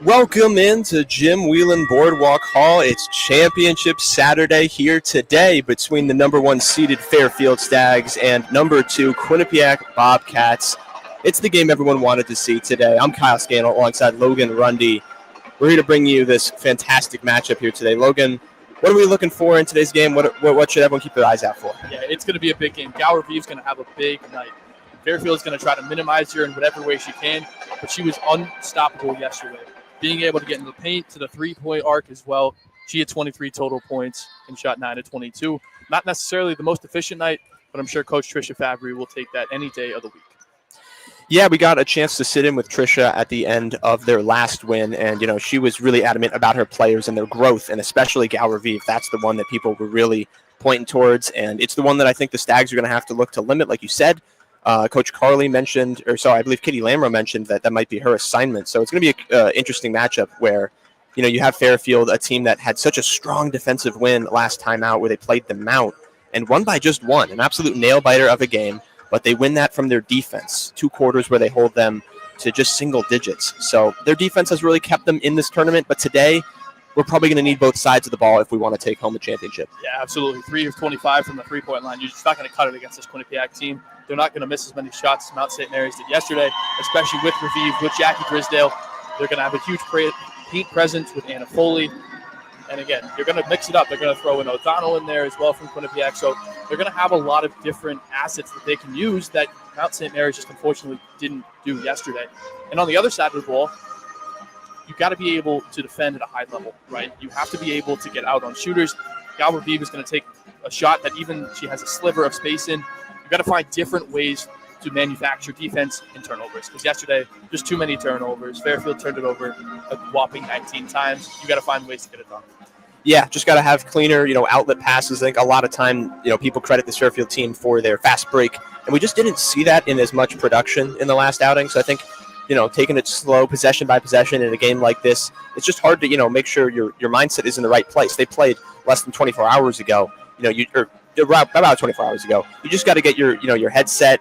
Welcome into Jim Whelan Boardwalk Hall. It's Championship Saturday here today between the number 1 seeded Fairfield Stags and number 2 Quinnipiac Bobcats. It's the game everyone wanted to see today. I'm Kyle Scannell alongside Logan Rundy. We're here to bring you this fantastic matchup here today. Logan, what are we looking for in today's game? What should everyone keep their eyes out for? Yeah, it's going to be a big game. WVOF going to have a big night. Fairfield's going to try to minimize her in whatever way she can, but she was unstoppable yesterday. Being able to get in the paint to the three-point arc as well. She had 23 total points and shot 9 of 22. Not necessarily the most efficient night, but I'm sure Coach Trisha Fabry will take that any day of the week. Yeah, we got a chance to sit in with Trisha at the end of their last win, and, she was really adamant about her players and their growth, and especially Galway. That's the one that people were really pointing towards, and it's the one that I think the Stags are going to have to look to limit, like you said. Coach Carly mentioned, I believe Kitty Lamro mentioned that might be her assignment. So it's going to be an interesting matchup where, you have Fairfield, a team that had such a strong defensive win last time out where they played the Mount and won by just one, an absolute nail-biter of a game, but they win that from their defense. 2 quarters where they hold them to just single digits. So their defense has really kept them in this tournament, but today we're probably going to need both sides of the ball if we want to take home a championship. Yeah, absolutely. 3 of 25 from the three-point line. You're just not going to cut it against this Quinnipiac team. They're not going to miss as many shots as Mount St. Mary's did yesterday, especially with Revive, with Jackie Grisdale. They're going to have a huge paint presence with Anna Foley. And again, they're going to mix it up. They're going to throw in O'Donnell in there as well from Quinnipiac. So they're going to have a lot of different assets that they can use that Mount St. Mary's just unfortunately didn't do yesterday. And on the other side of the ball, you've got to be able to defend at a high level, right? You have to be able to get out on shooters. Galway is going to take a shot that even she has a sliver of space in. You've got to find different ways to manufacture defense and turnovers. Because yesterday, just too many turnovers. Fairfield turned it over a whopping 19 times. You got to find ways to get it done. Yeah, just got to have cleaner, outlet passes. I think a lot of time, people credit this Fairfield team for their fast break, and we just didn't see that in as much production in the last outing. So I think, taking it slow, possession by possession in a game like this, it's just hard to, make sure your mindset is in the right place. They played less than 24 hours ago, about 24 hours ago. You just got to get your headset.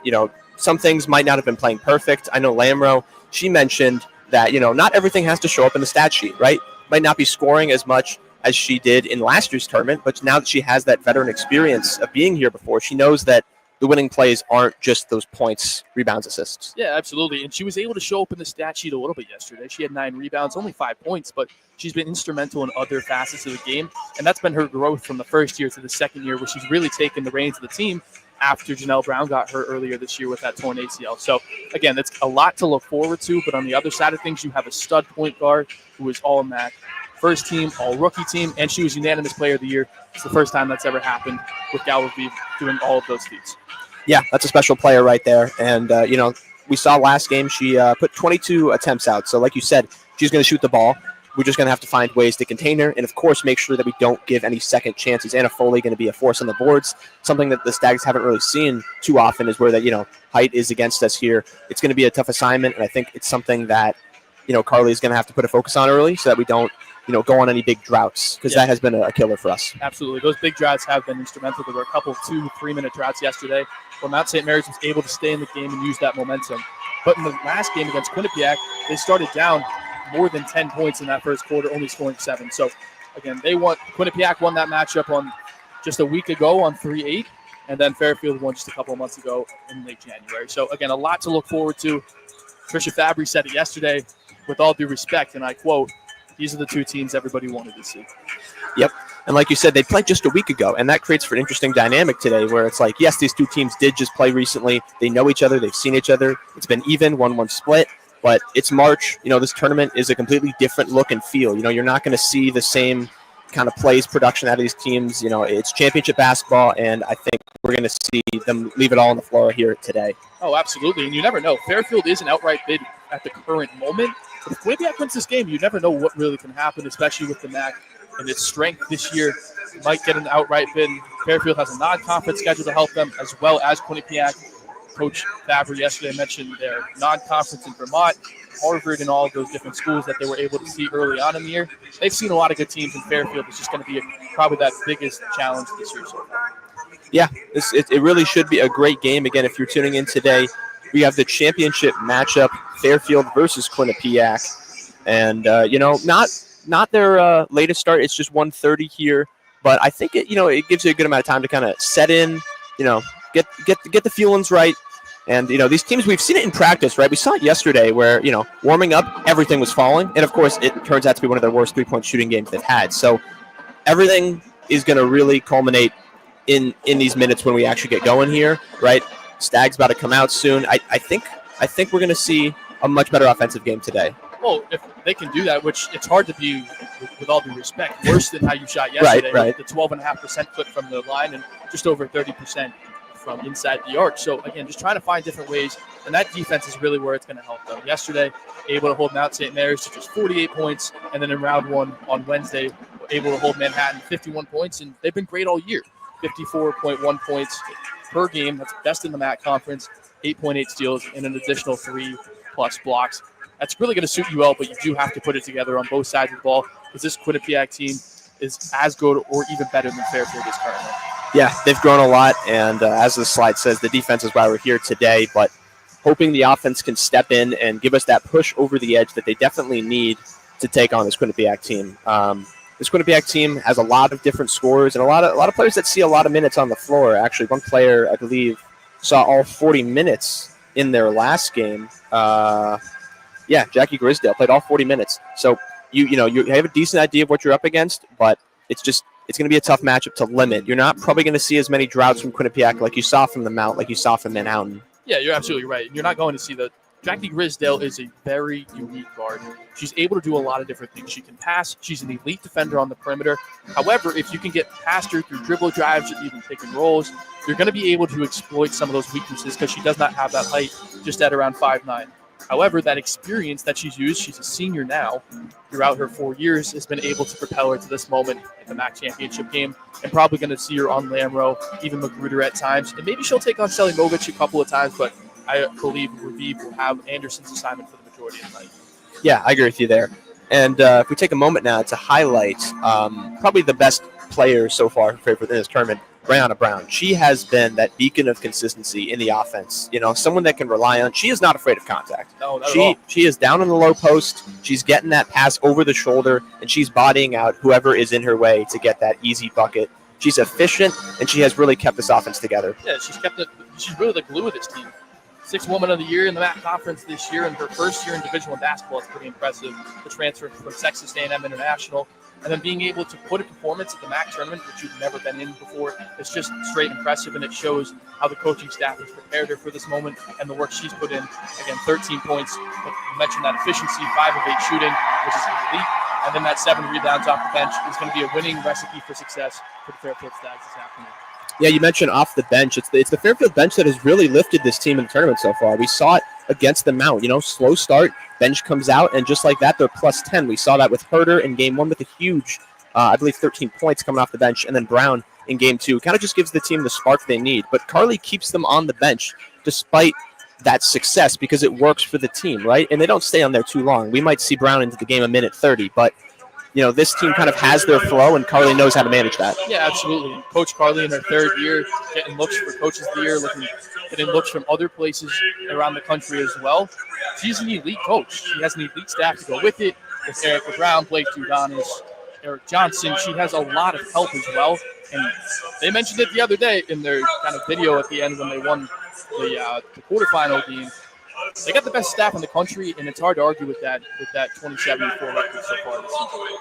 Some things might not have been playing perfect. I know Lamro, she mentioned that, not everything has to show up in the stat sheet, right? Might not be scoring as much as she did in last year's tournament, but now that she has that veteran experience of being here before, she knows that the winning plays aren't just those points, rebounds, assists. Yeah, absolutely. And she was able to show up in the stat sheet a little bit yesterday. She had 9 rebounds, only 5 points, but she's been instrumental in other facets of the game. And that's been her growth from the first year to the second year, where she's really taken the reins of the team after Janelle Brown got hurt earlier this year with that torn ACL. So, again, that's a lot to look forward to. But on the other side of things, you have a stud point guard who is all MAAC, first team, all rookie team, and she was unanimous player of the year. It's the first time that's ever happened with Galway doing all of those feats. Yeah, that's a special player right there. And, we saw last game she put 22 attempts out. So like you said, she's going to shoot the ball. We're just going to have to find ways to contain her and, of course, make sure that we don't give any second chances. Anna Foley going to be a force on the boards. Something that the Stags haven't really seen too often is where that, height is against us here. It's going to be a tough assignment, and I think it's something that, Carly is going to have to put a focus on early so that we don't, go on any big droughts, because that has been a killer for us. Absolutely. Those big droughts have been instrumental. There were a couple 2-3-minute droughts yesterday where Mount St. Mary's was able to stay in the game and use that momentum. But in the last game against Quinnipiac, they started down more than 10 points in that first quarter, only scoring 7. So, again, Quinnipiac won that matchup on just a week ago on 3-8, and then Fairfield won just a couple of months ago in late January. So, again, a lot to look forward to. Trisha Fabry said it yesterday, with all due respect, and I quote, "These are the 2 teams everybody wanted to see." Yep. And like you said, they played just a week ago, and that creates for an interesting dynamic today where it's like, yes, these 2 teams did just play recently. They know each other. They've seen each other. It's been even, 1-1 split, but it's March. This tournament is a completely different look and feel. You're not going to see the same kind of plays, production out of these teams. It's championship basketball, and I think we're going to see them leave it all on the floor here today. Oh, absolutely. And you never know. Fairfield is an outright bid at the current moment. But if Quinnipiac wins this game, you never know what really can happen, especially with the MAAC and its strength this year. Might get an outright bid. Fairfield has a non-conference schedule to help them, as well as Quinnipiac. Coach Fabry yesterday mentioned their non-conference in Vermont, Harvard, and all of those different schools that they were able to see early on in the year. They've seen a lot of good teams, and Fairfield is just going to be probably that biggest challenge this year so far. Yeah, it really should be a great game. Again, if you're tuning in today, we have the championship matchup, Fairfield versus Quinnipiac. And, not their latest start. It's just 1:30 here. But I think it gives you a good amount of time to kind of set in, get the feelings right. And, these teams, we've seen it in practice, right? We saw it yesterday where, warming up, everything was falling. And, of course, it turns out to be one of their worst three-point shooting games they've had. So everything is going to really culminate in these minutes when we actually get going here, right? Stag's about to come out soon. I think we're going to see a much better offensive game today. Well, if they can do that, which it's hard to be, with all due respect, worse than how you shot yesterday. Right. With the 12.5% clip from the line and just over 30% from inside the arc. So, again, just trying to find different ways. And that defense is really where it's going to help them. Yesterday, able to hold Mount St. Mary's to just 48 points. And then in round one on Wednesday, able to hold Manhattan 51 points. And they've been great all year. 54.1 points per game. That's best in the MAAC conference. 8.8 steals and an additional 3+ blocks. That's really going to suit you well, but you do have to put it together on both sides of the ball because this Quinnipiac team is as good or even better than Fairfield is currently. Yeah, they've grown a lot, and as the slide says, the defense is why we're here today, but hoping the offense can step in and give us that push over the edge that they definitely need to take on this Quinnipiac team. This Quinnipiac team has a lot of different scorers and a lot of players that see a lot of minutes on the floor. Actually, one player, I believe, saw all 40 minutes in their last game. Jackie Grisdale played all 40 minutes. So you have a decent idea of what you're up against, but it's going to be a tough matchup to limit. You're not probably going to see as many droughts from Quinnipiac like you saw from the Mount, like you saw from Manhattan. Yeah, you're absolutely right. You're not going to see the Jackie Grisdale is a very unique guard. She's able to do a lot of different things. She can pass. She's an elite defender on the perimeter. However, if you can get past her through dribble drives or even pick and rolls, you're going to be able to exploit some of those weaknesses because she does not have that height, just at around 5'9". However, that experience that she's used, she's a senior now, throughout her 4 years, has been able to propel her to this moment in the MAAC championship game, and probably going to see her on Lamro, even Magruder at times. And maybe she'll take on Selimovic a couple of times, but I believe Raviv will have Anderson's assignment for the majority of the night. Yeah, I agree with you there. And if we take a moment now to highlight probably the best player so far for this tournament, Brianna Brown. She has been that beacon of consistency in the offense. Someone that can rely on. She is not afraid of contact. No, not at all. She is down in the low post. She's getting that pass over the shoulder, and she's bodying out whoever is in her way to get that easy bucket. She's efficient, and she has really kept this offense together. Yeah, she's really the glue of this team. 6th Woman of the Year in the MAAC Conference this year, and her first year in Division I basketball is pretty impressive. The transfer from Texas A&M International, and then being able to put a performance at the MAAC tournament, which you've never been in before, it's just straight impressive, and it shows how the coaching staff has prepared her for this moment and the work she's put in. Again, 13 points. You mentioned that efficiency, 5 of 8 shooting, which is elite, and then that 7 rebounds off the bench is going to be a winning recipe for success for the Fairfield Stags this afternoon. Yeah, you mentioned off the bench. It's the Fairfield bench that has really lifted this team in the tournament so far. We saw it against the Mount. Slow start, bench comes out, and just like that, they're plus 10. We saw that with Herder in game 1 with a huge, I believe, 13 points coming off the bench, and then Brown in game 2. Kind of just gives the team the spark they need. But Carly keeps them on the bench despite that success because it works for the team, right? And they don't stay on there too long. We might see Brown into the game a minute 30, but this team kind of has their flow, and Carly knows how to manage that. Yeah, absolutely. Coach Carly in her 3rd year, getting looks for Coaches of the Year, getting looks from other places around the country as well. She's an elite coach. She has an elite staff to go with it. With Erica Brown, Blake Dudonis, Eric Johnson. She has a lot of help as well. And they mentioned it the other day in their kind of video at the end when they won the quarterfinal game. They got the best staff in the country, and it's hard to argue with that 27-4 record so far this season.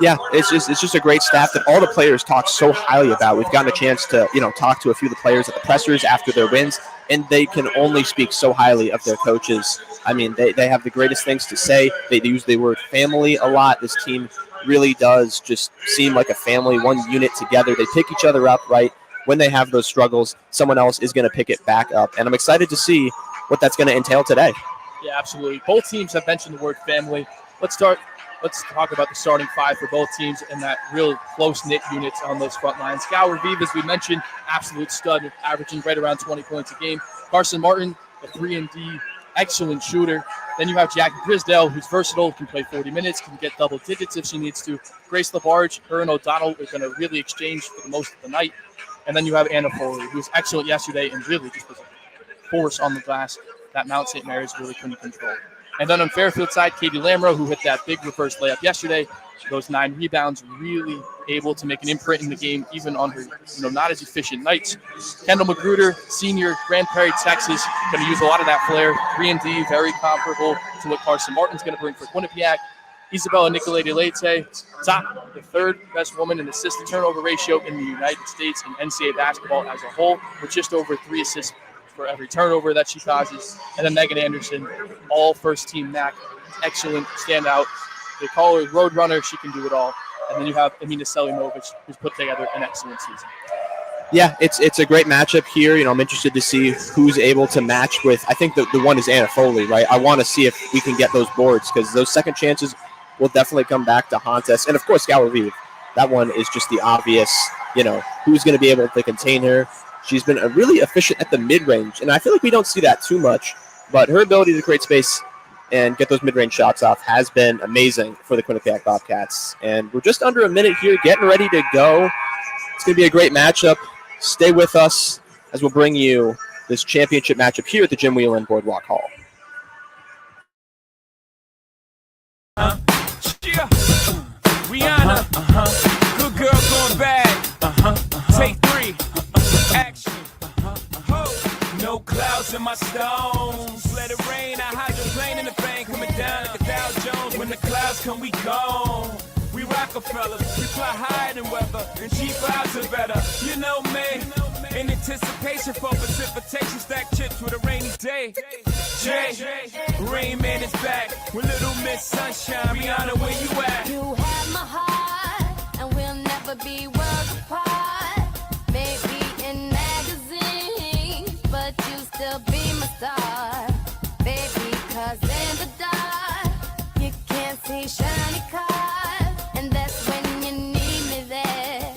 Yeah, it's just a great staff that all the players talk so highly about. We've gotten a chance to talk to a few of the players at the pressers after their wins, and they can only speak so highly of their coaches. I mean, they have the greatest things to say. They use the word family a lot. This team really does just seem like a family, one unit together. They pick each other up, right? When they have those struggles, someone else is going to pick it back up, and I'm excited to see what that's going to entail today. Yeah, absolutely. Both teams have mentioned the word family. Let's talk about the starting 5 for both teams and that real close-knit units on those front lines. Gower Vive, as we mentioned, absolute stud, averaging right around 20 points a game. Carson Martin, a 3-and-D, excellent shooter. Then you have Jackie Grisdale, who's versatile, can play 40 minutes, can get double digits if she needs to. Grace LaBarge, her and O'Donnell are going to really exchange for the most of the night. And then you have Anna Foley, who was excellent yesterday and really just was a force on the glass that Mount St. Mary's really couldn't control. And then on Fairfield side, Katie Lamro, who hit that big reverse layup yesterday, those 9 rebounds, really able to make an imprint in the game, even on her not as efficient nights. Kendall Magruder, senior, Grand Prairie, Texas, going to use a lot of that flair. 3-and-D, very comparable to what Carson Martin's going to bring for Quinnipiac. Isabella Nicolete-Leite, top, the 3rd best woman in assist to turnover ratio in the United States in NCAA basketball as a whole, with just over 3 assists for every turnover that she causes. And then Megan Anderson, all first-team MAAC, excellent, standout. They call her road runner. She can do it all. And then you have Amina Selimovic, who's put together an excellent season. Yeah, it's a great matchup here. I'm interested to see who's able to match with. I think the one is Anna Foley, right? I want to see if we can get those boards because those second chances will definitely come back to haunt us. And of course, Gallervive, that one is just the obvious. Who's going to be able to contain her? She's been really efficient at the mid-range, and I feel like we don't see that too much. But her ability to create space and get those mid-range shots off has been amazing for the Quinnipiac Bobcats. And we're just under a minute here, getting ready to go. It's going to be a great matchup. Stay with us as we'll bring you this championship matchup here at the Jim Whelan Boardwalk Hall. Rihanna, good girl going bad. Take 3, action. No clouds in my stones. Let it rain. I hydroplane in the bank coming down like a Dow Jones. When the clouds come, we gone. We Rockefellers, we fly higher than weather, and cheap vibes are better. You know me, in anticipation for precipitation, stack chips with a rainy day. Jay, Rain Man is back with Little Miss Sunshine. Rihanna, where you at? You have my heart, and we'll never be worlds apart. Maybe in magazines, but you still be my star. Baby, 'cause in the dark, you can't see shiny cars. And that's when you need me there.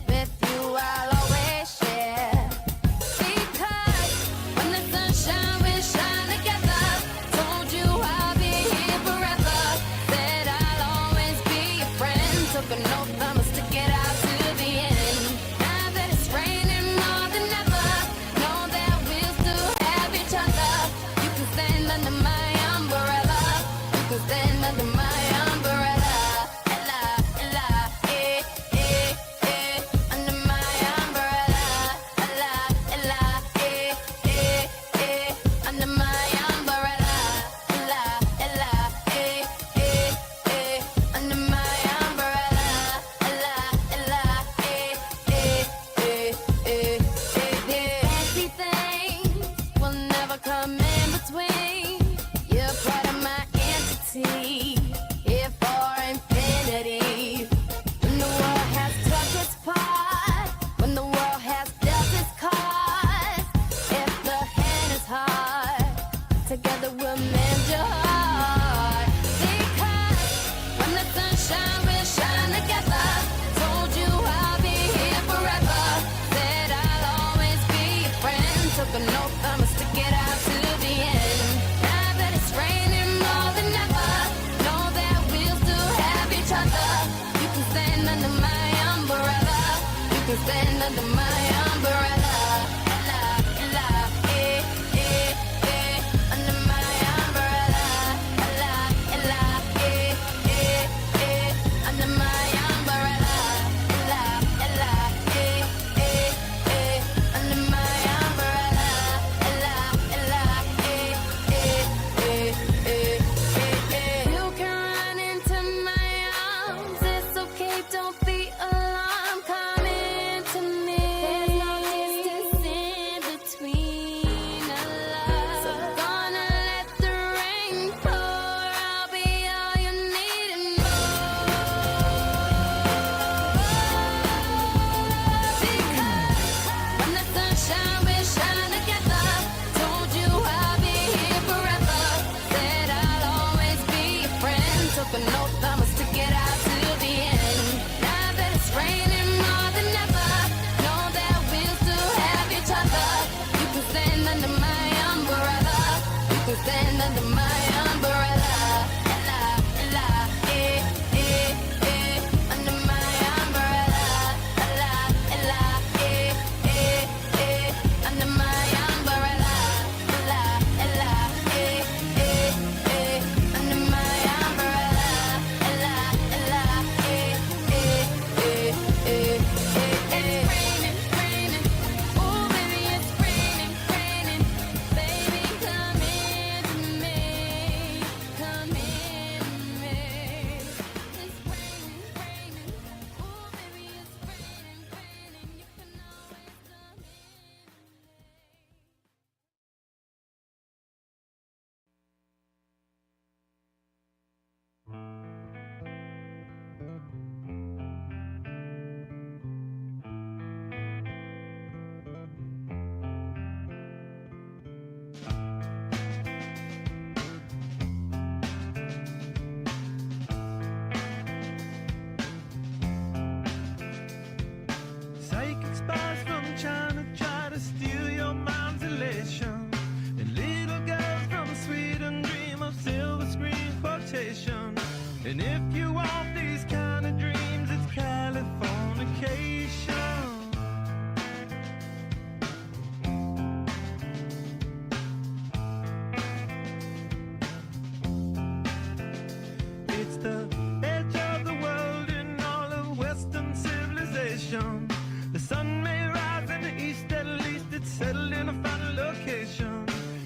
With you, I'll always share. Because when the sunshine will shine together, told you I'll be here forever. Said I'll always be your friend. Took an oath, I'ma stick it out to the end. Now that it's raining more than ever, know that we'll still have each other. You can stand under my umbrella. You can stand under my umbrella. Together we'll mend your heart. Because when the sunshine will shine together, told you I'll be here forever. Said I'll always be your friend. Took an oath, I'ma stick it out to the end. Now that it's raining more than ever, know that we'll still have each other. You can stand under my umbrella. You can stand under my umbrella.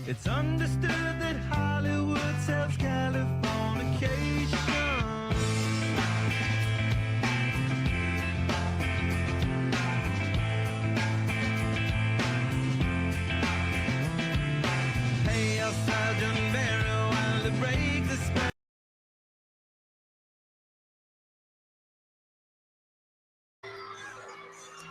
It's understood that Hollywood sells Californication. Hey, Sergeant Barrow, while the break the spell.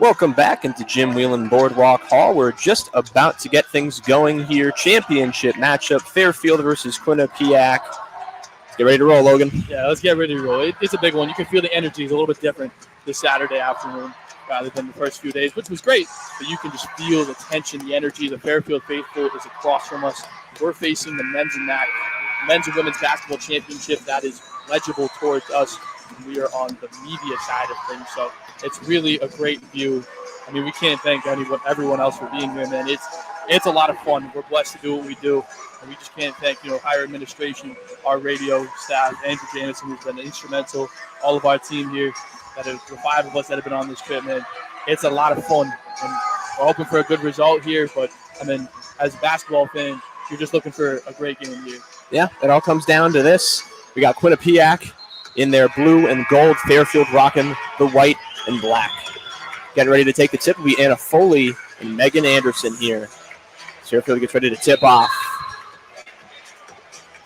Welcome back into Jim Whelan Boardwalk Hall. We're just about to get things going here. Championship matchup, Fairfield versus Quinnipiac. Let's get ready to roll, Logan. Yeah, let's get ready to roll. It's a big one. You can feel the energy is a little bit different this Saturday afternoon rather than the first few days, which was great. But you can just feel the tension, the energy. The Fairfield faithful is across from us. We're facing the men's and women's basketball championship that is legible towards us. We are on the media side of things, so it's really a great view. I mean, we can't thank everyone else for being here, man. It's a lot of fun. We're blessed to do what we do, and we just can't thank higher administration, our radio staff, Andrew Janison, who's been instrumental, all of our team here, the 5 of us that have been on this trip, man. It's a lot of fun, and we're hoping for a good result here. But I mean, as a basketball fan, you're just looking for a great game here. Yeah, it all comes down to this. We got Quinnipiac in their blue and gold, Fairfield rocking the white and black. Getting ready to take the tip will be Anna Foley and Megan Anderson here. Fairfield gets ready to tip off.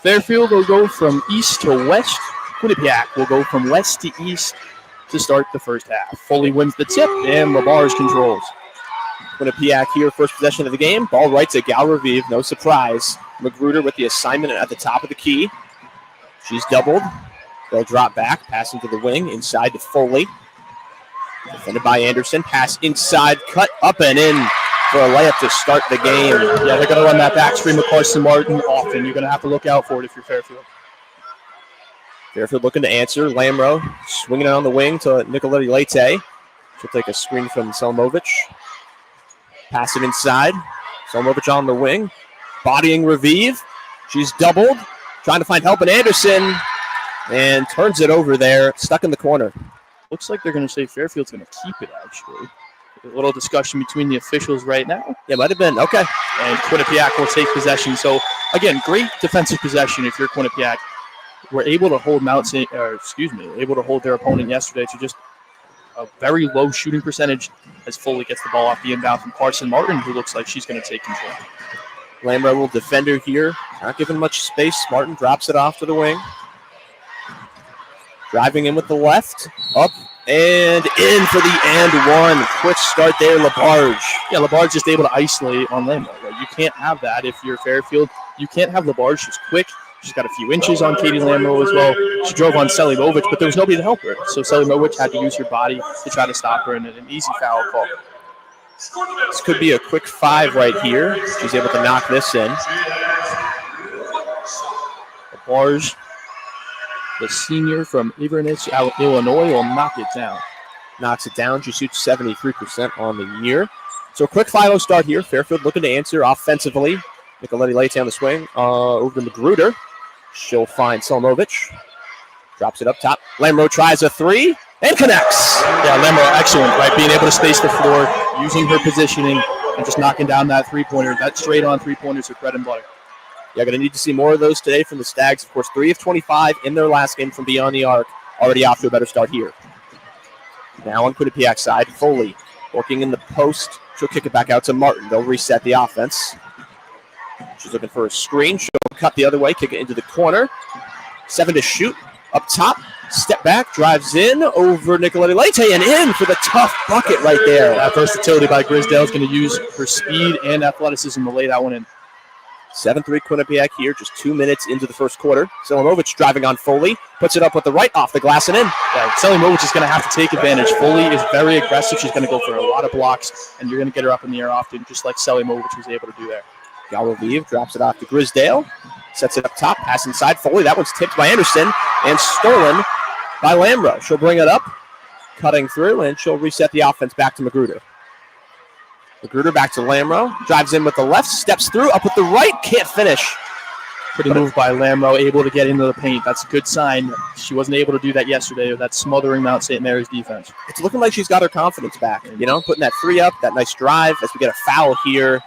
Fairfield will go from east to west. Quinnipiac will go from west to east to start the first half. Foley wins the tip, and LaBarge controls. Quinnipiac here, first possession of the game. Ball right to Galraviv, no surprise. Magruder with the assignment at the top of the key. She's doubled. They'll drop back, pass into the wing, inside to Foley. Defended by Anderson, pass inside, cut up and in for a layup to start the game. Yeah, they're going to run that back screen with Carson Martin often. You're going to have to look out for it if you're Fairfield. Fairfield looking to answer. Lamro swinging it on the wing to Nicoletti Leite. She'll take a screen from Selimovic. Pass it inside. Selimovic on the wing. Bodying Raviv. She's doubled. Trying to find help in Anderson. And turns it over there. Stuck in the corner. Looks like they're going to say Fairfield's going to keep it, actually. A little discussion between the officials right now. Yeah, might have been. Okay. And Quinnipiac will take possession. So, again, great defensive possession if you're Quinnipiac. We're able to hold able to hold their opponent yesterday to just a very low shooting percentage as Foley gets the ball off the inbound from Carson Martin, who looks like she's going to take control. Lamro will defend her here. Not giving much space. Martin drops it off to the wing. Driving in with the left. Up and in for the and one. Quick start there, LaBarge. Yeah, LaBarge just able to isolate on Lamro. Right? You can't have that if you're Fairfield. You can't have LaBarge. She's quick. She's got a few inches on Katie Lamro as well. She drove on Selimovic, but there was nobody to help her. So Selimovic had to use her body to try to stop her, and an easy foul call. This could be a quick 5 right here. She's able to knock this in. LaBarge, the senior from Inverness, Illinois, will knock it down. Knocks it down. She shoots 73% on the year. So a quick 5-0 start here. Fairfield looking to answer offensively. Nicoletti Leite on the swing. Over to Magruder. She'll find Selimovic. Drops it up top. Lamro tries a 3 and connects. Yeah, Lamro, excellent, right? Being able to space the floor, using her positioning, and just knocking down that three-pointer. That straight-on three-pointers are bread and butter. Yeah, going to need to see more of those today from the Stags. Of course, 3 of 25 in their last game from beyond the arc. Already off to a better start here. Now on Quinnipiac's side, Foley working in the post. She'll kick it back out to Martin. They'll reset the offense. She's looking for a screen. She'll cut the other way, kick it into the corner. 7 to shoot. Up top, step back, drives in over Nicoletti Leite and in for the tough bucket right there. That versatility by Grisdale is going to use her speed and athleticism to lay that one in. 7-3 Quinnipiac here, just 2 minutes into the first quarter. Selimovic driving on Foley, puts it up with the right off the glass and in. Yeah, Selimovic is going to have to take advantage. Foley is very aggressive. She's going to go for a lot of blocks, and you're going to get her up in the air often, just like Selimovic was able to do there. Galraviv drops it off to Grisdale, sets it up top, pass inside Foley. That one's tipped by Anderson and stolen by Lamro. She'll bring it up, cutting through, and she'll reset the offense back to Magruder. Magruder back to Lamro, drives in with the left, steps through, up with the right, can't finish. Pretty move by Lamro, able to get into the paint. That's a good sign. She wasn't able to do that yesterday. That's smothering Mount St. Mary's defense. It's looking like she's got her confidence back, putting that 3 up, that nice drive as we get a foul here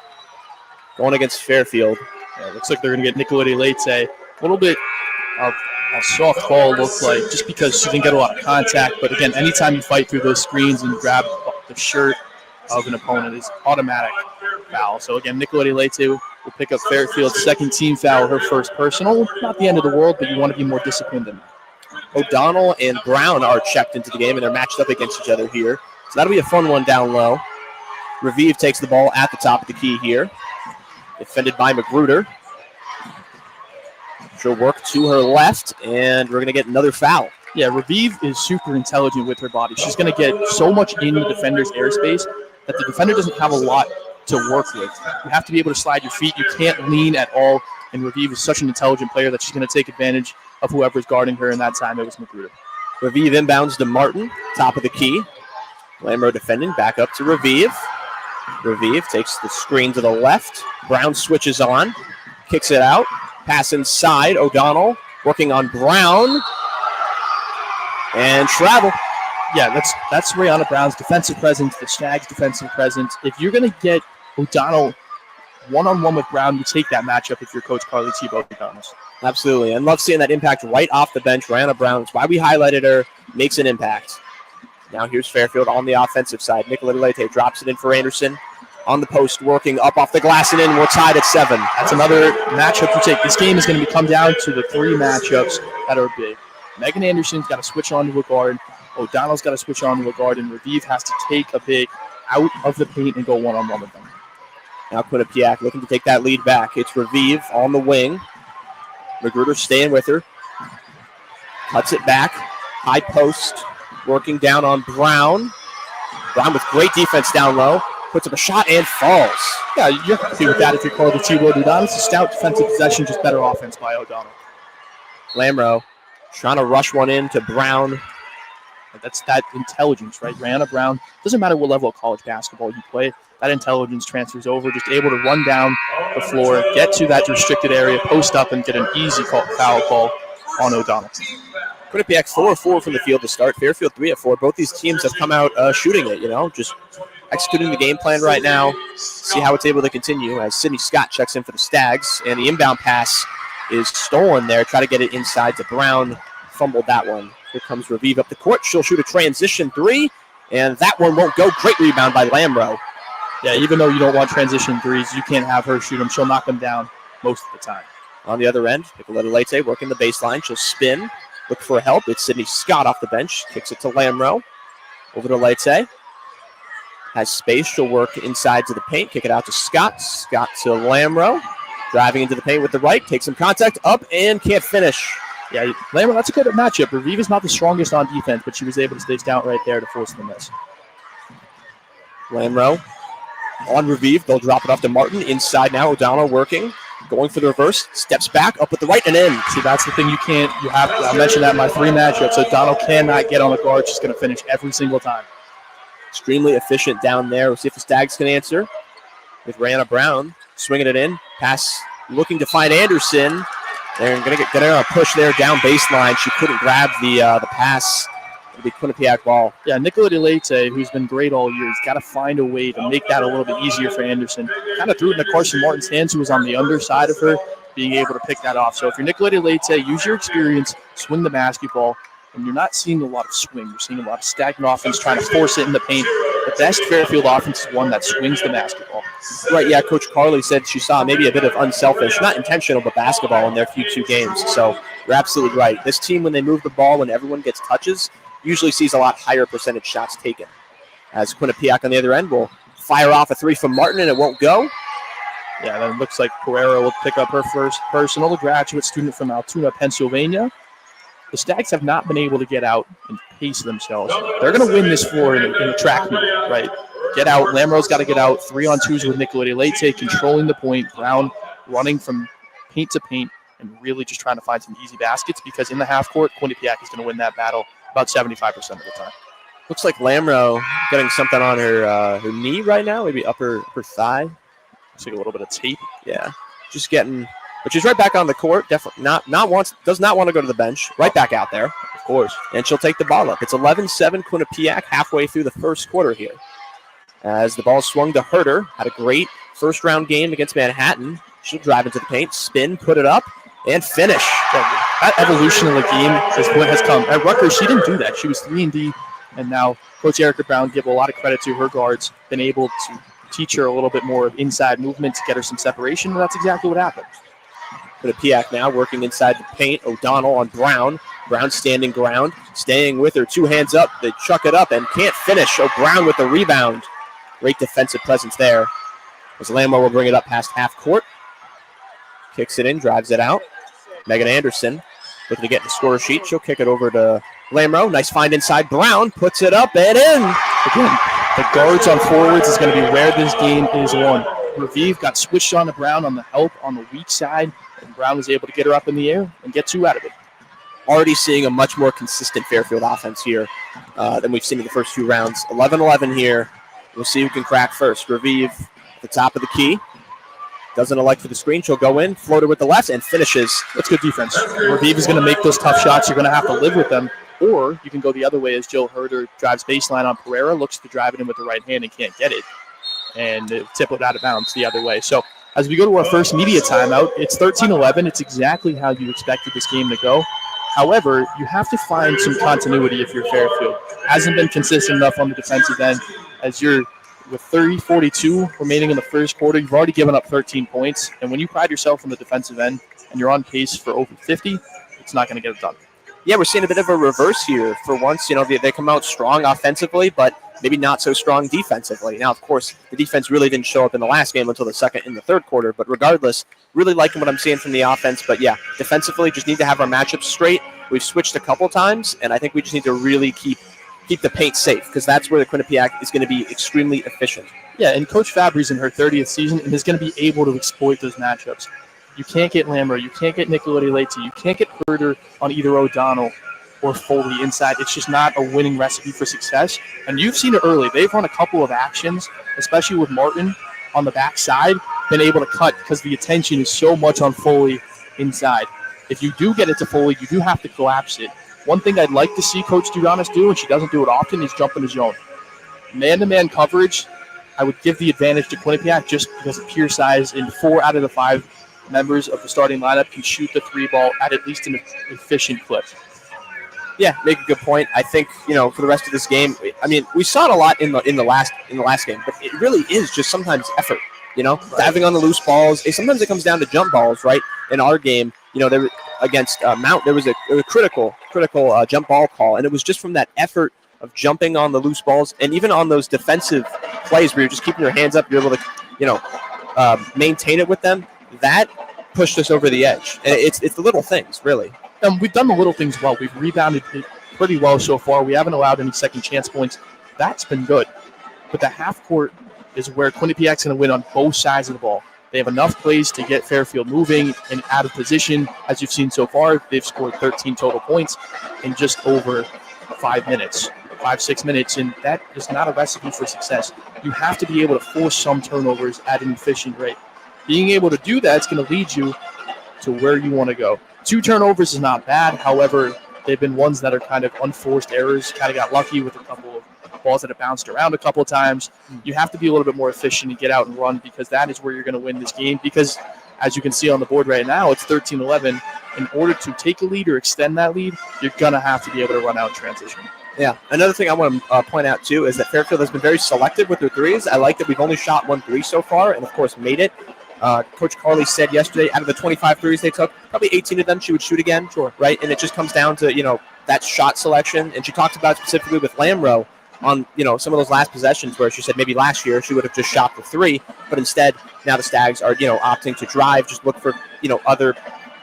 going against Fairfield. Yeah, it looks like they're going to get Nicolette Leite. A little bit of a soft call looked like, just because she didn't get a lot of contact. But again, anytime you fight through those screens and grab the shirt of an opponent, is automatic foul. So again, Nicolette Leite will pick up Fairfield's second team foul, her first personal. Not the end of the world, but you want to be more disciplined than that. O'Donnell and Brown are checked into the game, and they're matched up against each other here. So that'll be a fun one down low. Revive takes the ball at the top of the key here. Defended by Magruder. She'll work to her left, and we're going to get another foul. Yeah, Revive is super intelligent with her body. She's going to get so much in the defender's airspace that the defender doesn't have a lot to work with. You have to be able to slide your feet. You can't lean at all, and Revive is such an intelligent player that she's going to take advantage of whoever's guarding her, and that time it was Magruder. Revive inbounds to Martin, top of the key. Lamro defending, back up to Revive. Revive takes the screen to the left. Brown switches on, kicks it out. Pass inside, O'Donnell working on Brown. And travel. Yeah, that's Rihanna Brown's defensive presence, the Stags' defensive presence. If you're going to get O'Donnell one-on-one with Brown, you take that matchup if you're Coach Carly Tebow, to be honest. Absolutely, and love seeing that impact right off the bench. Rihanna Brown, that's why we highlighted her, makes an impact. Now here's Fairfield on the offensive side. Nicolette Leite drops it in for Anderson. On the post, working up off the glass and in. We're tied at 7. That's another matchup you take. This game is going to come down to the 3 matchups that are big. Megan Anderson's got to switch on to a guard. O'Donnell's got to switch on to a guard. And Revive has to take a big out of the paint and go one-on-one with them. Now Quinnipiac looking to take that lead back. It's Revive on the wing. Magruder staying with her. Cuts it back. High post. Working down on Brown. Brown with great defense down low. Puts up a shot and falls. Yeah, you're happy with that if you're called the Tebow. O'Donnell. It's a stout defensive possession, just better offense by O'Donnell. Lamro trying to rush one in to Brown. That's that intelligence, right? Rihanna Brown, doesn't matter what level of college basketball you play, that intelligence transfers over, just able to run down the floor, get to that restricted area, post up, and get an easy foul call on O'Donnell. Quinnipiac 4-4 from the field to start. Fairfield 3-4. Both these teams have come out shooting it, just executing the game plan right now. See how it's able to continue as Sydney Scott checks in for the Stags. And the inbound pass is stolen there. Try to get it inside to Brown. Fumbled that one. Here comes Revive up the court. She'll shoot a transition 3. And that one won't go. Great rebound by Lamro. Yeah, even though you don't want transition 3s, you can't have her shoot them. She'll knock them down most of the time. On the other end, Nicolette Leite working the baseline. She'll spin. Look for help. It's Sydney Scott off the bench. Kicks it to Lamro. Over to Leite. Has space. She'll work inside to the paint. Kick it out to Scott. Scott to Lamro. Driving into the paint with the right. Takes some contact. Up and can't finish. Yeah, Lamro, that's a good matchup. Revive is not the strongest on defense, but she was able to stay down right there to force the miss. Lamro on Revive. They'll drop it off to Martin. Inside now. O'Donnell working. Going for the reverse. Steps back. Up with the right and in. See, that's the thing you can't. You have. I mentioned that in my 3 matchups. O'Donnell cannot get on the guard. She's going to finish every single time. Extremely efficient down there. We'll see if the Stags can answer. With Rihanna Brown swinging it in. Pass looking to find Anderson. They're going to push there down baseline. She couldn't grab the pass. It'll be Quinnipiac ball. Yeah, Nicolette Leite, who's been great all year, has got to find a way to make that a little bit easier for Anderson. Kind of threw it into Carson Martin's hands, who was on the underside of her, being able to pick that off. So if you're Nicolette Leite, use your experience, swing the basketball, and you're not seeing a lot of swing. You're seeing a lot of stagnant offense, trying to force it in the paint. The best Fairfield offense is one that swings the basketball. Right, yeah, Coach Carly said she saw maybe a bit of unselfish, not intentional, but basketball in their few 2 games. So you're absolutely right. This team, when they move the ball, when everyone gets touches, usually sees a lot higher percentage shots taken. As Quinnipiac on the other end will fire off a 3 from Martin, and it won't go. Yeah, then it looks like Pereira will pick up her first personal, a graduate student from Altoona, Pennsylvania. The Stags have not been able to get out and pace themselves. They're going to win this floor in a track meet, right? Get out. Lamro's got to get out. 3-on-2s with Nicolette Leite, controlling the point. Brown running from paint to paint and really just trying to find some easy baskets, because in the half court, Quinnipiac is going to win that battle about 75% of the time. Looks like Lamro getting something on her knee right now, maybe upper thigh. Looks like a little bit of tape. Yeah, just getting. But she's right back on the court. Definitely does not want to go to the bench. Right back out there, of course. And she'll take the ball up. It's 11-7 Quinnipiac halfway through the first quarter here. As the ball swung to Herter, had a great first round game against Manhattan. She'll drive into the paint, spin, put it up, and finish. That evolution of the game is what has come. At Rutgers, she didn't do that. She was 3-and-D, and now Coach Erica Brown, give a lot of credit to her guards, been able to teach her a little bit more of inside movement to get her some separation, and that's exactly what happened. Quinnipiac now working inside the paint. O'Donnell on Brown. Brown standing ground, staying with her, 2 hands up. They chuck it up and can't finish. O'Brown with the rebound. Great defensive presence there. As Lamro will bring it up past half court. Kicks it in, drives it out. Megan Anderson looking to get the score sheet. She'll kick it over to Lamro. Nice find inside. Brown puts it up and in. Again, the guards on forwards is going to be where this game is won. Raviv got switched on to Brown on the help on the weak side, and Brown was able to get her up in the air and get 2 out of it. Already seeing a much more consistent Fairfield offense here than we've seen in the first 2 rounds. 11-11 here. We'll see who can crack first. Raviv at the top of the key. Doesn't elect for the screen. She'll go in, floater with the left, and finishes. That's good defense. Raviv is going to make those tough shots. You're going to have to live with them. Or you can go the other way as Jill Herder drives baseline on Pereira, looks to drive it in with the right hand and can't get it. And tip it out of bounds the other way. So as we go to our first media timeout, it's 13-11. It's exactly how you expected this game to go. However, you have to find some continuity if you're Fairfield. Hasn't been consistent enough on the defensive end. As you're with 30-42 remaining in the first quarter, you've already given up 13 points. And when you pride yourself on the defensive end and you're on pace for over 50, it's not going to get it done. Yeah, we're seeing a bit of a reverse here. For once, they come out strong offensively, but maybe not so strong defensively. Now, of course, the defense really didn't show up in the last game until the second and the third quarter. But regardless, really liking what I'm seeing from the offense. But, yeah, defensively, just need to have our matchups straight. We've switched a couple times, and I think we just need to really keep the paint safe because that's where the Quinnipiac is going to be extremely efficient. Yeah, and Coach Fabry's in her 30th season and is going to be able to exploit those matchups. You can't get Lamro. You can't get Nicoletti Leite. You can't get Herder on either O'Donnell or Foley inside. It's just not a winning recipe for success. And you've seen it early. They've run a couple of actions, especially with Martin on the backside, been able to cut because the attention is so much on Foley inside. If you do get it to Foley, you do have to collapse it. One thing I'd like to see Coach Dudanis do, and she doesn't do it often, is jump in the zone. Man-to-man coverage, I would give the advantage to Quinnipiac just because of pure size, and 4 out of the 5 members of the starting lineup can shoot the 3 ball at least an efficient clip. Yeah, make a good point. I think, for the rest of this game, I mean, we saw it a lot in the last game, but it really is just sometimes effort, right. Diving on the loose balls. Sometimes it comes down to jump balls, right? In our game, there against Mount, there was a critical jump ball call, and it was just from that effort of jumping on the loose balls, and even on those defensive plays where you're just keeping your hands up, you're able to, maintain it with them. That pushed us over the edge, and it's the little things, really. We've done the little things well. We've rebounded pretty well so far. We haven't allowed any second chance points. That's been good. But the half court is where Quinnipiac's going to win on both sides of the ball. They have enough plays to get Fairfield moving and out of position. As you've seen so far, they've scored 13 total points in just over 6 minutes, and that is not a recipe for success. You have to be able to force some turnovers at an efficient rate. Being able to do that is going to lead you to where you want to go. 2 turnovers is not bad. However, they've been ones that are kind of unforced errors. Kind of got lucky with a couple of balls that have bounced around a couple of times. You have to be a little bit more efficient and get out and run because that is where you're going to win this game. Because as you can see on the board right now, it's 13-11. In order to take a lead or extend that lead, you're going to have to be able to run out in transition. Yeah. Another thing I want to point out, too, is that Fairfield has been very selective with their threes. I like that we've only shot 1 3 so far and, of course, made it. Coach Carley said yesterday, out of the 25 threes they took, probably 18 of them she would shoot again. Sure. Right? And it just comes down to, that shot selection. And she talked about specifically with Lamro on, some of those last possessions where she said maybe last year she would have just shot the 3. But instead, now the Stags are, opting to drive, just look for, other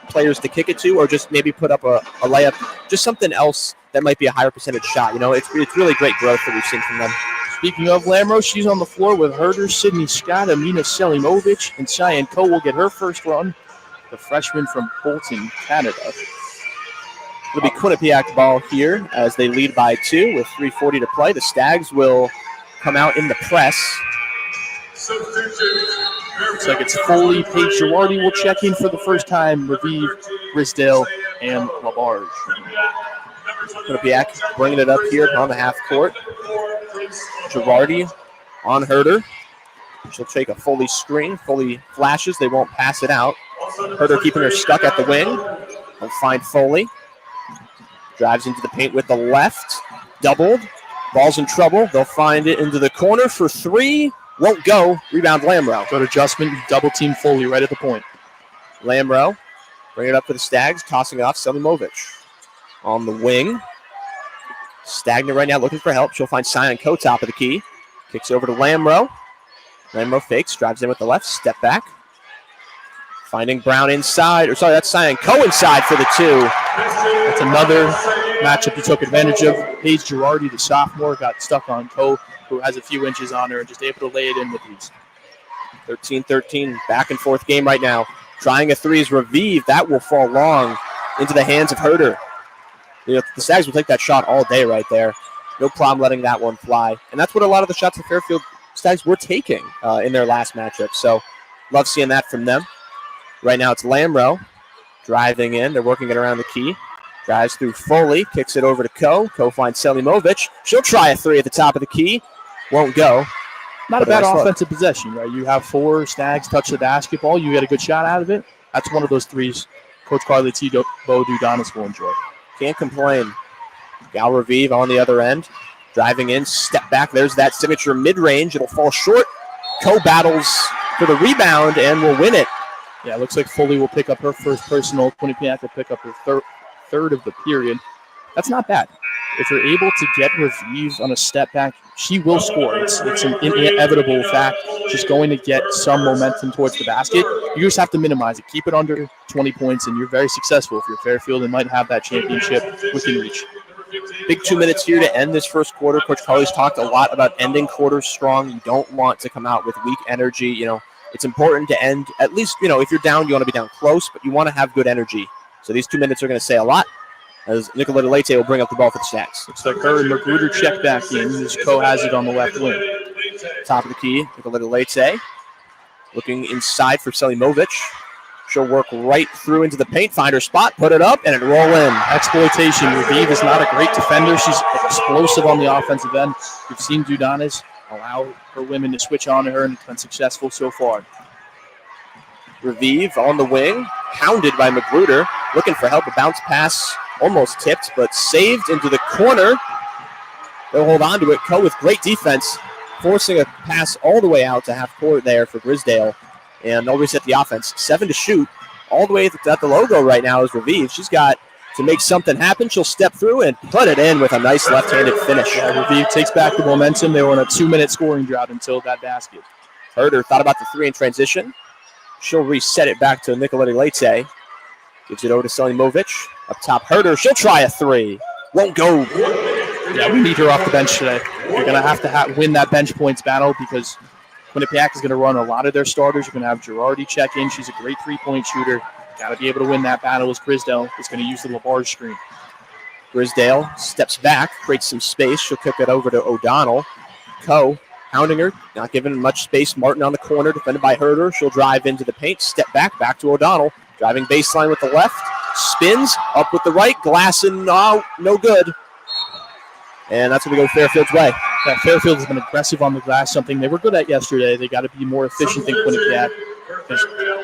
players to kick it to or just maybe put up a layup, just something else that might be a higher percentage shot. It's really great growth that we've seen from them. Speaking of Lamro, she's on the floor with Herder, Sydney Scott, Amina Selimovic, and Cheyenne Coe will get her first run. The freshman from Bolton, Canada. It'll be Quinnipiac ball here as they lead by 2 with 3:40 to play. The Stags will come out in the press. Looks like it's Foley, Paige Girardi will check in for the first time. Raviv, Grisdale, and Labarge. Quinnipiac bringing it up here on the half court. Girardi on Herder. She'll take a Foley screen. Foley flashes. They won't pass it out. Herder keeping her stuck at the wing. They'll find Foley. Drives into the paint with the left. Doubled. Ball's in trouble. They'll find it into the corner for three. Won't go. Rebound Lamro. Good adjustment. Double team Foley right at the point. Lamro. Bring it up for the Stags. Tossing it off. Selimovic on the wing. Stagnant right now, looking for help. She'll find Sion Ko top of the key. Kicks over to Lamro. Lamro fakes, drives in with the left, step back. Finding Brown inside, that's Sion Ko inside for the two. That's another matchup you took advantage of. Paige Girardi, the sophomore, got stuck on Ko, who has a few inches on her and just able to lay it in with ease. 13-13, back and forth game right now. Trying a three is Raviv. That will fall long into the hands of Herder. The Stags will take that shot all day right there. No problem letting that one fly. And that's what a lot of the shots the Fairfield Stags were taking in their last matchup. So love seeing that from them. Right now it's Lamro driving in. They're working it around the key. Drives through Foley. Kicks it over to Ko. Ko finds Selimovic. She'll try a three at the top of the key. Won't go. Not a bad offensive possession, right? You have four Stags touch the basketball. You get a good shot out of it. That's one of those threes Coach Carly T. Bo Dudonis will enjoy. Can't complain. Gal Raviv on the other end. Driving in, step back. There's that signature mid-range. It'll fall short. Ko battles for the rebound and will win it. Yeah, it looks like Foley will pick up her first personal. Quinnipiac will pick up her third of the period. That's not bad. If you're able to get Raviv on a step back, she will score. It's an inevitable fact. She's going to get some momentum towards the basket. You just have to minimize it. Keep it under 20 points, and you're very successful. If you're Fairfield and might have that championship within reach. Big 2 minutes here to end this first quarter. Coach Carly's talked a lot about ending quarters strong. You don't want to come out with weak energy. It's important to end at least, if you're down, you want to be down close, but you want to have good energy. So these 2 minutes are going to say a lot. As Nicoletta Leite will bring up the ball for the Stags. Looks like her and Magruder check back in. This Ko has it on the left wing. Top of the key, Nicoletta Leite. Looking inside for Selimovic. She'll work right through into the paint, find her spot, put it up, and it roll in. Exploitation. Raviv is not a great defender. She's explosive on the offensive end. We've seen Dudonis allow her women to switch on to her, and it's been successful so far. Raviv on the wing, hounded by Magruder. Looking for help, a bounce pass. Almost tipped, but saved into the corner. They'll hold on to it. Ko with great defense, forcing a pass all the way out to half court there for Grisdale. And they'll reset the offense. 7 to shoot. All the way at the logo right now is Raviv. She's got to make something happen. She'll step through and put it in with a nice left-handed finish. Yeah, Raviv takes back the momentum. They were on a 2-minute scoring drought until that basket. Herder thought about the three in transition. She'll reset it back to Nicoletta Leite. Gives it over to Selimovic. Up top, Herder. She'll try a three. Won't go. Yeah, we need her off the bench today. You're going to have to win that bench points battle because Quinnipiac is going to run a lot of their starters. You're going to have Girardi check in. She's a great three-point shooter. Got to be able to win that battle as Grisdale is going to use the LaBarge screen. Grisdale steps back, creates some space. She'll kick it over to O'Donnell. Ko hounding her, not giving much space. Martin on the corner, defended by Herder. She'll drive into the paint, step back to O'Donnell. Driving baseline with the left, spins, up with the right, glass and no good. And that's going to go Fairfield's way. Yeah, Fairfield has been aggressive on the glass, something they were good at yesterday. They got to be more efficient than Quinnipiac.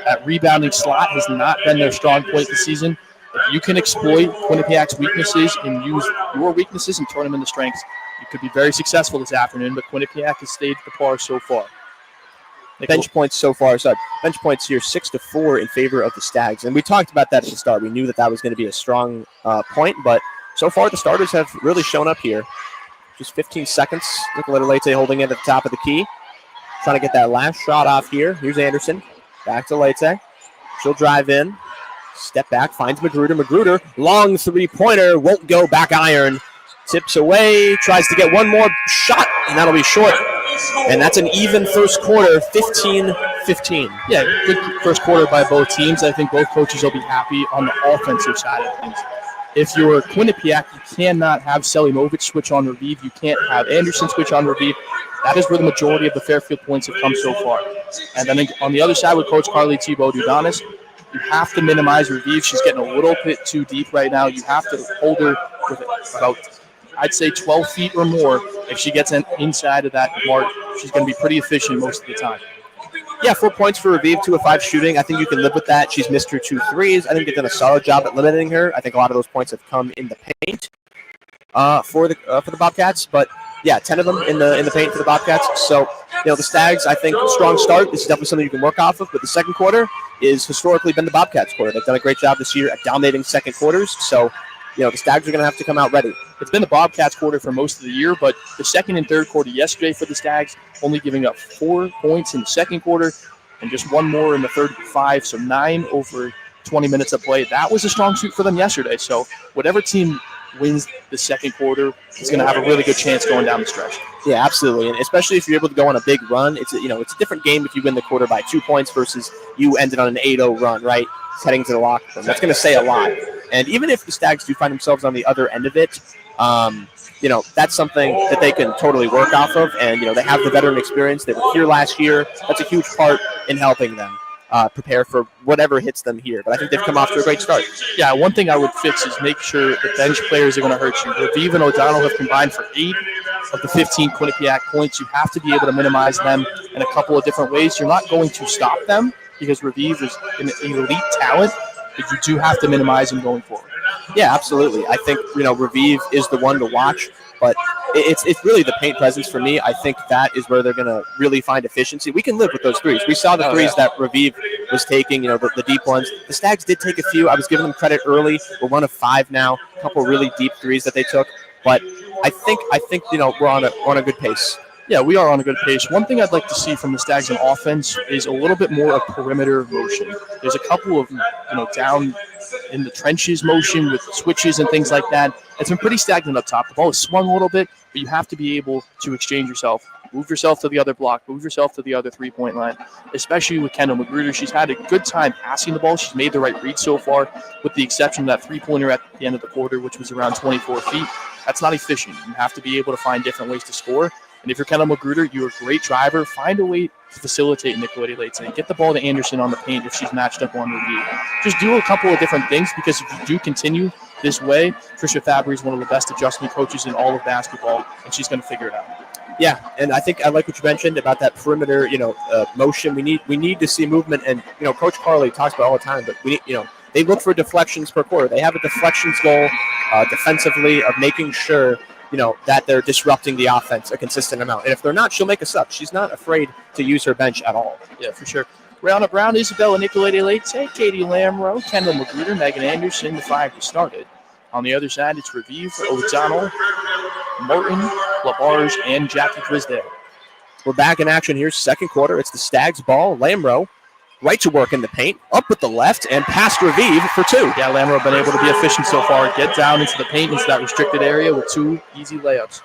That rebounding slot has not been their strong point this season. If you can exploit Quinnipiac's weaknesses and use your weaknesses and turn them into strengths, you could be very successful this afternoon, but Quinnipiac has stayed the par so far. Bench points so far. So bench points here, 6-4 in favor of the Stags. And we talked about that at the start. We knew that was going to be a strong point, but so far the starters have really shown up here. Just 15 seconds. Nicoletta Leite holding it at the top of the key. Trying to get that last shot off here. Here's Anderson. Back to Leite. She'll drive in. Step back. Finds Magruder. Magruder. Long three-pointer. Won't go. Back iron. Tips away. Tries to get one more shot, and that'll be short. And that's an even first quarter, 15-15. Yeah, good first quarter by both teams. I think both coaches will be happy on the offensive side of things. If you're Quinnipiac, you cannot have Selimovic switch on Raviv. You can't have Anderson switch on Raviv. That is where the majority of the Fairfield points have come so far. And then on the other side with Coach Carly T. Bo Dudonis, you have to minimize Raviv. She's getting a little bit too deep right now. You have to hold her with about I'd say 12 feet or more. If she gets inside of that mark, she's going to be pretty efficient most of the time. Yeah, 4 points for Raviv, 2 of 5 shooting. I think you can live with that. She's missed her 2 threes. I think they've done a solid job at limiting her. I think a lot of those points have come in the paint for the Bobcats. But yeah, 10 of them in the paint for the Bobcats. So the Stags, I think, strong start. This is definitely something you can work off of. But the second quarter is historically been the Bobcats' quarter. They've done a great job this year at dominating second quarters. So the Stags are going to have to come out ready. It's been the Bobcats' quarter for most of the year, but the second and third quarter yesterday for the Stags, only giving up 4 points in the second quarter and just 1 more in the third 5, so 9 over 20 minutes of play. That was a strong suit for them yesterday. So whatever team wins the second quarter is going to have a really good chance going down the stretch. Yeah, absolutely, and especially if you're able to go on a big run. It's a different game if you win the quarter by 2 points versus you ended on an 8-0 run, right? Heading to the locker room. That's going to say a lot. And even if the Stags do find themselves on the other end of it, that's something that they can totally work off of. And, they have the veteran experience. They were here last year. That's a huge part in helping them prepare for whatever hits them here. But I think they've come off to a great start. Yeah, one thing I would fix is make sure the bench players are going to hurt you. Raviv and O'Donnell have combined for 8 of the 15 Quinnipiac points. You have to be able to minimize them in a couple of different ways. You're not going to stop them because Raviv is an elite talent, but you do have to minimize him going forward. Yeah, absolutely. I think, Raviv is the one to watch, but it's really the paint presence for me. I think that is where they're going to really find efficiency. We can live with those threes. We saw the threes that Raviv was taking, the deep ones. The Stags did take a few. I was giving them credit early. We're 1 of 5 now. A couple really deep threes that they took. But I think we're on a good pace. Yeah, we are on a good pace. One thing I'd like to see from the Stags on offense is a little bit more of perimeter motion. There's a couple of, down in the trenches motion with switches and things like that. It's been pretty stagnant up top. The ball has swung a little bit, but you have to be able to exchange yourself. Move yourself to the other block. Move yourself to the other three-point line, especially with Kendall Magruder. She's had a good time passing the ball. She's made the right read so far, with the exception of that three-pointer at the end of the quarter, which was around 24 feet. That's not efficient. You have to be able to find different ways to score. And if you're Kendall Magruder, you're a great driver. Find a way to facilitate Nicolette Leite. Get the ball to Anderson on the paint if she's matched up on review. Just do a couple of different things, because if you do continue this way, Tricia Fabry is one of the best adjustment coaches in all of basketball, and she's going to figure it out. Yeah, and I think I like what you mentioned about that perimeter, motion. We need to see movement, and Coach Carley talks about it all the time. But we need, they look for deflections per quarter. They have a deflections goal defensively of making sure that they're disrupting the offense a consistent amount. And if they're not, she'll make a sub. She's not afraid to use her bench at all. Yeah, for sure. Brianna Brown, Isabella Nicolette Leite, Katie Lamro, Kendall Magruder, Megan Anderson, the 5 to start it. On the other side, it's Raviv, O'Donnell, Martin, LaBarge, and Jackie Grisdale. We're back in action here, second quarter. It's the Stags ball. Lamro right to work in the paint, up with the left, and past Raviv for 2. Yeah, Lamro been able to be efficient so far. Get down into the paint, into that restricted area with 2 easy layups.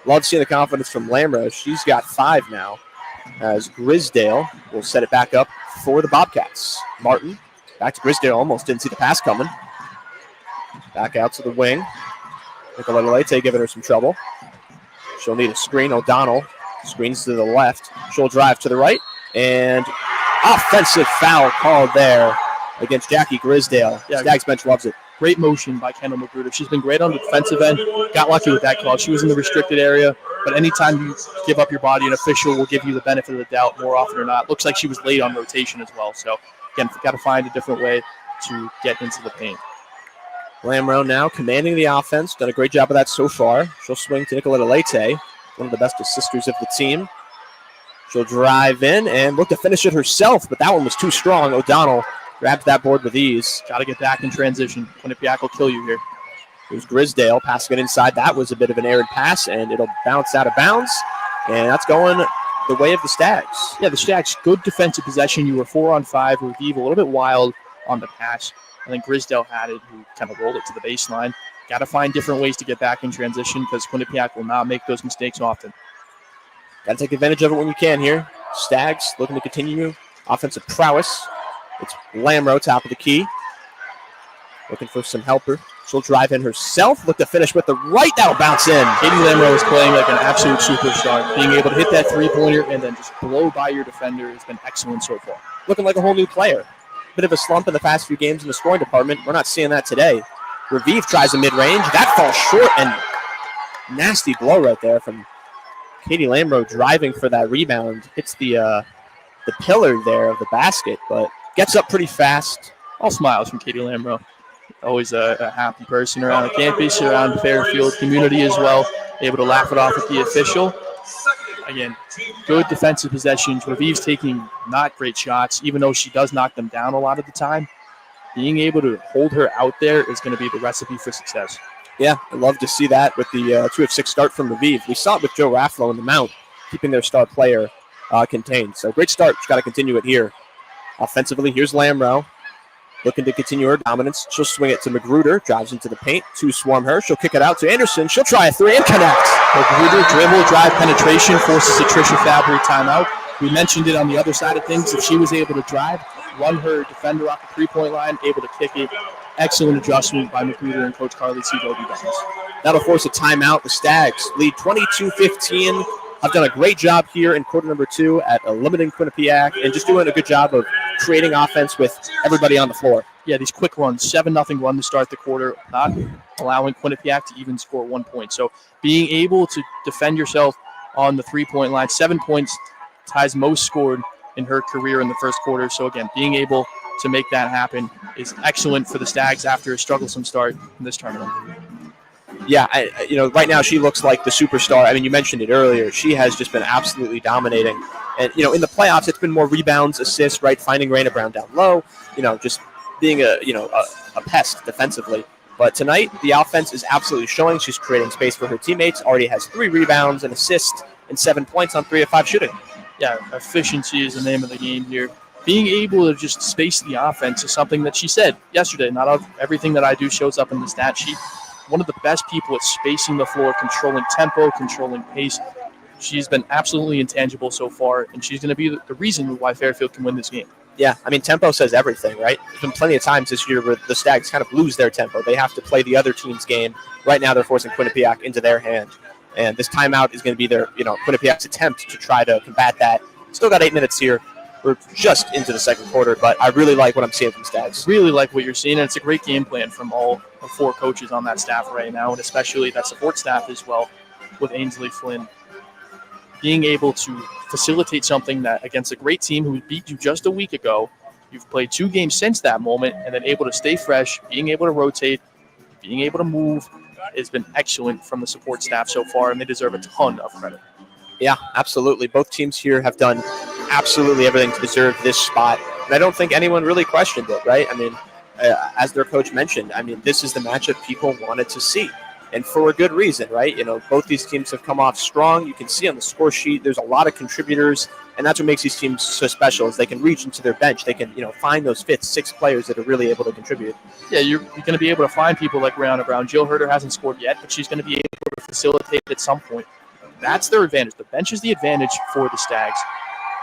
Love seeing the confidence from Lamro. She's got 5 now, as Grisdale will set it back up for the Bobcats. Martin back to Grisdale. Almost didn't see the pass coming. Back out to the wing. Nicolette Leite giving her some trouble. She'll need a screen. O'Donnell screens to the left. She'll drive to the right. And offensive foul called there against Jackie Grisdale. Yeah, Stags bench loves it. Great motion by Kendall Magruder. She's been great on the defensive end. Got lucky with that call. She was in the restricted area. But anytime you give up your body, an official will give you the benefit of the doubt more often or not. Looks like she was late on rotation as well. So, again, got to find a different way to get into the paint. Lamro now commanding the offense. Done a great job of that so far. She'll swing to Nicolette Leite, one of the best assisters of the team. She'll drive in and look to finish it herself, but that one was too strong. O'Donnell grabs that board with ease. Got to get back in transition. Quinnipiac will kill you here. Here's Grisdale passing it inside. That was a bit of an errant pass, and it'll bounce out of bounds. And that's going the way of the Stags. Yeah, the Stags, good defensive possession. You were 4 on 5. Raviv a little bit wild on the pass. I think Grisdale had it, who kind of rolled it to the baseline. Got to find different ways to get back in transition, because Quinnipiac will not make those mistakes often. Got to take advantage of it when you can here. Stags looking to continue offensive prowess. It's Lamro, top of the key. Looking for some helper. She'll drive in herself. Look to finish with the right. That'll bounce in. Katie Lamro is playing like an absolute superstar. Being able to hit that three-pointer and then just blow by your defender has been excellent so far. Looking like a whole new player. Bit of a slump in the past few games in the scoring department. We're not seeing that today. Revive tries a mid-range. That falls short, and nasty blow right there from Katie Lamro driving for that rebound. Hits the pillar there of the basket, but gets up pretty fast. All smiles from Katie Lamro. Always a happy person around the campus, around the Fairfield community as well. Able to laugh it off with the official. Again, good defensive possessions. Revive's taking not great shots, even though she does knock them down a lot of the time. Being able to hold her out there is going to be the recipe for success. Yeah, I'd love to see that with the 2 of 6 start from Revive. We saw it with Joe Raffalo in the mount, keeping their star player contained. So great start. She's got to continue it here. Offensively, here's Lamro. Looking to continue her dominance. She'll swing it to Magruder. Drives into the paint. 2 swarm her. She'll kick it out to Anderson. She'll try a 3 and connect. Magruder dribble, drive, penetration forces a Trisha Fabry timeout. We mentioned it on the other side of things. If she was able to drive, run her defender off the 3-point line, able to kick it. Excellent adjustment by Magruder and Coach Carly C. Doby-Benz. That'll force a timeout. The Stags lead 22-15. Have done a great job here in quarter number 2 at limiting Quinnipiac and just doing a good job of creating offense with everybody on the floor. Yeah, these quick runs, 7-0 run to start the quarter, not allowing Quinnipiac to even score 1 point. So being able to defend yourself on the 3-point line, 7 points, ties most scored in her career in the first quarter. So again, being able to make that happen is excellent for the Stags after a strugglesome start in this tournament. Yeah, right now she looks like the superstar. I mean, you mentioned it earlier. She has just been absolutely dominating. And, in the playoffs, it's been more rebounds, assists, right? Finding Raina Brown down low, just being a pest defensively. But tonight, the offense is absolutely showing. She's creating space for her teammates. Already has 3 rebounds, an assist, and 7 points on 3 of 5 shooting. Yeah, efficiency is the name of the game here. Being able to just space the offense is something that she said yesterday. Not everything that I do shows up in the stat sheet. One of the best people at spacing the floor, controlling tempo, controlling pace. She's been absolutely intangible so far, and she's going to be the reason why Fairfield can win this game. Yeah, I mean, tempo says everything, right? There's been plenty of times this year where the Stags kind of lose their tempo. They have to play the other team's game. Right now they're forcing Quinnipiac into their hand. And this timeout is going to be their, Quinnipiac's attempt to try to combat that. Still got 8 minutes here. We're just into the second quarter, but I really like what I'm seeing from Stags. Really like what you're seeing, and it's a great game plan from all 4 coaches on that staff right now, and especially that support staff as well with Ainsley Flynn. Being able to facilitate something that against a great team who beat you just a week ago, you've played 2 games since that moment, and then able to stay fresh, being able to rotate, being able to move, has been excellent from the support staff so far, and they deserve a ton of credit. Yeah, absolutely. Both teams here have done absolutely everything to deserve this spot. And I don't think anyone really questioned it, right? I mean, as their coach mentioned, this is the matchup people wanted to see. And for a good reason, right? Both these teams have come off strong. You can see on the score sheet, there's a lot of contributors. And that's what makes these teams so special is they can reach into their bench. They can, find those 5th, 6th players that are really able to contribute. Yeah, you're going to be able to find people like Raina Brown. Jill Herder hasn't scored yet, but she's going to be able to facilitate at some point. That's their advantage. The bench is the advantage for the Stags.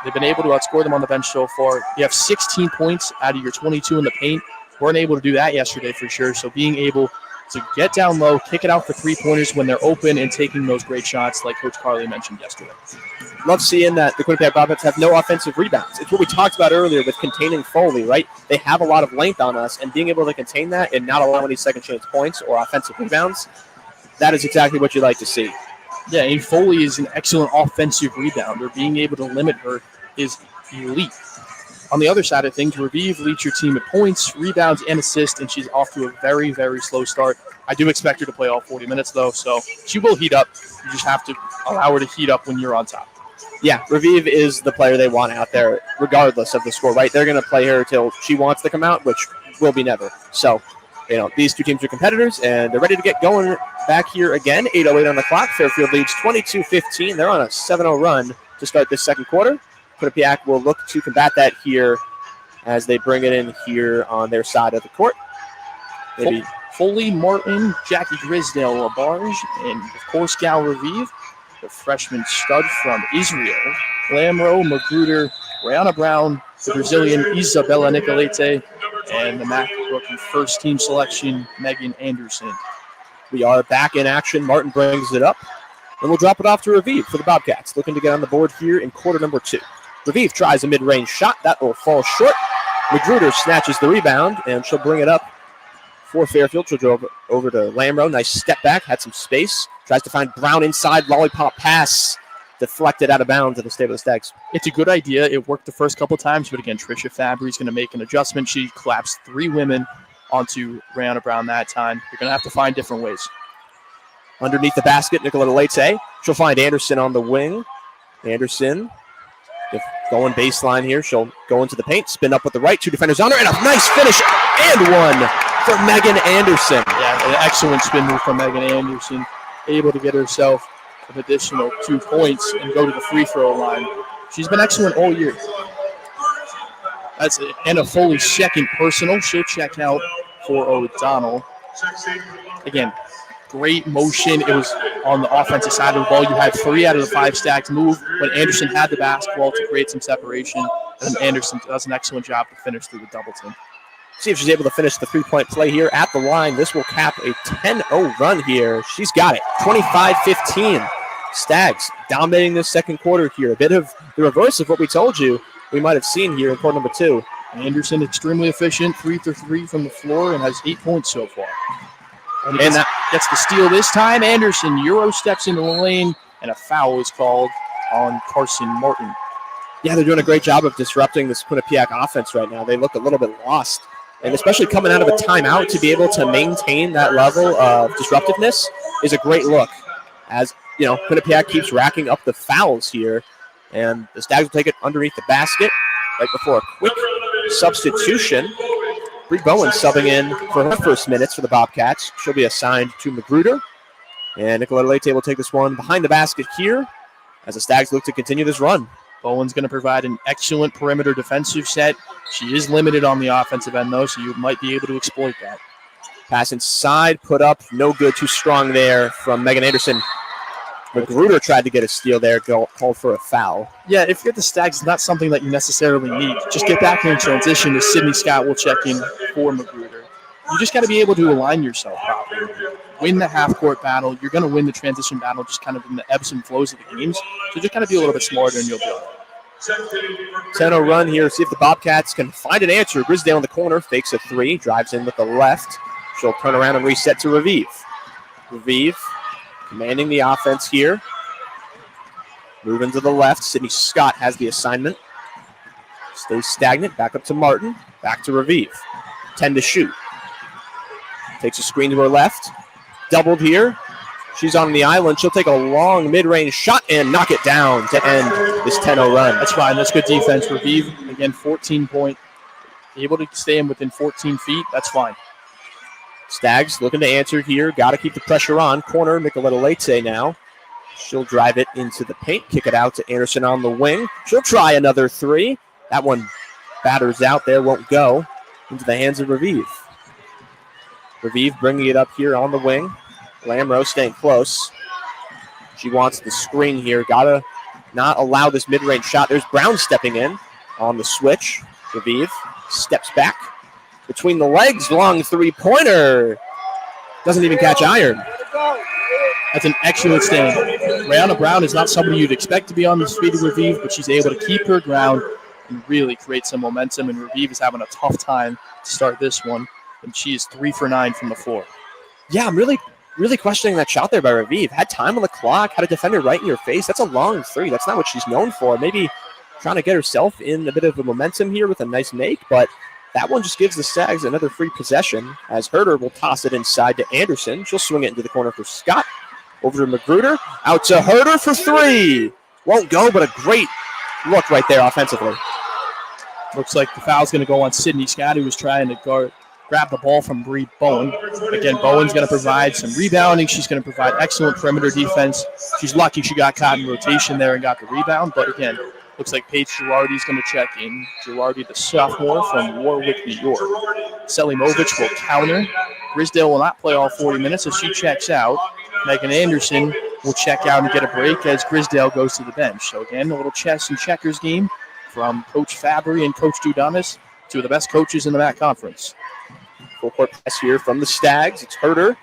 They've been able to outscore them on the bench so far. You have 16 points out of your 22 in the paint. Weren't able to do that yesterday for sure. So being able to get down low, kick it out for 3-pointers when they're open, and taking those great shots like Coach Carly mentioned yesterday. Love seeing that the Quinnipiac Bobcats have no offensive rebounds. It's what we talked about earlier with containing Foley, right? They have a lot of length on us, and being able to contain that and not allow any second-chance points or offensive rebounds, that is exactly what you like to see. Yeah, and Foley is an excellent offensive rebounder. Being able to limit her is elite. On the other side of things, Revive leads your team at points, rebounds, and assists, and she's off to a very, very slow start. I do expect her to play all 40 minutes, though, so she will heat up. You just have to allow her to heat up when you're on top. Yeah, Revive is the player they want out there, regardless of the score, right? They're going to play her till she wants to come out, which will be never. So, these 2 teams are competitors, and they're ready to get going back here again. 8:08 on the clock. Fairfield leads 22-15. They're on a 7-0 run to start this second quarter. Quinnipiac will look to combat that here as they bring it in here on their side of the court. Maybe Foley, Martin, Jackie Grisdale, LaBarge, and of course Gal Revive, the freshman stud from Israel, Lamro, Magruder, Raina Brown, the Brazilian Isabella Nicolete, and the MAAC rookie first-team selection, Megan Anderson. We are back in action. Martin brings it up, and we'll drop it off to Revive for the Bobcats, looking to get on the board here in quarter number 2. Revive tries a mid-range shot. That will fall short. Magruder snatches the rebound, and she'll bring it up for Fairfield. She'll go over to Lamro. Nice step back. Had some space. Tries to find Brown inside. Lollipop pass. Deflected out of bounds at the stay with the Stags. It's a good idea. It worked the first couple times, but again, Trisha Fabry's going to make an adjustment. She collapsed 3 women onto Brianna Brown that time. You're going to have to find different ways. Underneath the basket, Nicoletta Leite. She'll find Anderson on the wing. Anderson going baseline here. She'll go into the paint, spin up with the right. 2 defenders on her, and a nice finish and one for Megan Anderson. Yeah, an excellent spin move from Megan Anderson. Able to get herself an additional 2 points and go to the free throw line. She's been excellent all year. That's Anna Foley's second personal. She'll check out for O'Donnell. Again, great motion. It was on the offensive side of the ball. You had 3 out of the 5 Stags move, but Anderson had the basketball to create some separation, and Anderson does an excellent job to finish through the double team. See if she's able to finish the 3-point play here at the line. This will cap a 10-0 run here. She's got it. 25-15. Stags dominating this second quarter here. A bit of the reverse of what we told you we might have seen here in quarter number 2. Anderson extremely efficient, 3 for 3 from the floor, and has 8 points so far. And that gets the steal this time. Anderson Euro steps into the lane, and a foul is called on Carson Martin. Yeah, they're doing a great job of disrupting this Quinnipiac offense right now. They look a little bit lost, and especially coming out of a timeout to be able to maintain that level of disruptiveness is a great look. As you know, Quinnipiac keeps racking up the fouls here, and the Stags will take it underneath the basket right before a quick substitution. Bree Bowen subbing in for her first minutes for the Bobcats. She'll be assigned to Magruder. And Nicoletta Leite will take this one behind the basket here as the Stags look to continue this run. Bowen's going to provide an excellent perimeter defensive set. She is limited on the offensive end, though, so you might be able to exploit that. Pass inside, put up, no good, too strong there from Megan Anderson. Magruder tried to get a steal there, called for a foul. Yeah, if you're the Stags, it's not something that you necessarily need. Just get back in transition as Sydney Scott will check in for Magruder. You just got to be able to align yourself properly. Win the half-court battle. You're going to win the transition battle just kind of in the ebbs and flows of the games. So just got to be a little bit smarter and you'll be all right. 10-0 run here. See if the Bobcats can find an answer. Grisdale in the corner, fakes a 3, drives in with the left. She'll turn around and reset to Raviv. Raviv commanding the offense here. Moving to the left. Sydney Scott has the assignment. Stays stagnant. Back up to Martin. Back to Raviv. 10 to shoot. Takes a screen to her left. Doubled here. She's on the island. She'll take a long mid-range shot and knock it down to end this 10-0 run. That's fine. That's good defense. Raviv, again, 14-point. Able to stay in within 14 feet. That's fine. Stags looking to answer here. Got to keep the pressure on. Corner, Nicoletta Leite now. She'll drive it into the paint. Kick it out to Anderson on the wing. She'll try another 3. That one batters out there. Won't go. Into the hands of Raviv. Raviv bringing it up here on the wing. Lamro staying close. She wants the screen here. Got to not allow this mid-range shot. There's Brown stepping in on the switch. Raviv steps back. Between the legs, long 3-pointer. Doesn't even catch iron. That's an excellent stand. Brianna Brown is not somebody you'd expect to be on the speed of Raviv, but she's able to keep her ground and really create some momentum. And Raviv is having a tough time to start this one. And she is 3 for 9 from the floor. Yeah, I'm really questioning that shot there by Raviv. Had time on the clock, had a defender right in your face. That's a long 3. That's not what she's known for. Maybe trying to get herself in a bit of a momentum here with a nice make, but that one just gives the Stags another free possession as Herder will toss it inside to Anderson. She'll swing it into the corner for Scott. Over to Magruder. Out to Herder for 3. Won't go, but a great look right there offensively. Looks like the foul's going to go on Sydney Scott, who was trying to grab the ball from Bree Bowen. Again, Bowen's going to provide some rebounding. She's going to provide excellent perimeter defense. She's lucky she got caught in rotation there and got the rebound. But again, looks like Paige Girardi's going to check in. Girardi, the sophomore from Warwick, New York. Selimovic will counter. Grisdale will not play all 40 minutes as she checks out. Megan Anderson will check out and get a break as Grisdale goes to the bench. So again, a little chess and checkers game from Coach Fabry and Coach Dudanis, 2 of the best coaches in the MAAC conference. Full court press here from the Stags. It's Herder.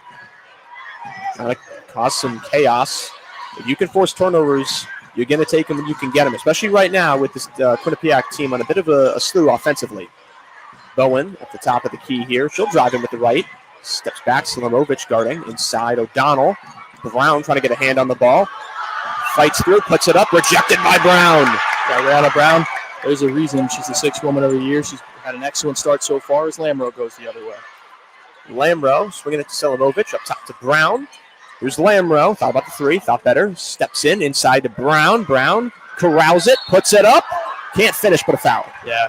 Trying to cause some chaos. If you can force turnovers, you're going to take them when you can get them, especially right now with this Quinnipiac team on a bit of a slew offensively. Bowen at the top of the key here. She'll drive in with the right. Steps back, Slimovic guarding. Inside, O'Donnell. Brown trying to get a hand on the ball. Fights through, puts it up, rejected by Brown. Got Rihanna Brown. There's a reason she's the 6th woman of the year. She's had an excellent start so far as Lamro goes the other way. Lamro swinging it to Selimovic, up top to Brown. Here's Lamro, thought about the 3, thought better. Steps in, inside to Brown. Brown corrals it, puts it up. Can't finish, but a foul. Yeah,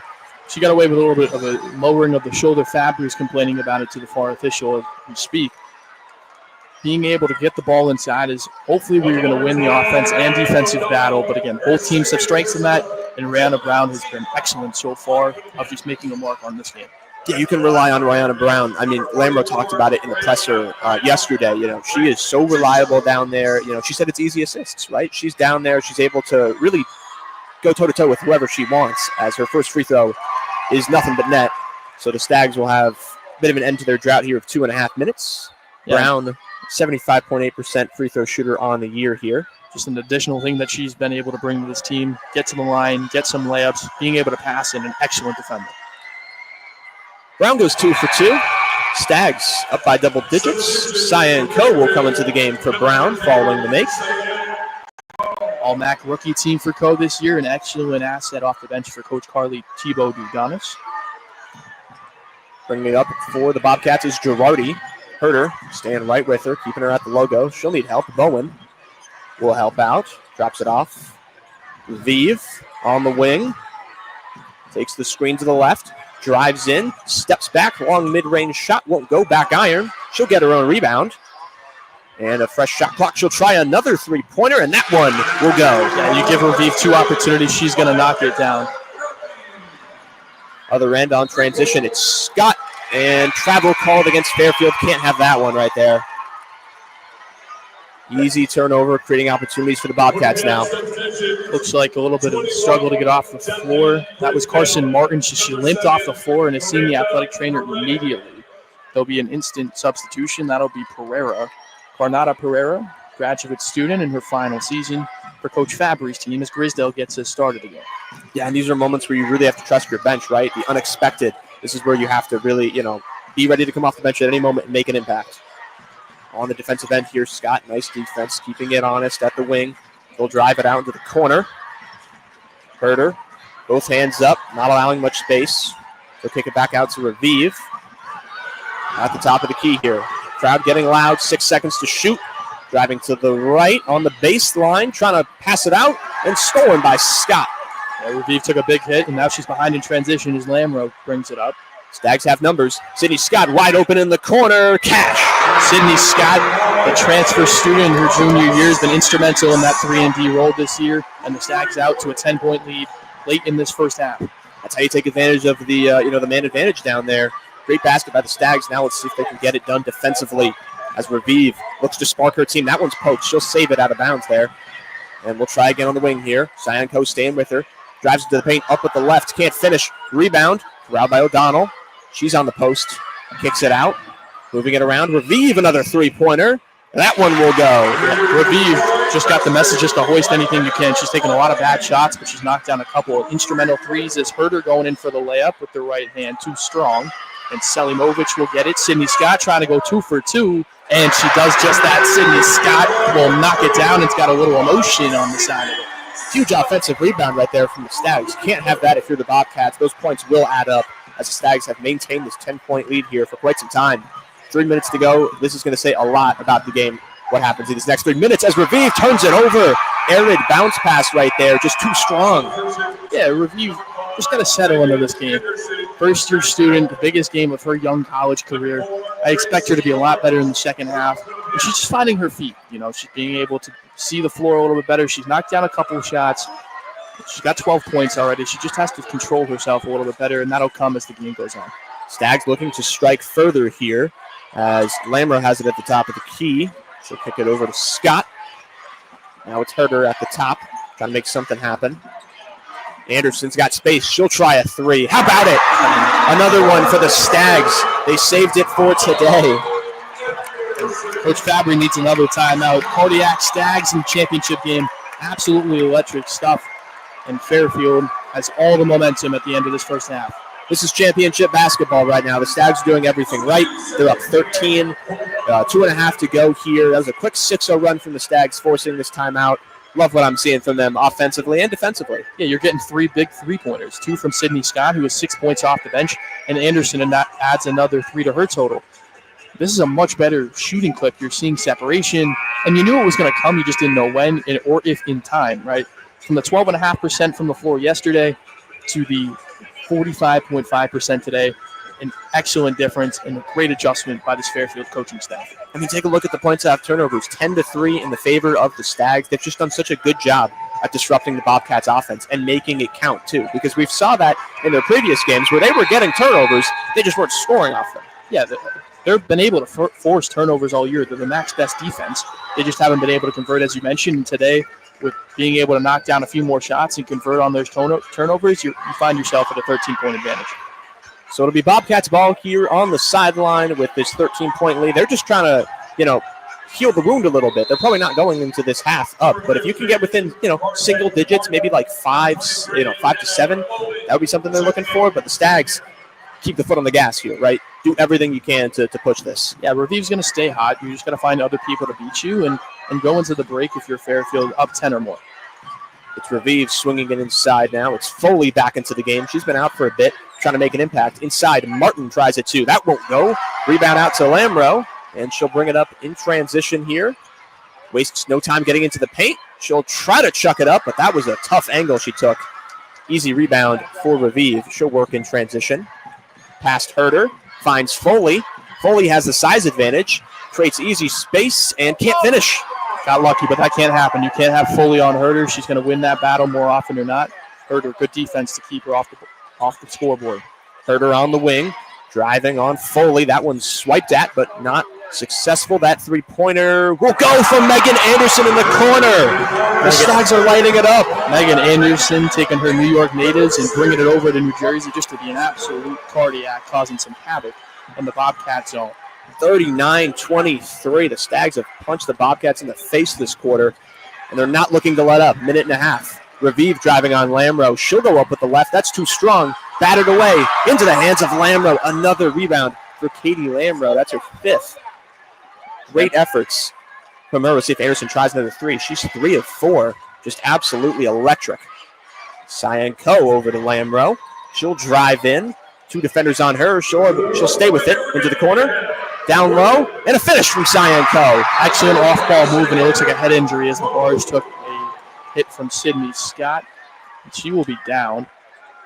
she got away with a little bit of a lowering of the shoulder. Fabry's complaining about it to the far official as we speak. Being able to get the ball inside is hopefully we're going to win the offense and defensive battle. But again, both teams have strengths in that, and Rihanna Brown has been excellent so far of just making a mark on this game. Yeah, you can rely on Rihanna Brown. I mean, Lamro talked about it in the presser yesterday. You know, she is so reliable down there. You know, she said it's easy assists, right? She's down there. She's able to really go toe-to-toe with whoever she wants, as her first free throw is nothing but net. So the Stags will have a bit of an end to their drought here of 2.5 minutes. Yeah. Brown, 75.8% free throw shooter on the year here. Just an additional thing that she's been able to bring to this team, get to the line, get some layups, being able to pass, and an excellent defender. Brown goes 2 for 2. Stags up by double digits. Cyan Co will come into the game for Brown following the make. All MAAC rookie team for Co this year, an excellent asset off the bench for Coach Carly Thibault Duganis. Bringing it up for the Bobcats is Girardi. Herder staying right with her, keeping her at the logo. She'll need help. Bowen will help out. Drops it off. Vive on the wing. Takes the screen to the left. Drives in. Steps back. Long mid-range shot. Won't go. Back iron. She'll get her own rebound. And a fresh shot clock. She'll try another three-pointer, and that one will go. Yeah, you give her Vive 2 opportunities, she's going to knock it down. Other end on transition. It's Scott. And travel called against Fairfield. Can't have that one right there. Easy turnover, creating opportunities for the Bobcats now. Looks like a little bit of a struggle to get off the floor. That was Carson Martin. She limped off the floor and has seen the athletic trainer immediately. There'll be an instant substitution. That'll be Pereira. Carnata Pereira, graduate student in her final season for Coach Fabry's team as Grisdale gets us started again. Yeah, and these are moments where you really have to trust your bench, right? The unexpected. This is where you have to really, be ready to come off the bench at any moment and make an impact. On the defensive end here, Scott, nice defense, keeping it honest at the wing. They'll drive it out into the corner. Herder, both hands up, not allowing much space. They'll kick it back out to Revive. At the top of the key here. Crowd getting loud, 6 seconds to shoot. Driving to the right on the baseline, trying to pass it out, and stolen by Scott. Yeah, Revive took a big hit, and now she's behind in transition as Lamro brings it up. Stags have numbers. Sydney Scott wide open in the corner. Cash. Sydney Scott, the transfer student in her junior year, has been instrumental in that 3-and-D role this year, and the Stags out to a 10-point lead late in this first half. That's how you take advantage of the the man advantage down there. Great basket by the Stags. Now let's see if they can get it done defensively as Revive looks to spark her team. That one's poked. She'll save it out of bounds there. And we'll try again on the wing here. Cyanco staying with her. Drives into the paint, up with the left. Can't finish. Rebound. Corralled by O'Donnell. She's on the post. Kicks it out. Moving it around. Revive, another three-pointer. That one will go. Revive just got the message just to hoist anything you can. She's taken a lot of bad shots, but she's knocked down a couple of instrumental threes as Herder going in for the layup with the right hand. Too strong. And Selimovic will get it. Sydney Scott trying to go 2 for 2. And she does just that. Sydney Scott will knock it down. It's got a little emotion on the side of it. Huge offensive rebound right there from the Stags. Can't have that if you're the Bobcats. Those points will add up as the Stags have maintained this 10-point lead here for quite some time. 3 minutes to go. This is going to say a lot about the game, what happens in these next 3 minutes as Revive turns it over. Arid bounce pass right there, just too strong. Yeah, Revive just got to settle into this game. First-year student, the biggest game of her young college career. I expect her to be a lot better in the second half. And she's just finding her feet. She's being able to see the floor a little bit better. She's knocked down a couple of shots. She's got 12 points already. She just has to control herself a little bit better, and that'll come as the game goes on. Stags looking to strike further here as Lamro has it at the top of the key. She'll kick it over to Scott. Now it's Herder at the top, trying to make something happen. Anderson's got space. She'll try a three. How about it? Another one for the Stags. They saved it for today. Coach Fabry needs another timeout. Quinnipiac Stags in the championship game. Absolutely electric stuff. And Fairfield has all the momentum at the end of this first half. This is championship basketball right now. The Stags are doing everything right. They're up 13, 2.5 to go here. That was a quick 6-0 run from the Stags, forcing this timeout. Love what I'm seeing from them offensively and defensively. Yeah, you're getting 3 big three-pointers, 2 from Sydney Scott, who was 6 points off the bench, and Anderson, and that adds another 3 to her total. This is a much better shooting clip. You're seeing separation, and you knew it was going to come. You just didn't know when or if in time, right? From the 12.5% from the floor yesterday to the 45.5% today, an excellent difference and a great adjustment by this Fairfield coaching staff. I mean, take a look at the points off turnovers, 10-3 in the favor of the Stags. They've just done such a good job at disrupting the Bobcats' offense and making it count, too, because we've saw that in their previous games where they were getting turnovers, they just weren't scoring off them. Yeah, they've been able to force turnovers all year. They're the MAAC's best defense. They just haven't been able to convert, as you mentioned. And today, with being able to knock down a few more shots and convert on those turnovers, you find yourself at a 13-point advantage. So it'll be Bobcats ball here on the sideline with this 13-point lead. They're just trying to, heal the wound a little bit. They're probably not going into this half up, but if you can get within, single digits, maybe like 5 to 7, that would be something they're looking for. But the Stags keep the foot on the gas here, right? Do everything you can to push this. Yeah, Reviv's going to stay hot. You just got to find other people to beat you and go into the break if you're Fairfield up 10 or more. It's Revive swinging it inside now. It's Foley back into the game. She's been out for a bit, trying to make an impact. Inside, Martin tries it too. That won't go. Rebound out to Lamro, and she'll bring it up in transition here. Wastes no time getting into the paint. She'll try to chuck it up, but that was a tough angle she took. Easy rebound for Revive. She'll work in transition. Past Herder, finds Foley. Foley has the size advantage, creates easy space, and can't finish. Got lucky, but that can't happen. You can't have Foley on Herder. She's going to win that battle more often than not. Herder, good defense to keep her off the scoreboard. Herder on the wing, driving on Foley. That one's swiped at, but not successful. That three-pointer will go from Megan Anderson in the corner. The Stags are lighting it up. Megan Anderson taking her New York natives and bringing it over to New Jersey just to be an absolute cardiac, causing some havoc in the Bobcat zone. 39-23. The Stags have punched the Bobcats in the face this quarter, and they're not looking to let up. Minute and a half. Revive driving on Lamro. She'll go up with the left. That's too strong. Battered away into the hands of Lamro. Another rebound for Katie Lamro. That's her 5th. Great efforts from her. We'll see if Anderson tries another 3. She's 3 of 4. Just absolutely electric. Cyan Coe over to Lamro. She'll drive in. 2 defenders on her. She'll stay with it into the corner. Down low. And a finish from Cyan Coe. Excellent off-ball move, and it looks like a head injury as the Bars took a hit from Sydney Scott. And she will be down.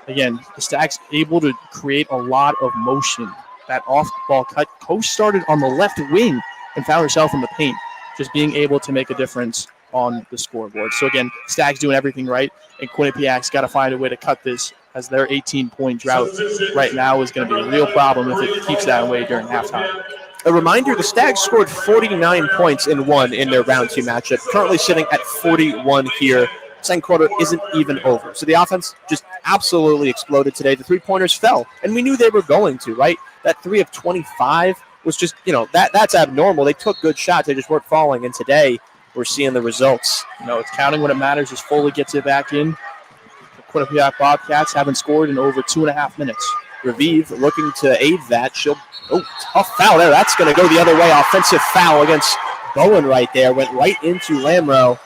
Again, the Stags able to create a lot of motion. That off-ball cut. Coe started on the left wing and found herself in the paint, just being able to make a difference on the scoreboard. So again, Stags doing everything right, and Quinnipiac's got to find a way to cut this, as their 18-point drought right now is going to be a real problem if it keeps that way during halftime. A reminder, the Stags scored 49 points in their round 2 matchup, currently sitting at 41 here. Second quarter isn't even over. So the offense just absolutely exploded today. The three-pointers fell, and we knew they were going to, right? That 3 of 25 was just, that's abnormal. They took good shots. They just weren't falling, and today we're seeing the results. It's counting when it matters as Foley gets it back in. The Quinnipiac Bobcats haven't scored in over 2.5 minutes. Revive looking to aid that. Tough foul there. That's going to go the other way. Offensive foul against Bowen right there. Went right into Lamro.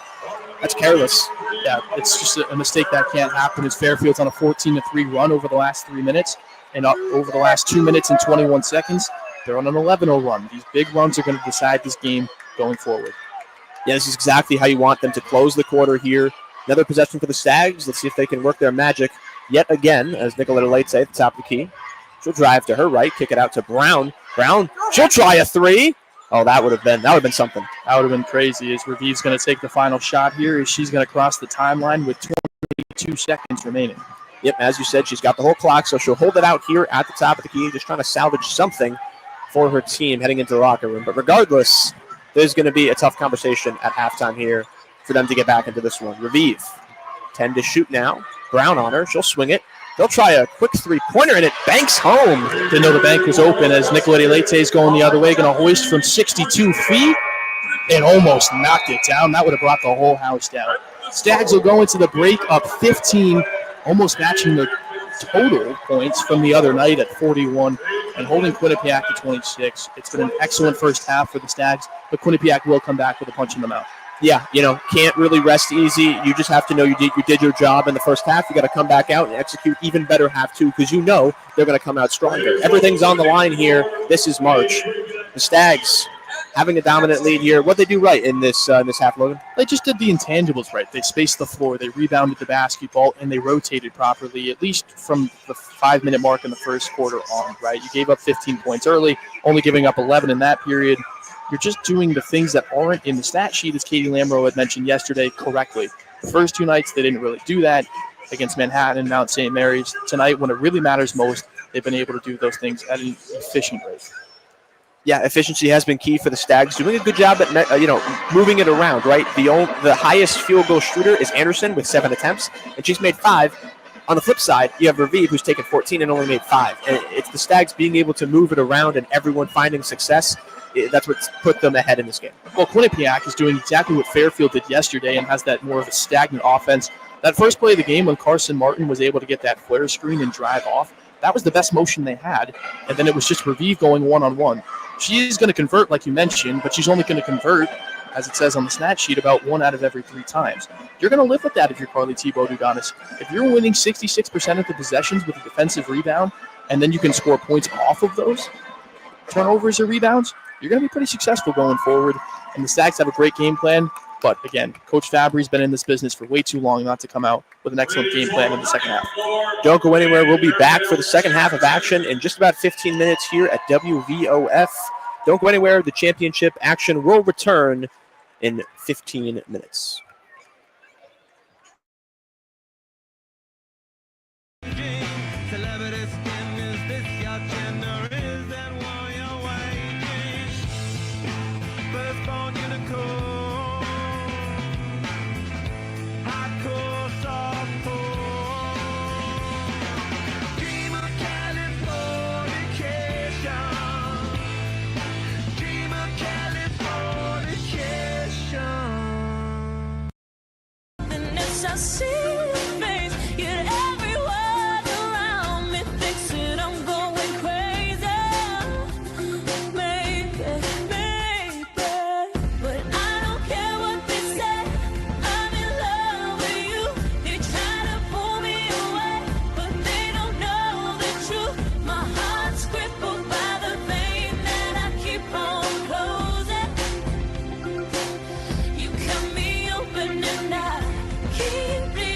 That's careless. Yeah, it's just a mistake that can't happen. As Fairfield's on a 14-3 run over the last 3 minutes, and over the last 2 minutes and 21 seconds, they're on an 11-0 run. These big runs are going to decide this game going forward. Yeah, this is exactly how you want them to close the quarter here. Another possession for the Stags. Let's see if they can work their magic yet again, as Nicoletta Late say at the top of the key. She'll drive to her right, kick it out to Brown. Brown, she'll try a 3. Oh, that would have been something. That would have been crazy. As Revive's going to take the final shot here, as she's going to cross the timeline with 22 seconds remaining. Yep, as you said, she's got the whole clock, so she'll hold it out here at the top of the key, just trying to salvage something for her team heading into the locker room. But regardless, there's going to be a tough conversation at halftime here for them to get back into this one. Revive, 10 to shoot now. Brown on her. She'll swing it. They'll try a quick three-pointer, and it banks home. Didn't know the bank was open as Nicoletta Late is going the other way, going to hoist from 62 feet and almost knocked it down. That would have brought the whole house down. Stags will go into the break up 15, almost matching the total points from the other night at 41 and holding Quinnipiac to 26. It's been an excellent first half for the Stags, but Quinnipiac will come back with a punch in the mouth. Yeah, can't really rest easy. You just have to know you did your job in the first half. You got to come back out and execute even better half two, because they're going to come out stronger. Everything's on the line here. This is March. The Stags having a dominant lead here. What they do right in this half, Logan? They just did the intangibles right. They spaced the floor, they rebounded the basketball, and they rotated properly, at least from the 5-minute mark in the first quarter on, right? You gave up 15 points early, only giving up 11 in that period. You're just doing the things that aren't in the stat sheet, as Katie Lamro had mentioned yesterday, correctly. The first two nights, they didn't really do that against Manhattan and Mount St. Mary's. Tonight, when it really matters most, they've been able to do those things at an efficient rate. Yeah, efficiency has been key for the Stags. Doing a good job at moving it around, right? The highest field goal shooter is Anderson with 7 attempts, and she's made 5. On the flip side, you have Raviv, who's taken 14 and only made 5. And it's the Stags being able to move it around and everyone finding success. That's what's put them ahead in this game. Well, Quinnipiac is doing exactly what Fairfield did yesterday and has that more of a stagnant offense. That first play of the game when Carson Martin was able to get that flare screen and drive off, that was the best motion they had. And then it was just Raviv going one-on-one. She is going to convert, like you mentioned, but she's only going to convert, as it says on the stat sheet, about 1 out of every 3 times. You're going to live with that if you're Carly Thibault-Duganis. If you're winning 66% of the possessions with a defensive rebound, and then you can score points off of those turnovers or rebounds, you're going to be pretty successful going forward. And the Stags have a great game plan. But, again, Coach Fabry's been in this business for way too long not to come out with an excellent game plan in the second half. Don't go anywhere. We'll be back for the second half of action in just about 15 minutes here at WVOF. Don't go anywhere. The championship action will return in 15 minutes. I see your face, yet everyone around me thinks that I'm going crazy. Maybe, but I don't care what they say. I'm in love with you. They try to pull me away, but they don't know the truth. My heart's crippled by the vein that I keep on closing. You cut me open and I keep bleeding.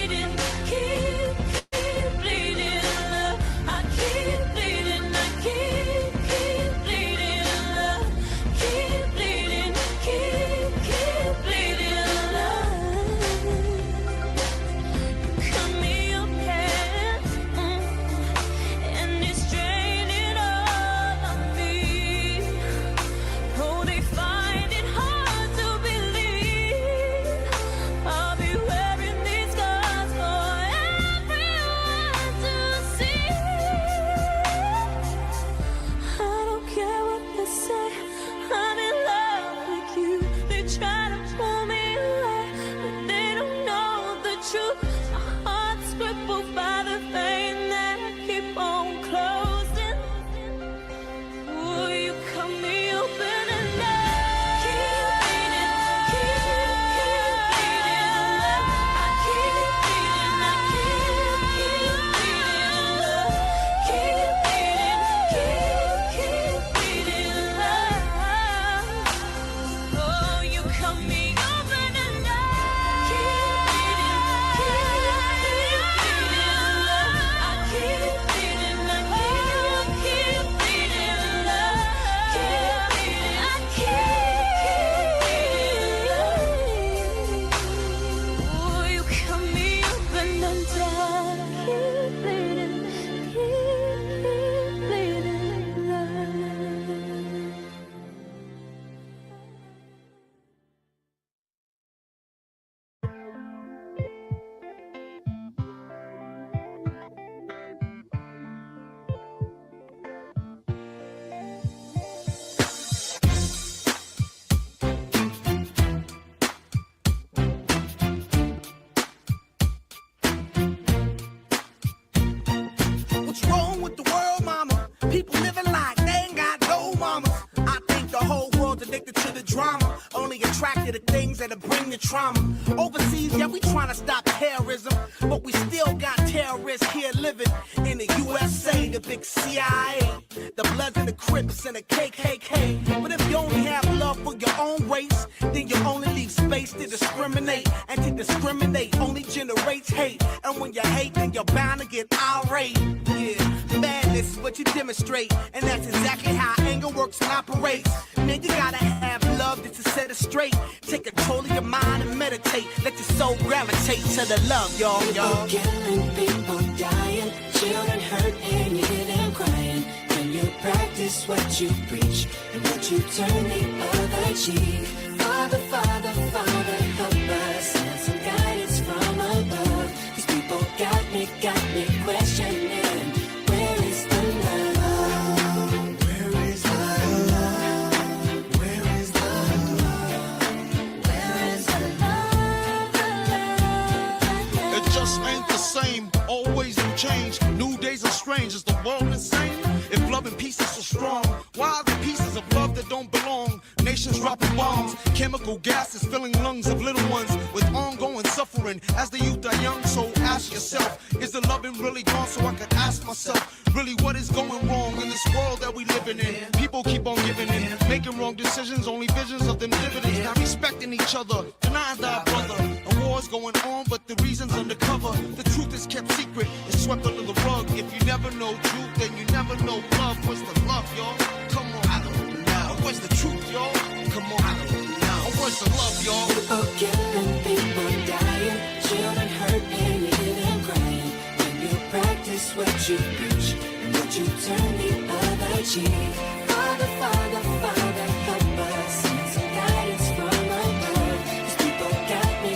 to the things that'll bring the trauma. Overseas, yeah, we trying to stop terrorism, but we still got terrorists here living in the USA, the big CIA, the Bloods and the Crips and the KKK. But if you only have love for your own race, then you only leave space to discriminate, and to discriminate only generates hate. And when you hate, then you're bound to get irate. Yeah, madness is what you demonstrate, and that's exactly how anger works and operates. Man, you gotta have love just to set it straight. Take control of your mind and meditate. Let your soul gravitate to the love, y'all. People killing, people dying, children hurt and you hear them crying. When you practice what you preach, and would you turn the other cheek? Father, Father, Father, help us, send some guidance from above. These people got me questioning, where is the love? Where is the love? Where is the love? Where is the love? It just ain't the same, always in change. New days are strange, is the world insane? If love and peace is so strong, why are there pieces of love that don't belong? Nations dropping bombs, chemical gases filling lungs of little ones with ongoing suffering as the youth are young. So ask yourself, is the loving really gone? So I could ask myself, really what is going wrong in this world that we living in? People keep on giving in, making wrong decisions, only visions of them dividends. Not respecting each other, denying thy brother. A war's going on, but the reason's undercover. The truth is kept secret, it's swept under the rug. If you never know truth, then you never know love. Where's the love, y'all? Come on, I don't know. Where's the truth, y'all? Come on, I don't know. Where's the love, y'all? People killing, people dying, children hurt and you hear them crying. When you practice what you preach, and would you turn the other cheek? Father, Father, Father, help us, send some guidance from above. These people got me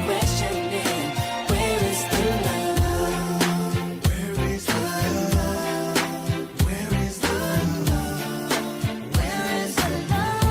questioning, where is the love? Where is the love? Where is the love? Where is the love?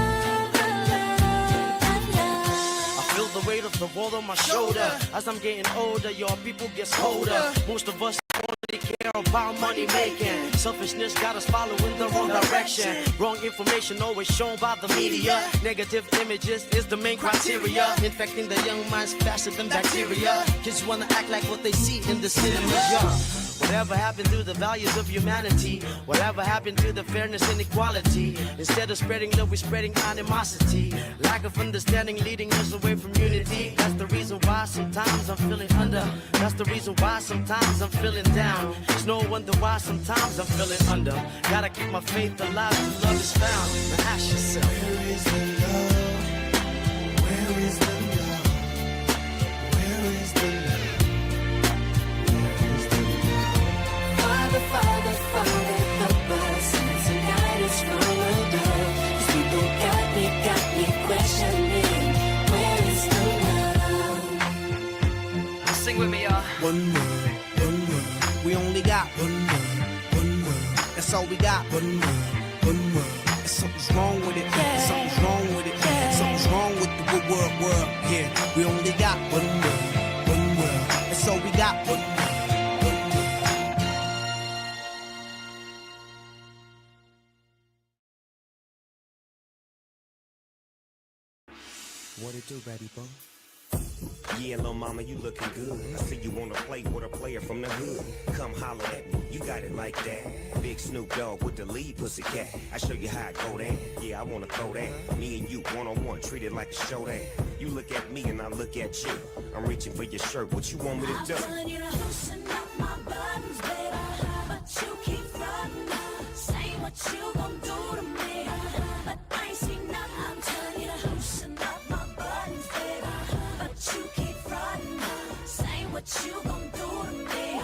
I feel the weight of the world on my shoulder. As I'm getting older, your people get colder. Most of us only care about money making. Selfishness got us following the wrong direction. Wrong information always shown by the media. Negative images is the main criteria. Infecting the young minds faster than bacteria. Kids wanna act like what they see in the cinema. Yeah. Whatever happened to the values of humanity? Whatever happened to the fairness and equality? Instead of spreading love, we're spreading animosity. Lack of understanding leading us away from unity. That's the reason why sometimes I'm feeling under. That's the reason why sometimes I'm feeling down. It's no wonder why sometimes I'm feeling under. Gotta keep my faith alive till love is found. Now ask yourself, Where is the love? Where is the love? Where is the love? Father, Father, Father, help us, send some guidance from above. These people got me questioning, where is the love? sing with me, y'all. One world, we only got one world, that's all we got. One world, and something's wrong with it, something's wrong with it, something's wrong with the world, yeah. We only got one world, that's all we got. One world. What it do, baby boo? Yeah, little mama, you looking good. I see you wanna play with a player from the hood. Come holler at me, you got it like that. Big Snoop Dogg with the lead pussycat. I show you how it go down. Yeah, I wanna throw that. Me and you one-on-one, treat it like a showdown. You look at me and I look at you. I'm reaching for your shirt, what you want me to do? I'm telling you to loosen up my buttons, baby, but you keep frontin'. Say what you gon' do to me, but I ain't seen nothing. I'm telling you to loosen up my buttons, baby, but you keep frontin'. Say what you gon' do to me,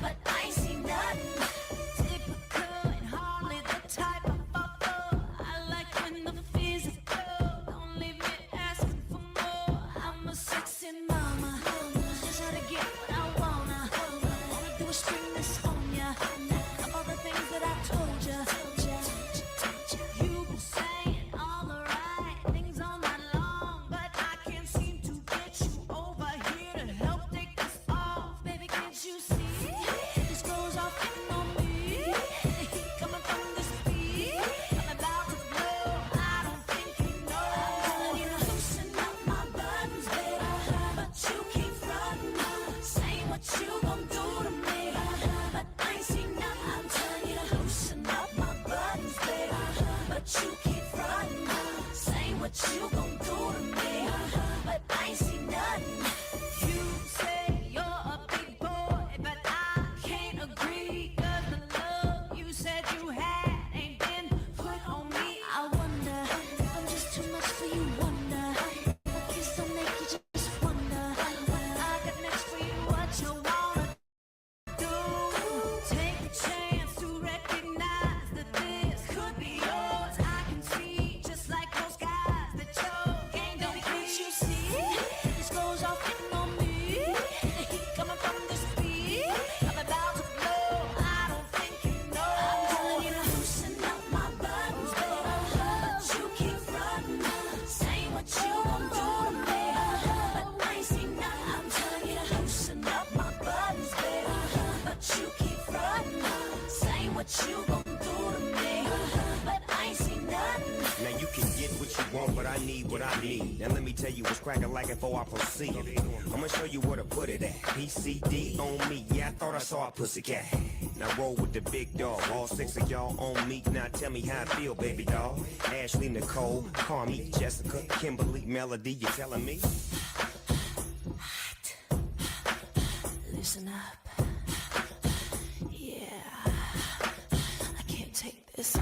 but I ain't seen nothing. Typical and hardly the type of bubble. I like when the physical. Don't leave me asking for more. I'm a sexy mama, just how to get what I wanna. All I do is string this on ya. All the things that I told ya. want, but I need what I need. Now let me tell you what's cracking like before I proceed. I'ma show you where to put it at. PCD on me, yeah, I thought I saw a pussycat. Now roll with the big dog, all 6 of y'all on me. Now tell me how I feel, baby dog. Ashley, Nicole, Carmi, Jessica, Kimberly, Melody, you telling me? Listen up. Yeah, I can't take this.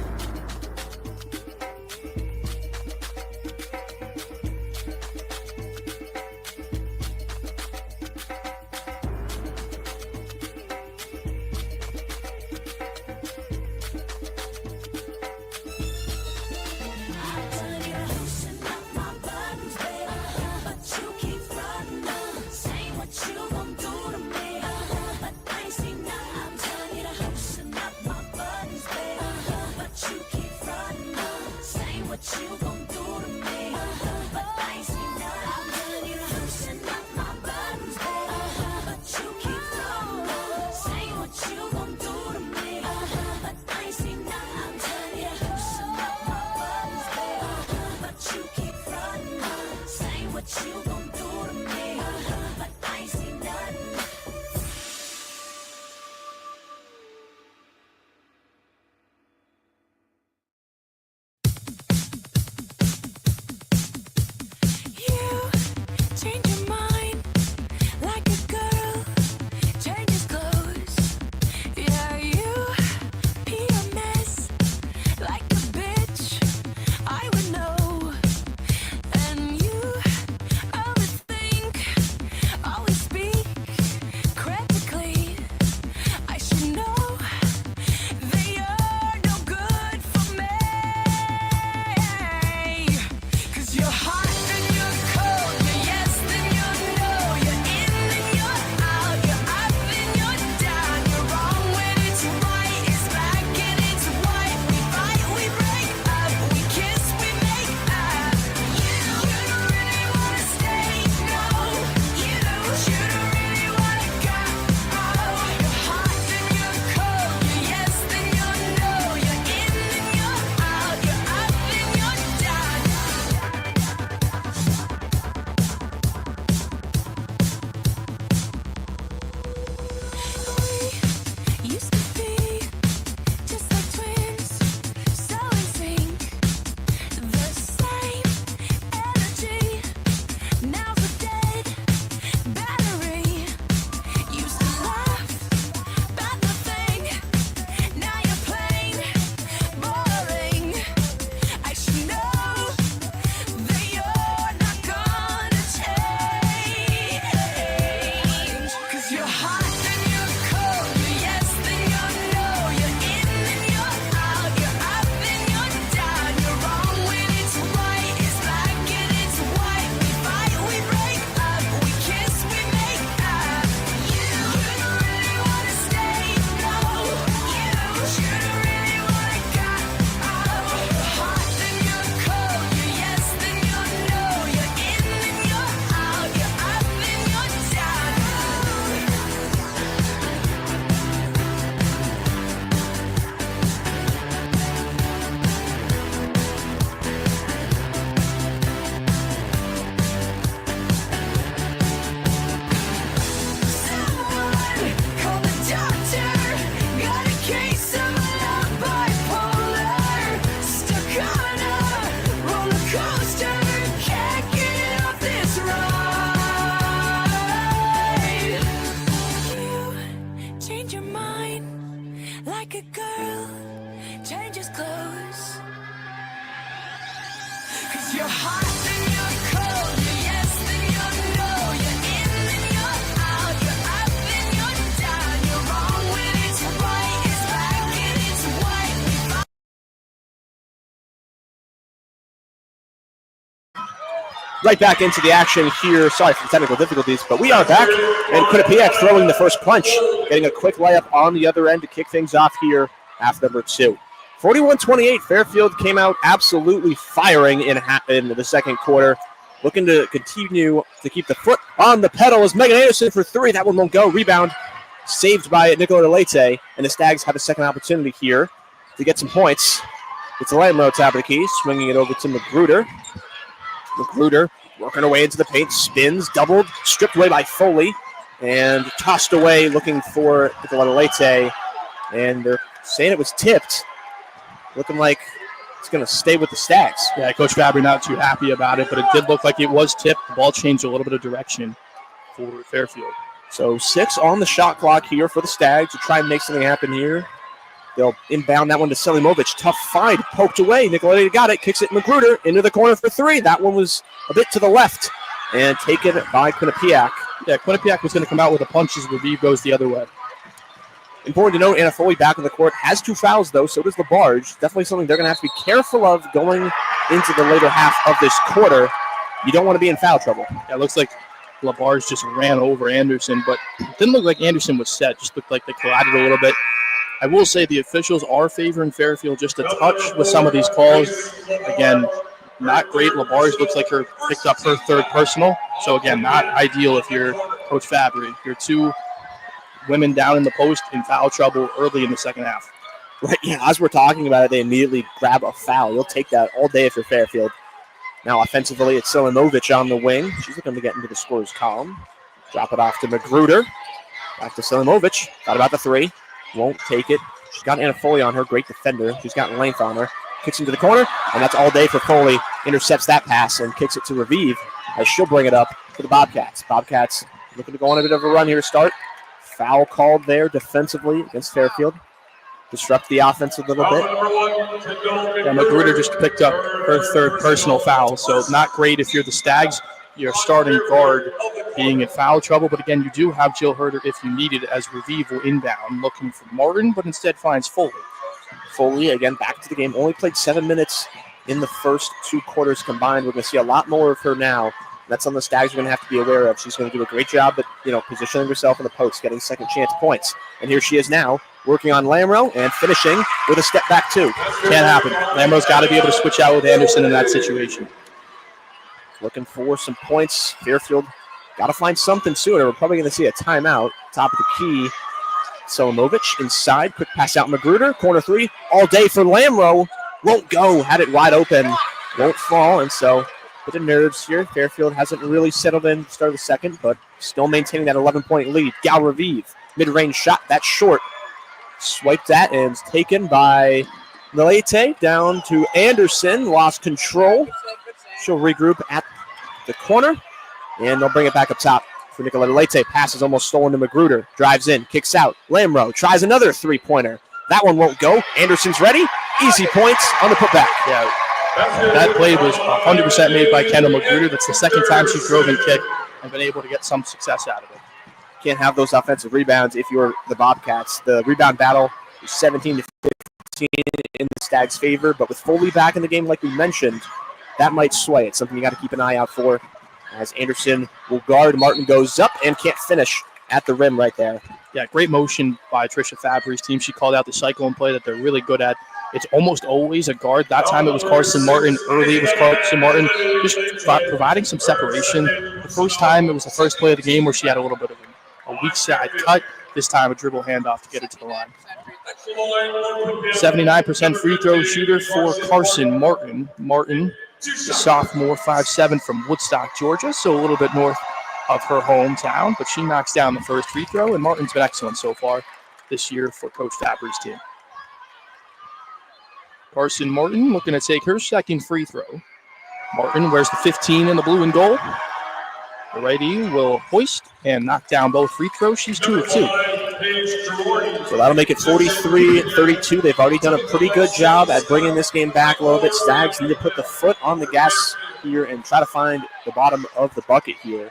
Right back into the action here. Sorry for the technical difficulties, but we are back. And Quinnipiac throwing the first punch, getting a quick layup on the other end to kick things off here, half number 2. 41-28, Fairfield came out absolutely firing in the second quarter, looking to continue to keep the foot on the pedal as Megan Anderson for 3. That one won't go. Rebound saved by Nicola Delete, and the Stags have a second opportunity here to get some points. It's Lamro top of the key, swinging it over to Magruder. Magruder working her way into the paint, spins, doubled, stripped away by Foley, and tossed away looking for Nicoletta. And they're saying it was tipped. Looking like it's going to stay with the Stags. Yeah, Coach Fabry not too happy about it, but it did look like it was tipped. The ball changed a little bit of direction for Fairfield. So 6 on the shot clock here for the Stags to try and make something happen here. They'll inbound that one to Selimovic. Tough find, poked away. Nicoletta got it, kicks it Magruder into the corner for 3. That one was a bit to the left and taken by Quinnipiac. Yeah, Quinnipiac was going to come out with a punch as Revive goes the other way. Important to note, Anna Foley back on the court has 2 fouls, though. So does LaBarge. Definitely something they're going to have to be careful of going into the later half of this quarter. You don't want to be in foul trouble. Yeah, it looks like LaBarge just ran over Anderson, but it didn't look like Anderson was set. Just looked like they collided a little bit. I will say the officials are favoring Fairfield just a touch with some of these calls. Again, not great. LaBarge looks like picked up her 3rd personal. So, again, not ideal if you're Coach Fabry. You're 2 women down in the post in foul trouble early in the second half. Right, yeah, as we're talking about it, they immediately grab a foul. You'll take that all day if you're Fairfield. Now offensively, it's Selimovic on the wing. She's looking to get into the scorer's column. Drop it off to Magruder. Back to Selimovic. Thought about the 3. Won't take it. She's got Anna Foley on her. Great defender. She's got length on her. Kicks into the corner, and that's all day for Foley. Intercepts that pass and kicks it to Revive as she'll bring it up to the Bobcats. Bobcats looking to go on a bit of a run here to start. Foul called there defensively against Fairfield. Disrupt the offense a little bit. Yeah, Magruder just picked up her 3rd personal foul, so not great if you're the Stags. Your starting guard being in foul trouble, but again, you do have Jill Herder if you need it, as Revive will inbound looking for Martin, but instead finds Foley. Foley, again, back to the game. Only played 7 minutes in the first 2 quarters combined. We're going to see a lot more of her now. That's something the Stags are going to have to be aware of. She's going to do a great job at, positioning herself in the post, getting second chance points. And here she is now, working on Lamro and finishing with a step back 2. Can't happen. Lamro's got to be able to switch out with Anderson in that situation. Looking for some points. Fairfield got to find something sooner. We're probably going to see a timeout. Top of the key. Selimovic inside. Quick pass out Magruder. Corner 3. All day for Lamro. Won't go. Had it wide open. Won't fall. And so, bit of nerves here. Fairfield hasn't really settled in at the start of the second, but still maintaining that 11-point lead. Gal Revive. Mid-range shot. That's short. Swiped that and it's taken by Nicoletta down to Anderson. Lost control. She'll regroup at the corner, and they'll bring it back up top for Nicoletta. Pass is almost stolen to Magruder. Drives in, kicks out. Lamro tries another 3-pointer. That one won't go. Anderson's ready. Easy points on the putback. Yeah, that play was 100% made by Kendall Magruder. That's the second time she drove and kicked and been able to get some success out of it. Can't have those offensive rebounds if you're the Bobcats. The rebound battle is 17-15 in the Stags' favor, but with Foley back in the game, like we mentioned, that might sway. It's something you got to keep an eye out for, as Anderson will guard. Martin goes up and can't finish at the rim right there. Yeah, great motion by Tricia Fabry's team. She called out the cyclone play that they're really good at. It's almost always a guard. That time it was Carson Martin. Early it was Carson Martin, just providing some separation. The first time it was the first play of the game where she had a little bit of a weak side cut. This time a dribble handoff to get it to the line. 79% free throw shooter for Carson Martin. Martin, the sophomore, 5'7" from Woodstock, Georgia, so a little bit north of her hometown, but she knocks down the first free throw, and Martin's been excellent so far this year for Coach Fabry's team. Carson Martin looking to take her second free throw. Martin wears the 15 in the blue and gold. The righty will hoist and knock down both free throws. She's 2 of 2. So that'll make it 43-32. They've already done a pretty good job at bringing this game back a little bit. Stags need to put the foot on the gas here and try to find the bottom of the bucket here.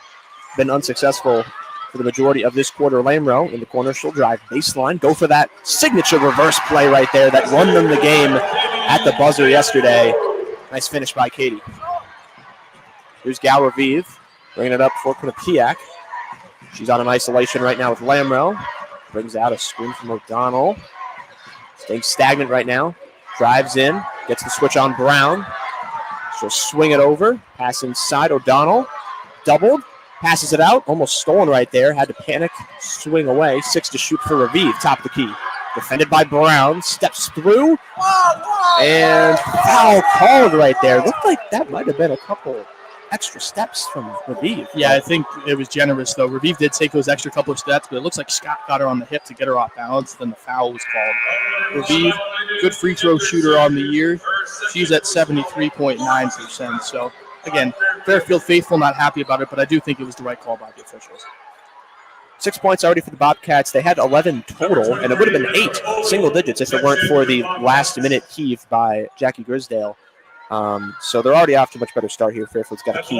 Been unsuccessful for the majority of this quarter. Lamro in the corner. She'll drive baseline. Go for that signature reverse play right there that won them the game at the buzzer yesterday. Nice finish by Katie. Here's Gal Revive bringing it up for Quinnipiac. She's on an isolation right now with Lamro. Brings out a screen from O'Donnell. Staying stagnant right now. Drives in. Gets the switch on Brown. She'll swing it over. Pass inside. O'Donnell. Doubled. Passes it out. Almost stolen right there. Had to panic. Swing away. 6 to shoot for Revive. Top of the key. Defended by Brown. Steps through. And foul called right there. Looked like that might have been a couple extra steps from Revive. Yeah, I think it was generous, though. Revive did take those extra couple of steps, but it looks like Scott got her on the hip to get her off balance. Then the foul was called. Revive, good free throw shooter on the year. She's at 73.9%. So, again, Fairfield faithful, not happy about it, but I do think it was the right call by the officials. 6 points already for the Bobcats. They had 11 total, and it would have been 8 single digits if it weren't for the last-minute heave by Jackie Grisdale. So they're already off to a much better start here. Fairfield's got to keep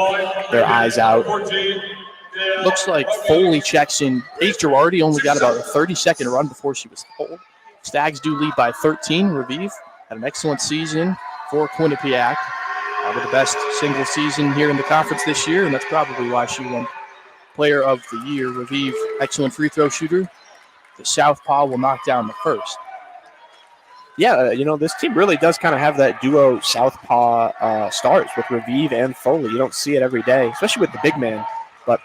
their eyes out. Looks like Foley checks in. Paige Girardi only got about a 30-second run before she was pulled. Stags do lead by 13. Revive had an excellent season for Quinnipiac. Probably the best single season here in the conference this year, and that's probably why she won Player of the Year. Revive, excellent free throw shooter. The Southpaw will knock down the first. Yeah, this team really does kind of have that duo Southpaw stars with Revive and Foley. You don't see it every day, especially with the big man. But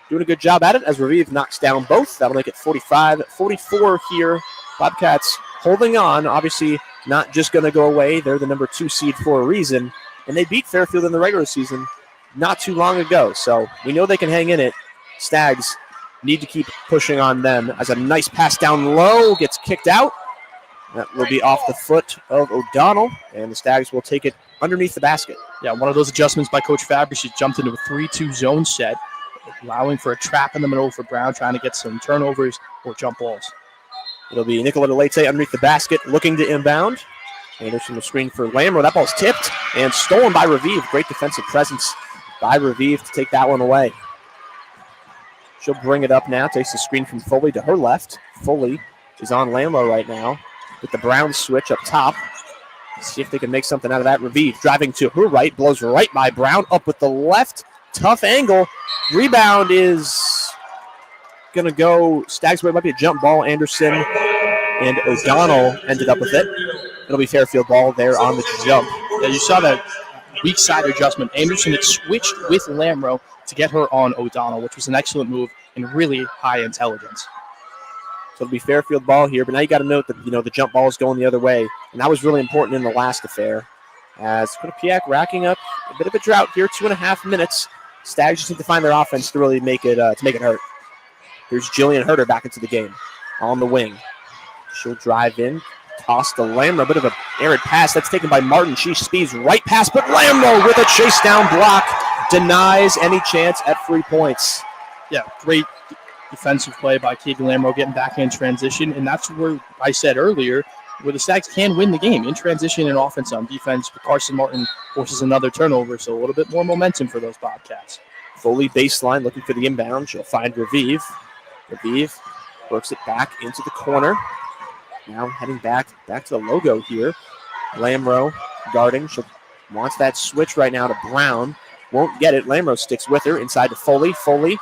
doing a good job at it as Revive knocks down both. That'll make it 45-44 here. Bobcats holding on. Obviously not just going to go away. They're the number 2 seed for a reason. And they beat Fairfield in the regular season not too long ago. So we know they can hang in it. Stags need to keep pushing on them as a nice pass down low gets kicked out. That will be off the foot of O'Donnell, and the Stags will take it underneath the basket. Yeah, one of those adjustments by Coach Fabry. She jumped into a 3-2 zone set, allowing for a trap in the middle for Brown, trying to get some turnovers or jump balls. It'll be Nicola DeLete underneath the basket, looking to inbound. Anderson will screen for Lamro. That ball's tipped and stolen by Revive. Great defensive presence by Revive to take that one away. She'll bring it up now, takes the screen from Foley to her left. Foley is on Lamro right now with the Brown switch up top. See if they can make something out of that. Revive driving to her right, blows right by Brown, up with the left. Tough angle. Rebound is going to go Stags' way. It might be a jump ball. Anderson and O'Donnell ended up with it. It'll be Fairfield ball there on the jump. Yeah, you saw that weak side adjustment. Anderson had switched with Lamro to get her on O'Donnell, which was an excellent move and really high intelligence. So it'll be Fairfield ball here, but now you got to note that the jump ball is going the other way, and that was really important in the last affair. As Quinnipiac racking up a bit of a drought here, 2.5 minutes. Stags just need to find their offense to really make it hurt. Here's Jillian Herter back into the game on the wing. She'll drive in, toss to Lamro, a bit of an errant pass that's taken by Martin. She speeds right past, but Lamro with a chase down block denies any chance at 3 points. Yeah, great defensive play by Keegan Lamro getting back in transition, and that's where I said earlier where the Stags can win the game in transition and offense on defense. But Carson Martin forces another turnover, so a little bit more momentum for those Bobcats. Foley baseline looking for the inbound. She'll find Revive. Revive works it back into the corner. Now heading back to the logo here. Lamro guarding. She wants that switch right now to Brown. Won't get it. Lamro sticks with her inside to Foley. Foley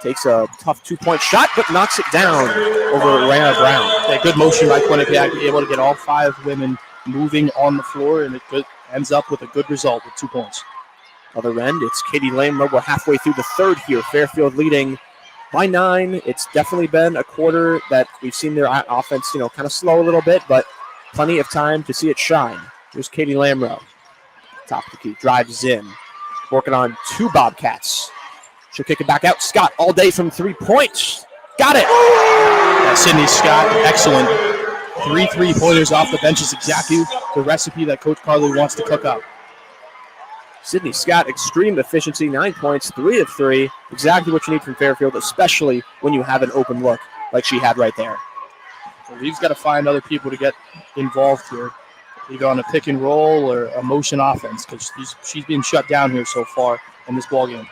takes a tough 2-point shot, but knocks it down over Rana Brown. Yeah, good motion by Quinnipiac, able to get all 5 women moving on the floor, and it ends up with a good result with 2 points. Other end, it's Katie Lamro. We're halfway through the third here. Fairfield leading by 9. It's definitely been a quarter that we've seen their offense, kind of slow a little bit, but plenty of time to see it shine. Here's Katie Lamro. Top of the key, drives in. Working on 2 Bobcats. She'll kick it back out. Scott all day from 3 points. Got it. Yeah, Sydney Scott, excellent. 3 3-pointers off the bench is exactly the recipe that Coach Carly wants to cook up. Sydney Scott, extreme efficiency, 9 points, 3 of 3. Exactly what you need from Fairfield, especially when you have an open look like she had right there. So he's got to find other people to get involved here, either on a pick and roll or a motion offense, because she's been shut down here so far in this ballgame.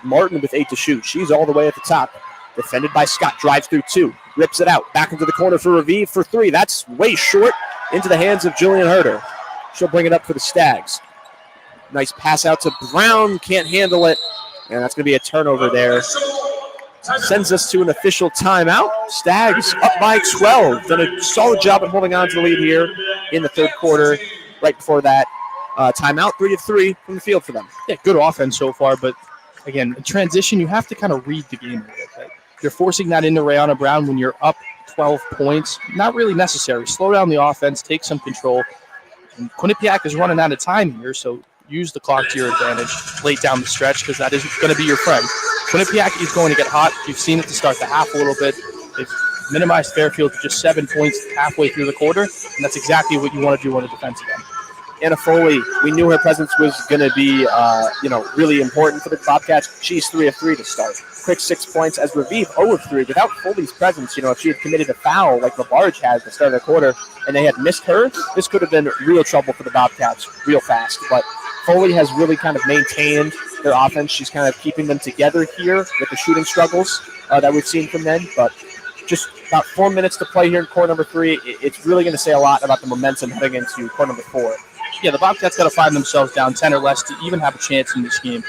Martin with 8 to shoot. She's all the way at the top. Defended by Scott. Drives through 2. Rips it out. Back into the corner for Revive for 3. That's way short. Into the hands of Jillian Herter. She'll bring it up for the Stags. Nice pass out to Brown. Can't handle it. And that's going to be a turnover there. Sends us to an official timeout. Stags up by 12. Done a solid job at holding on to the lead here in the third quarter. Right before that timeout, 3 of 3 from the field for them. Yeah, good offense so far, but again, in transition, you have to kind of read the game a little bit. You're forcing that into Rayana Brown when you're up 12 points. Not really necessary. Slow down the offense, take some control. And Quinnipiac is running out of time here, so use the clock to your advantage late down the stretch because that is going to be your friend. Quinnipiac is going to get hot. You've seen it to start the half a little bit. They've minimized Fairfield to just 7 points halfway through the quarter, and that's exactly what you want to do on a defensive end. Anna Foley, we knew her presence was going to be, really important for the Bobcats. She's 3 of 3 to start. Quick 6 points as Raviv 0 of 3. Without Foley's presence, if she had committed a foul like LaBarge has at the start of the quarter and they had missed her, this could have been real trouble for the Bobcats real fast. But Foley has really kind of maintained their offense. She's kind of keeping them together here with the shooting struggles that we've seen from them. But just about 4 minutes to play here in quarter number 3. It's really going to say a lot about the momentum heading into quarter number 4. Yeah, the Bobcats got to find themselves down 10 or less to even have a chance in this game.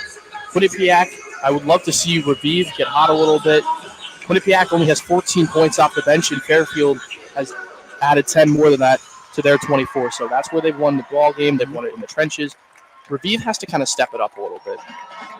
Quinnipiac, I would love to see Raviv get hot a little bit. Quinnipiac only has 14 points off the bench, and Fairfield has added 10 more than that to their 24. So that's where they've won the ball game. They've won it in the trenches. Raviv has to kind of step it up a little bit.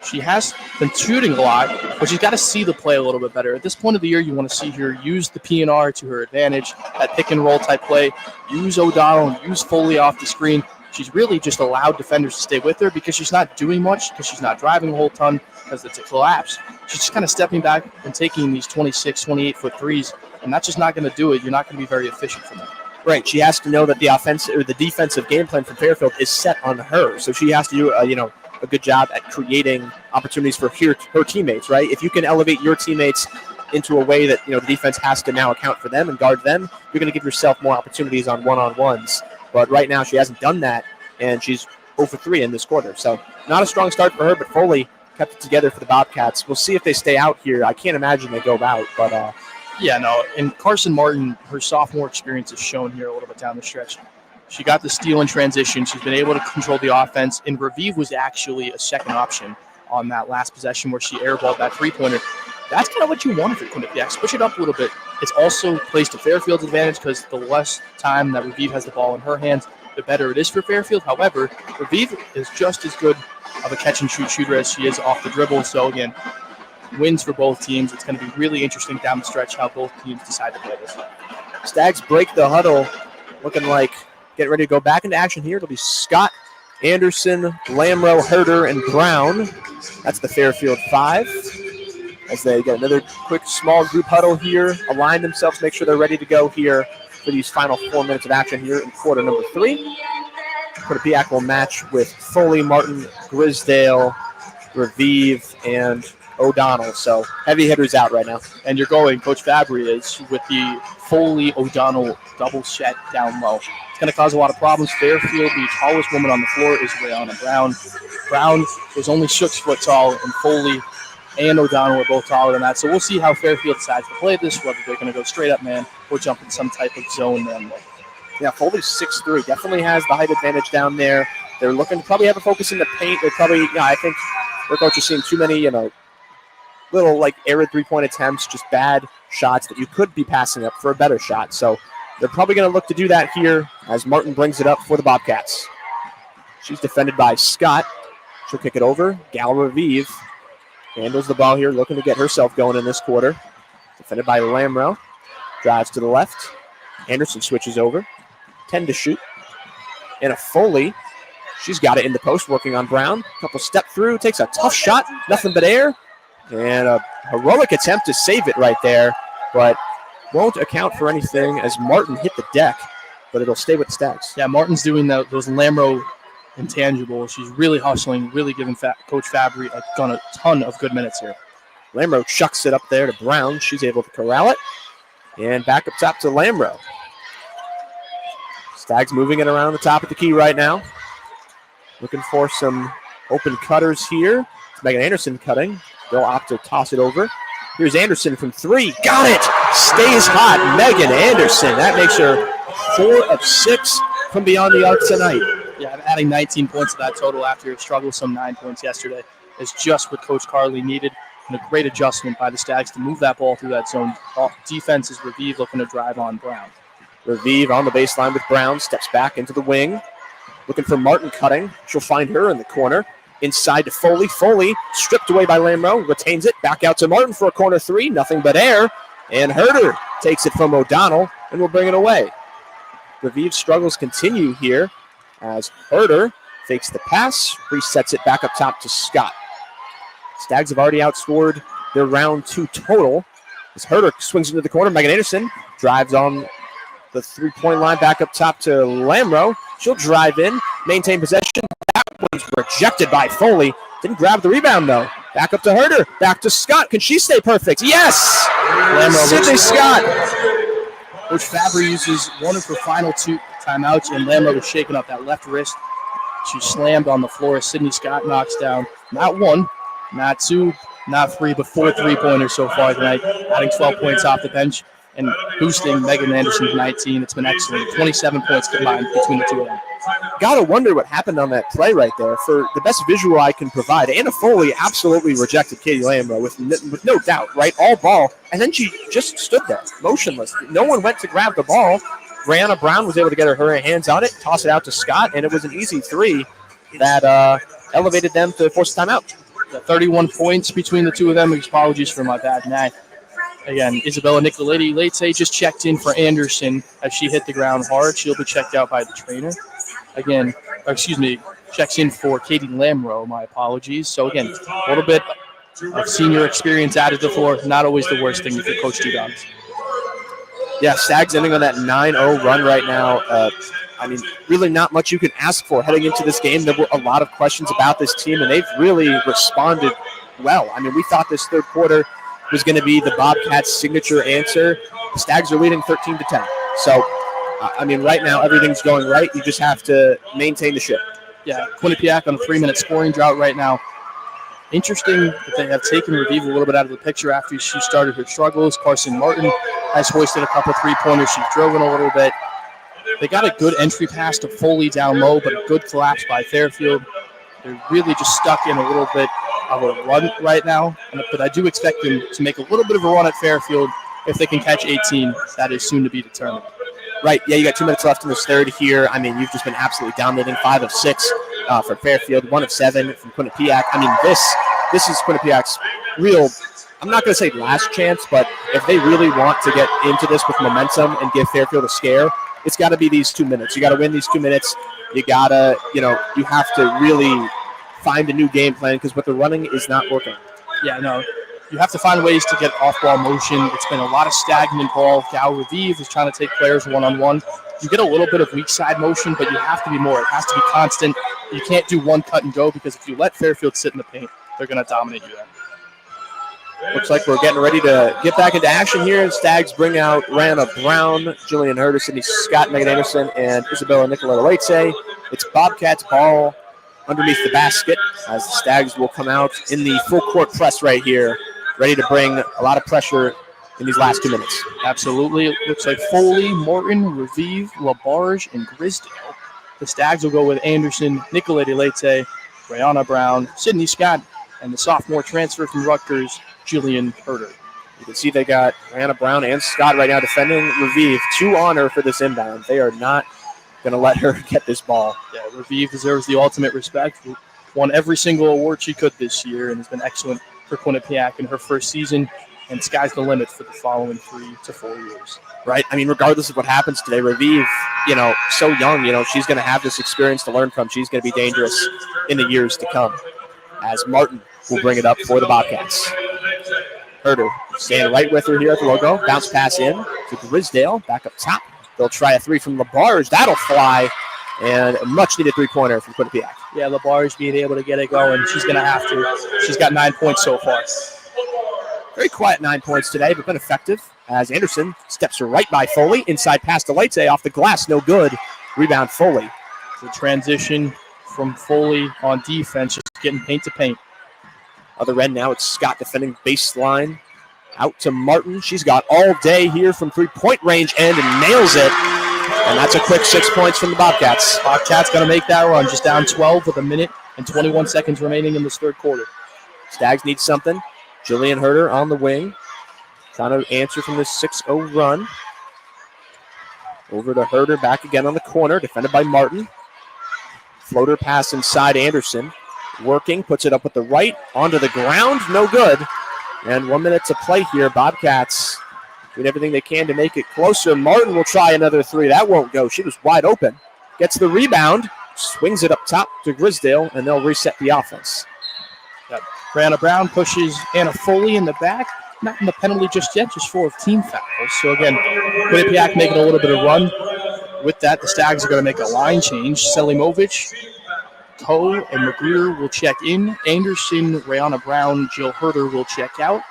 She has been shooting a lot, but she's got to see the play a little bit better. At this point of the year, you want to see her use the P&R to her advantage, that pick-and-roll type play, use O'Donnell, and use Foley off the screen. She's really just allowed defenders to stay with her because she's not doing much, because she's not driving a whole ton, because it's a collapse. She's just kind of stepping back and taking these 26, 28-foot threes, and that's just not going to do it. You're not going to be very efficient from that. Right. She has to know that the offense or the defensive game plan from Fairfield is set on her. So she has to do, a good job at creating opportunities for her teammates, right? If you can elevate your teammates into a way that, the defense has to now account for them and guard them, you're going to give yourself more opportunities on one-on-ones. But right now she hasn't done that, and she's 0 for 3 in this quarter. So not a strong start for her, but Foley kept it together for the Bobcats. We'll see if they stay out here. I can't imagine they go out, but and Carson Martin, her sophomore experience is shown here a little bit down the stretch. She got the steal in transition. She's been able to control the offense, and Raviv was actually a second option on that last possession where she airballed that three-pointer. That's kind of what you wanted for Quinnipiac. Switch it up a little bit. It's also plays to Fairfield's advantage because the less time that Raviv has the ball in her hands, the better it is for Fairfield. However, Raviv is just as good of a catch-and-shoot shooter as she is off the dribble. So, again, wins for both teams. It's going to be really interesting down the stretch how both teams decide to play this. Stags break the huddle, looking like getting ready to go back into action here. It'll be Scott, Anderson, Lamro, Herder, and Brown. That's the Fairfield 5. As they get another quick small group huddle here, align themselves, make sure they're ready to go here for these final 4 minutes of action here in quarter number 3. Quinnipiac will match with Foley, Martin, Grisdale, Raviv, and O'Donnell. So heavy hitters out right now. And you're going, Coach Fabry is, with the Foley O'Donnell double set down low. It's going to cause a lot of problems. Fairfield, the tallest woman on the floor, is Rayana Brown. Brown is only 6 foot tall, and Foley and O'Donnell are both taller than that. So we'll see how Fairfield decides to play this, whether they're going to go straight up man or jump in some type of zone man. Yeah, Foley's 6'3", definitely has the height advantage down there. They're looking to probably have a focus in the paint. They probably, I think their coach is seeing too many, little like arid three-point attempts, just bad shots that you could be passing up for a better shot. So they're probably going to look to do that here as Martin brings it up for the Bobcats. She's defended by Scott. She'll kick it over. Gal Raviv handles the ball here, looking to get herself going in this quarter. Defended by Lamro. Drives to the left. Anderson switches over. 10 to shoot. And a Foley. She's got it in the post, working on Brown. Couple step through, takes a tough shot. Nothing but air. And a heroic attempt to save it right there, but won't account for anything as Martin hit the deck, but it'll stay with the Stags. Yeah, Martin's doing those Lamro intangibles. She's really hustling, really giving Coach Fabry a ton of good minutes here. Lamro chucks it up there to Brown. She's able to corral it. And back up top to Lamro. Stags moving it around the top of the key right now. Looking for some open cutters here. It's Megan Anderson cutting. They'll opt to toss it over. Here's Anderson from 3. Got it! Stays hot. Megan Anderson. That makes her 4 of 6 from beyond the arc tonight. Yeah, adding 19 points to that total after a struggle with some 9 points yesterday is just what Coach Carley needed. And a great adjustment by the Stags to move that ball through that zone. Defense is Raviv looking to drive on Brown. Raviv on the baseline with Brown. Steps back into the wing. Looking for Martin cutting. She'll find her in the corner. Inside to Foley. Foley stripped away by Lamro. Retains it. Back out to Martin for a corner 3. Nothing but air. And Herder takes it from O'Donnell and will bring it away. Raviv's struggles continue here as Herder Fakes the pass, resets it back up top to Scott. Stags have already outscored their round 2 total. As Herder swings into the corner, Megan Anderson drives on the 3-point line back up top to Lamro. She'll drive in, maintain possession. That one's rejected by Foley. Didn't grab the rebound, though. Back up to Herder. Back to Scott. Can she stay perfect? Yes! Sydney Scott. Coach Fabry uses one of her final 2 timeouts, and Lamro was shaking up that left wrist. She slammed on the floor. Sydney Scott knocks down not 1, not 2, not 3, but 4 3-pointers so far tonight, adding 12 points off the bench and boosting Megan Anderson to 19. It's been excellent. 27 points combined between the two of them. Gotta wonder what happened on that play right there. For the best visual I can provide, Anna Foley absolutely rejected Katie Lamro with no doubt, right? All ball, and then she just stood there, motionless. No one went to grab the ball. Brianna Brown was able to get her hands on it, toss it out to Scott, and it was an easy 3 that elevated them to force a timeout. 31 points between the two of them. Apologies for my bad math. Again, Isabella Nicoleti-Leite just checked in for Anderson as she hit the ground hard. She'll be checked out by the trainer. Again, checks in for Katie Lamro. My apologies. So, again, a little bit of senior experience added to the floor. Not always the worst thing if you coach 2 guys. Yeah, Stags ending on that 9-0 run right now. Really not much you can ask for heading into this game. There were a lot of questions about this team, and they've really responded well. We thought this third quarter was going to be the Bobcats' signature answer. The Stags are leading 13-10. So, right now everything's going right. You just have to maintain the ship. Yeah, Quinnipiac on a 3-minute scoring drought right now. Interesting that they have taken Revive a little bit out of the picture after she started her struggles. Carson Martin has hoisted a couple 3-pointers. She's driven a little bit. They got a good entry pass to Foley down low, but a good collapse by Fairfield. They're really just stuck in a little bit of a run right now, but I do expect them to make a little bit of a run at Fairfield if they can catch 18. That is soon to be determined. Right, yeah, you got 2 minutes left in this third here. You've just been absolutely dominating. 5 of 6 from Fairfield, 1 of 7 from Quinnipiac. This is Quinnipiac's real, I'm not going to say last chance, but if they really want to get into this with momentum and give Fairfield a scare, it's got to be these 2 minutes. You got to win these 2 minutes. You got to, you have to really find a new game plan because what they're running is not working. Yeah, no. You have to find ways to get off-ball motion. It's been a lot of stagnant ball. Gal Revive is trying to take players one-on-one. You get a little bit of weak side motion, but you have to be more. It has to be constant. You can't do one cut and go because if you let Fairfield sit in the paint, they're going to dominate you there. Looks like we're getting ready to get back into action here. Stags bring out Brianna Brown, Jillian Herder, Sydney Scott, Megan Anderson, and Isabella Nicoleti-Leite. It's Bobcats ball underneath the basket as the Stags will come out in the full court press right here, ready to bring a lot of pressure in these last 2 minutes. Absolutely. It looks like Foley, Morton, Revive, LaBarge, and Grisdale. The Stags will go with Anderson, Nicoleti-Leite, Brianna Brown, Sydney Scott, and the sophomore transfer from Rutgers, Jillian Herder. You can see they got Brianna Brown and Scott right now defending Revive. 2 on her for this inbound. They are not going to let her get this ball. Yeah, Revive deserves the ultimate respect. Won every single award she could this year and has been excellent for Quinnipiac in her first season, and sky's the limit for the following 3 to 4 years. Right? Regardless of what happens today, Revive, so young, she's going to have this experience to learn from. She's going to be dangerous in the years to come. As Martin will bring it up for the Bobcats. Herder staying right with her here at the logo. Bounce pass in to Grisdale. Back up top. They'll try a 3 from LaBarge. That'll fly. And a much-needed 3-pointer from Quinnipiac. Yeah, LaBarge being able to get it going. She's going to have to. She's got 9 points so far. Very quiet 9 points today, but been effective as Anderson steps her right by Foley. Inside pass to Leite off the glass. No good. Rebound Foley. The transition from Foley on defense, just getting paint to paint. Other end now, it's Scott defending baseline. Out to Martin. She's got all day here from 3-point range and nails it. And that's a quick 6 points from the Bobcats. Bobcats going to make that run. Just down 12 with 1 minute and 21 seconds remaining in this third quarter. Stags need something. Jillian Herder on the wing. Trying to answer from this 6-0 run. Over to Herder, back again on the corner, defended by Martin. Floater pass inside Anderson. Working, puts it up with the right, onto the ground, no good. And 1 minute to play here. Bobcats doing everything they can to make it closer. Martin will try another 3. That won't go. She was wide open. Gets the rebound. swings it up top to Grisdale, and they'll reset the offense. Brianna Brown pushes Anna Foley in the back. Not in the penalty just yet, just 4 of team fouls. So again, Quinnipiac making a little bit of run. With that, the Stags are going to make a line change. Selimovic, Coe, and Magruder will check in. Anderson, Rihanna Brown, Jill Herder will check out.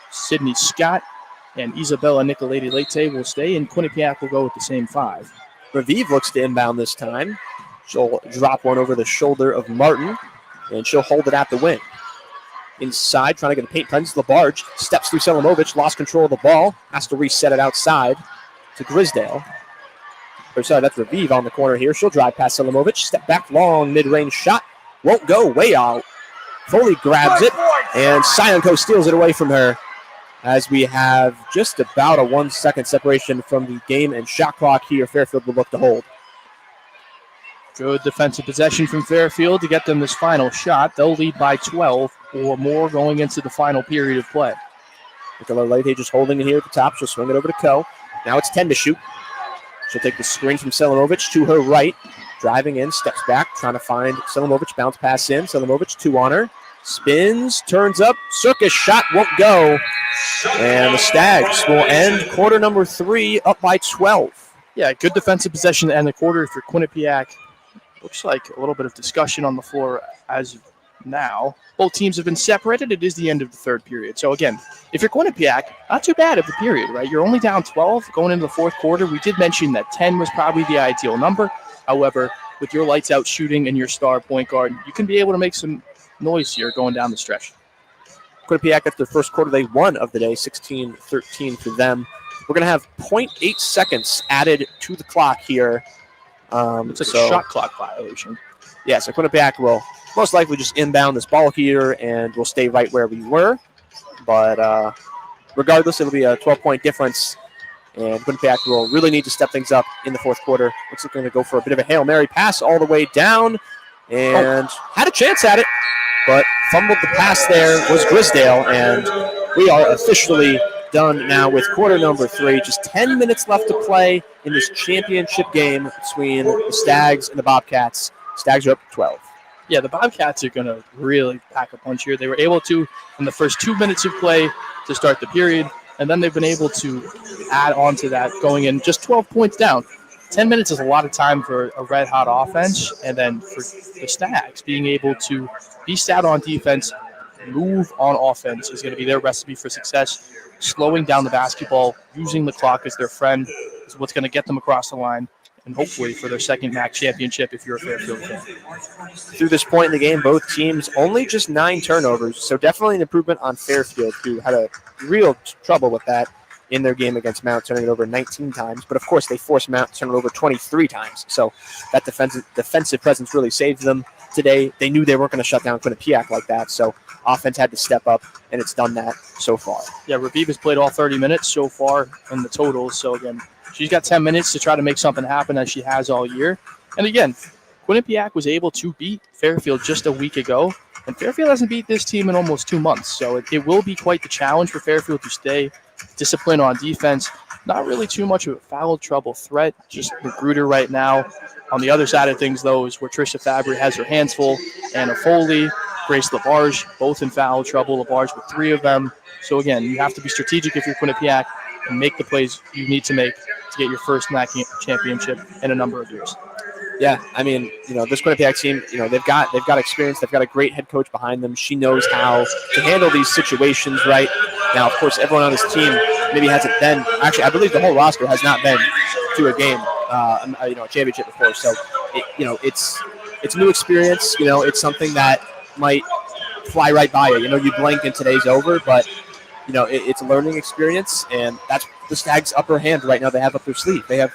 Sydney Scott and Isabella Nicoleti-Lete will stay, and Quinnipiac will go with the same 5. Raviv looks to inbound this time. She'll drop one over the shoulder of Martin, and she'll hold it at the wing. Inside, trying to get a paint presence. LaBarge steps through Selimovic, lost control of the ball, has to reset it outside to Grisdale. Or sorry, that's Raviv on the corner here. She'll drive past Selimovic, step back, long mid-range shot. Won't go, way out. Foley grabs it, and Sionco steals it away from her as we have just about a 1-second separation from the game and shot clock here. Fairfield will look to hold. Good defensive possession from Fairfield to get them this final shot. They'll lead by 12 or more going into the final period of play. Nicoleti just holding it here at the top. She'll swing it over to Coe. Now it's 10 to shoot. She'll take the screen from Selimovic to her right. Driving in, steps back, trying to find Selimovic. Bounce pass in. Selimovic, 2 on her. Spins, turns up. Circus shot won't go. And the Stags will end quarter number 3 up by 12. Yeah, good defensive possession to end the quarter for Quinnipiac. Looks like a little bit of discussion on the floor as of now. Both teams have been separated. It is the end of the third period. So, again, if you're Quinnipiac, not too bad of the period, right? You're only down 12 going into the fourth quarter. We did mention that 10 was probably the ideal number. However, with your lights-out shooting and your star point guard, you can be able to make some noise here going down the stretch. Quinnipiac, after the first quarter, they won of the day, 16-13 for them. We're going to have 0.8 seconds added to the clock here. It's like a shot clock violation. Yeah, so Quinnipiac will most likely just inbound this ball here, and we'll stay right where we were. But regardless, it'll be a 12-point difference, and Quinnipiac will really need to step things up in the fourth quarter. Looks like they're going to go for a bit of a Hail Mary pass all the way down, and had a chance at it, but fumbled the pass there was Grisdale, and we are officially done now with quarter number 3. Just 10 minutes left to play in this championship game between the Stags and the Bobcats. Stags are up 12. Yeah, the Bobcats are going to really pack a punch here. They were able to, in the first 2 minutes of play to start the period, and then they've been able to add on to that, going in just 12 points down. 10 minutes is a lot of time for a red-hot offense, and then for the Stags, being able to be stout on defense, move on offense is going to be their recipe for success. Slowing down the basketball, using the clock as their friend is what's going to get them across the line, and hopefully for their second MAAC championship if you're a Fairfield fan. Through this point in the game, both teams only just 9 turnovers, so definitely an improvement on Fairfield, who had a real trouble with that in their game against Mount, turning it over 19 times. But, of course, they forced Mount to turn it over 23 times. So that defensive presence really saved them today. They knew they weren't going to shut down Quinnipiac like that, so offense had to step up, and it's done that so far. Yeah, Raviv has played all 30 minutes so far in the totals. So, again, she's got 10 minutes to try to make something happen as she has all year. And, again, Quinnipiac was able to beat Fairfield just a week ago, and Fairfield hasn't beat this team in almost 2 months. So it will be quite the challenge for Fairfield to stay disciplined on defense. Not really too much of a foul trouble threat, just Magruder right now. On the other side of things, though, is where Trisha Fabry has her hands full. Anna Foley, Grace LaBarge, both in foul trouble. LaBarge with 3 of them. So, again, you have to be strategic if you're Quinnipiac and make the plays you need to make to get your first MAAC championship in a number of years. Yeah, I mean, this Quinnipiac team, they've got experience. They've got a great head coach behind them. She knows how to handle these situations right. Now, of course, everyone on this team maybe hasn't been. Actually, I believe the whole roster has not been to a game, a championship before. So, it's a new experience. It's something that might fly right by you. You blink and today's over, but it's a learning experience, and that's the Stags' upper hand right now. They have up their sleeve. They have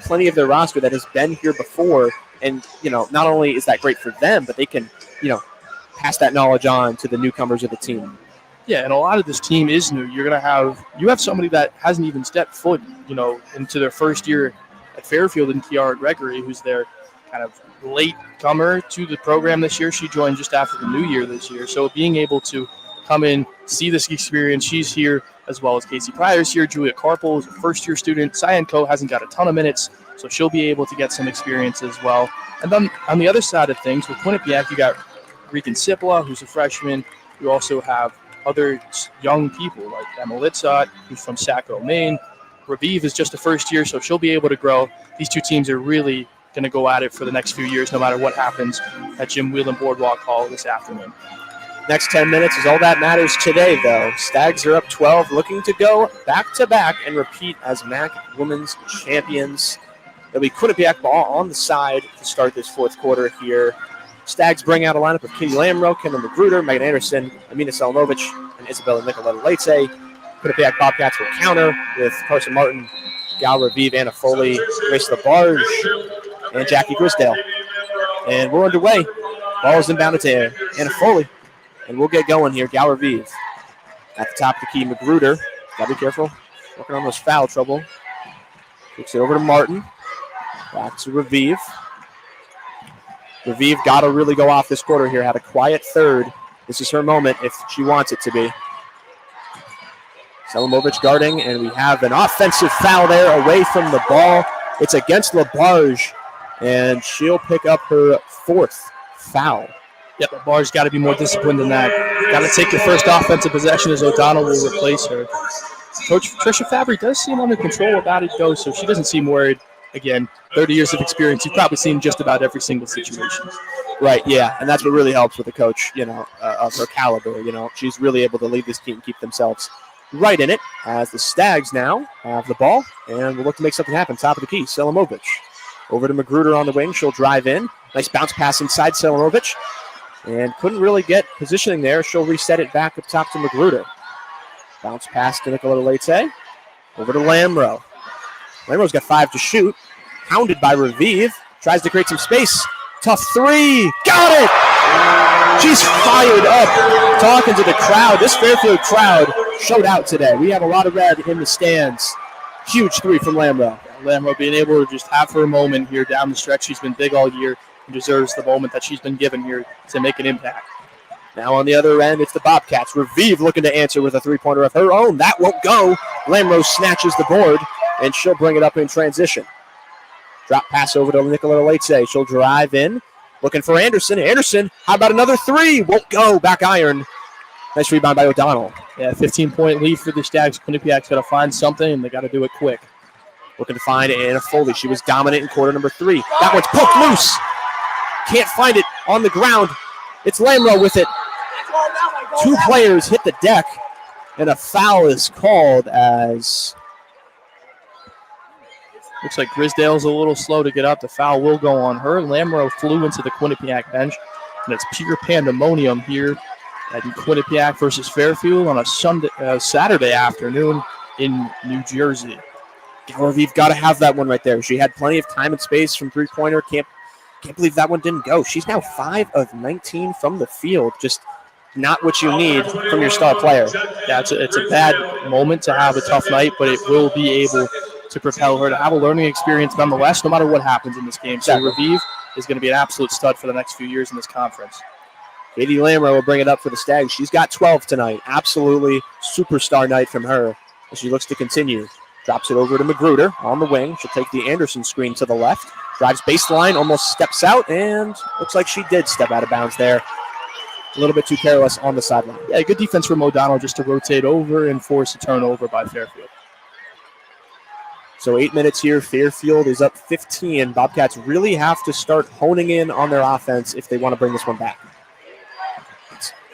plenty of their roster that has been here before, and not only is that great for them, but they can pass that knowledge on to the newcomers of the team. Yeah, and a lot of this team is new. You have somebody that hasn't even stepped foot into their first year at Fairfield in Kiara Gregory, who's their kind of late comer to the program this year. She joined just after the new year this year. So being able to come in, see this experience, she's here, as well as Casey Pryor's here. Julia Carpel is a first-year student. Sionco hasn't got a ton of minutes. so she'll be able to get some experience as well. And then on the other side of things, with Quinnipiac, you got Regan Sipla, who's a freshman. You also have other young people like Emma Litzot, who's from Saco, Maine. Raviv is just a first year, so she'll be able to grow. These two teams are really going to go at it for the next few years, no matter what happens at Jim Whelan Boardwalk Hall this afternoon. Next 10 minutes is all that matters today, though. Stags are up 12, looking to go back-to-back and repeat as MAAC Women's Champions. It'll be Quinnipiac ball on the side to start this fourth quarter here. Stags bring out a lineup of Katie Lamro, Kendall Magruder, Megan Anderson, Amina Selimovic, and Isabella Nicoletta-Leite. Quinnipiac Bobcats will counter with Carson Martin, Gal Raviv, Anna Foley, Grace LaBarge, and Jackie Grisdale. And we're underway. Ball is inbounded to Anna Foley. And we'll get going here. Gal Raviv at the top of the key. Magruder, gotta be careful. Working on those foul trouble. Kicks it over to Martin. Back to Raviv. Raviv got to really go off this quarter here. Had a quiet third. This is her moment if she wants it to be. Selimovic guarding, and we have an offensive foul there away from the ball. It's against LaBarge, and she'll pick up her fourth foul. Yep, LaBarge's got to be more disciplined than that. Got to take the first offensive possession as O'Donnell will replace her. Coach Tricia Fabry does seem under control about it, though, so she doesn't seem worried. Again, 30 years of experience. You've probably seen just about every single situation. Right, yeah, and that's what really helps with a coach, of her caliber. She's really able to lead this team and keep themselves right in it as the Stags now have the ball, and we'll look to make something happen. Top of the key, Selimovic. Over to Magruder on the wing. She'll drive in. Nice bounce pass inside Selimovic, and couldn't really get positioning there. She'll reset it back up top to Magruder. Bounce pass to Nicoletta-Leite. Over to Lamro. Lamro's got 5 to shoot. Hounded by Raviv. Tries to create some space. Tough three. Got it! She's fired up. Talking to the crowd. This Fairfield crowd showed out today. We have a lot of red in the stands. Huge three from Lamro. Lamro being able to just have her moment here down the stretch. She's been big all year and deserves the moment that she's been given here to make an impact. Now on the other end, it's the Bobcats. Raviv looking to answer with a three-pointer of her own. That won't go. Lamro snatches the board, and she'll bring it up in transition. Drop pass over to Nicoletta-Leite. She'll drive in, looking for Anderson. Anderson, how about another three? Won't go. Back iron. Nice rebound by O'Donnell. Yeah, 15-point lead for the Stags. Quinnipiac's got to find something, and they got to do it quick. Looking to find Anna Foley. She was dominant in quarter number 3. That one's poked loose. Can't find it on the ground. It's Lamro with it. 2 players hit the deck, and a foul is called as... Looks like Grisdale's a little slow to get up. The foul will go on her. Lamro flew into the Quinnipiac bench, and it's pure pandemonium here at Quinnipiac versus Fairfield on a Saturday afternoon in New Jersey. Raviv got to have that one right there. She had plenty of time and space from three-pointer. Can't believe that one didn't go. She's now 5 of 19 from the field. Just not what you need from your star player. Yeah, it's a bad moment to have a tough night, but it will be able to propel her to have a learning experience nonetheless, no matter what happens in this game. So Raviv is going to be an absolute stud for the next few years in this conference. Katie Lamro will bring it up for the Stags. She's got 12 tonight. Absolutely superstar night from her as she looks to continue. Drops it over to Magruder on the wing. She'll take the Anderson screen to the left. Drives baseline, almost steps out, and looks like she did step out of bounds there. A little bit too careless on the sideline. Yeah, good defense from O'Donnell just to rotate over and force a turnover by Fairfield. So 8 minutes here. Fairfield is up 15. Bobcats really have to start honing in on their offense if they want to bring this one back.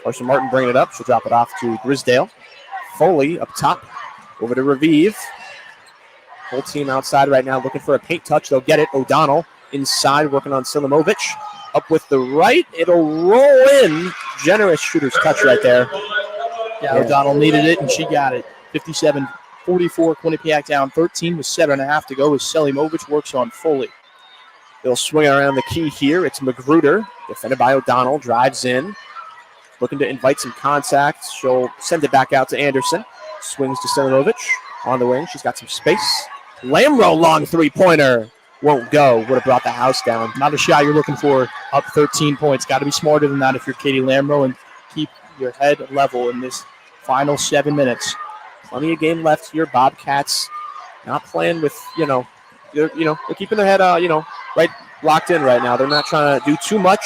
Carson Martin bringing it up. She'll drop it off to Grisdale. Foley up top. Over to Raviv. Whole team outside right now looking for a paint touch. They'll get it. O'Donnell inside working on Selimovic. Up with the right. It'll roll in. Generous shooter's touch right there. Yeah, O'Donnell needed it, and she got it. 57-44, Quinnipiac down 13 with 7.5 to go as Selimovic works on Foley. They'll swing around the key here. It's Magruder, defended by O'Donnell, drives in. Looking to invite some contact. She'll send it back out to Anderson. Swings to Selimovic on the wing. She's got some space. Lamro, long three-pointer. Won't go. Would have brought the house down. Not a shot you're looking for. Up 13 points. Got to be smarter than that if you're Katie Lamro and keep your head level in this final 7 minutes. Plenty of game left here. Bobcats not playing with, they're keeping their head, right locked in right now. They're not trying to do too much.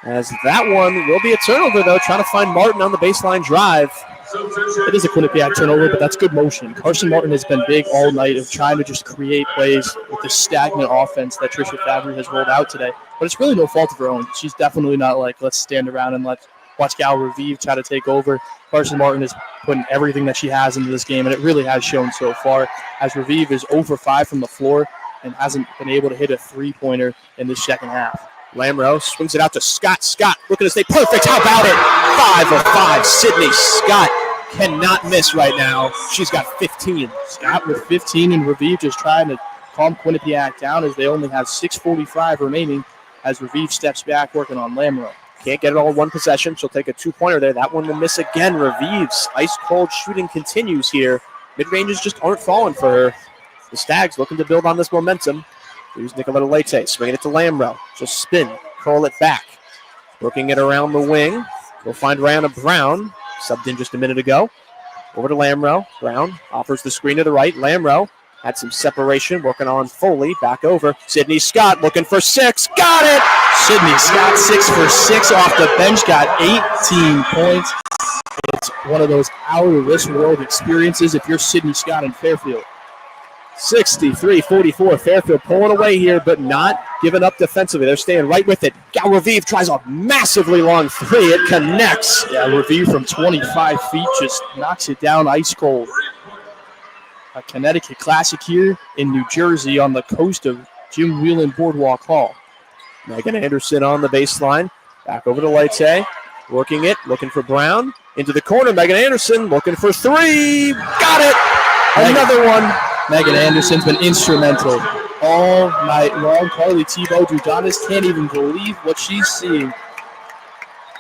As that one will be a turnover, though, trying to find Martin on the baseline drive. It is a Quinnipiac turnover, but that's good motion. Carson Martin has been big all night of trying to just create plays with the stagnant offense that Trisha Fabry has rolled out today. But it's really no fault of her own. She's definitely not like, let's stand around and let's watch Gal Revive try to take over. Carson Martin is putting everything that she has into this game, and it really has shown so far, as Revive is 0 for 5 from the floor and hasn't been able to hit a three-pointer in the second half. Lamro swings it out to Scott. Scott looking to stay perfect. How about it? 5 of 5. Sydney Scott cannot miss right now. She's got 15. Scott with 15, and Revive just trying to calm Quinnipiac down as they only have 6:45 remaining as Revive steps back working on Lamro. Can't get it all in one possession. She'll take a two-pointer there. That one will miss again. Revive's ice-cold shooting continues here. Mid-ranges just aren't falling for her. The Stags looking to build on this momentum. Here's Nicoletta Leite, swinging it to Lamro. She'll spin, curl it back. Working it around the wing. We'll find Rihanna Brown, subbed in just a minute ago. Over to Lamro. Brown offers the screen to the right. Lamro had some separation, working on Foley. Back over. Sydney Scott looking for 6. Got it! Sydney Scott 6 for 6 off the bench, got 18 points. It's one of those out-of-this-world experiences if you're Sydney Scott in Fairfield. 63-44. Fairfield pulling away here, but not giving up defensively. They're staying right with it. Gal Revive tries a massively long three. It connects. Yeah, Revive from 25 feet just knocks it down ice cold. A Connecticut Classic here in New Jersey on the coast of Jim Whelan Boardwalk Hall. Megan Anderson on the baseline. Back over to Leite. Working it, looking for Brown. Into the corner, Megan Anderson looking for 3. Got it! Another one. Megan Anderson's been instrumental all night long. Carly Thibault-Dudanis can't even believe what she's seeing.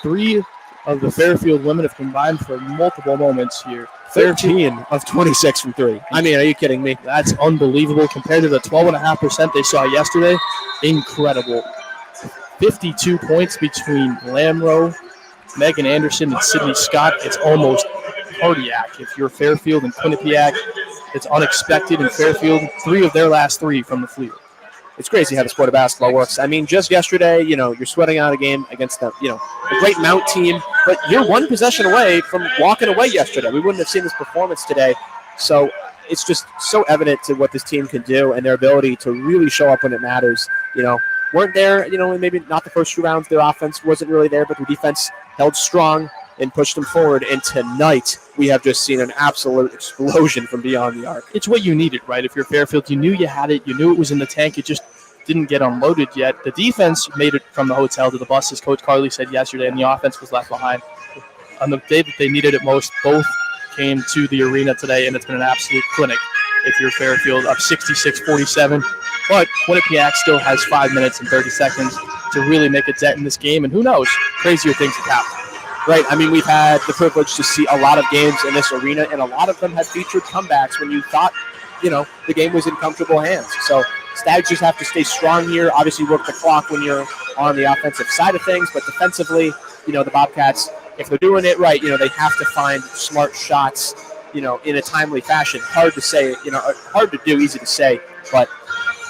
3 of the Fairfield women have combined for multiple moments here. 13 of 26 from 3. I mean, are you kidding me? That's unbelievable compared to the 12.5% they saw yesterday. Incredible. 52 points between Lamro, Megan Anderson, and Sydney Scott. It's almost cardiac. If you're Fairfield and Quinnipiac, it's unexpected in Fairfield. 3 of their last 3 from the Fleet. It's crazy how the sport of basketball works. I mean, just yesterday, you're sweating out a game against a great Mount team, but you're one possession away from walking away yesterday. We wouldn't have seen this performance today. So it's just so evident to what this team can do and their ability to really show up when it matters. Weren't there, maybe not the first 2 rounds. Their offense wasn't really there, but the defense held strong and pushed them forward. And tonight, we have just seen an absolute explosion from beyond the arc. It's what you needed, right? If you're Fairfield, you knew you had it. You knew it was in the tank. It just didn't get unloaded yet. The defense made it from the hotel to the bus, as Coach Carly said yesterday, and the offense was left behind. On the day that they needed it most, both came to the arena today, and it's been an absolute clinic. If you're Fairfield, up 66-47. But Quinnipiac still has 5 minutes and 30 seconds to really make a dent in this game, and who knows, crazier things have happened. Right. I mean, we've had the privilege to see a lot of games in this arena, and a lot of them have featured comebacks when you thought, the game was in comfortable hands. So Stags just have to stay strong here, obviously work the clock when you're on the offensive side of things, but defensively, the Bobcats, if they're doing it right, they have to find smart shots, in a timely fashion. Hard to say, hard to do, easy to say, but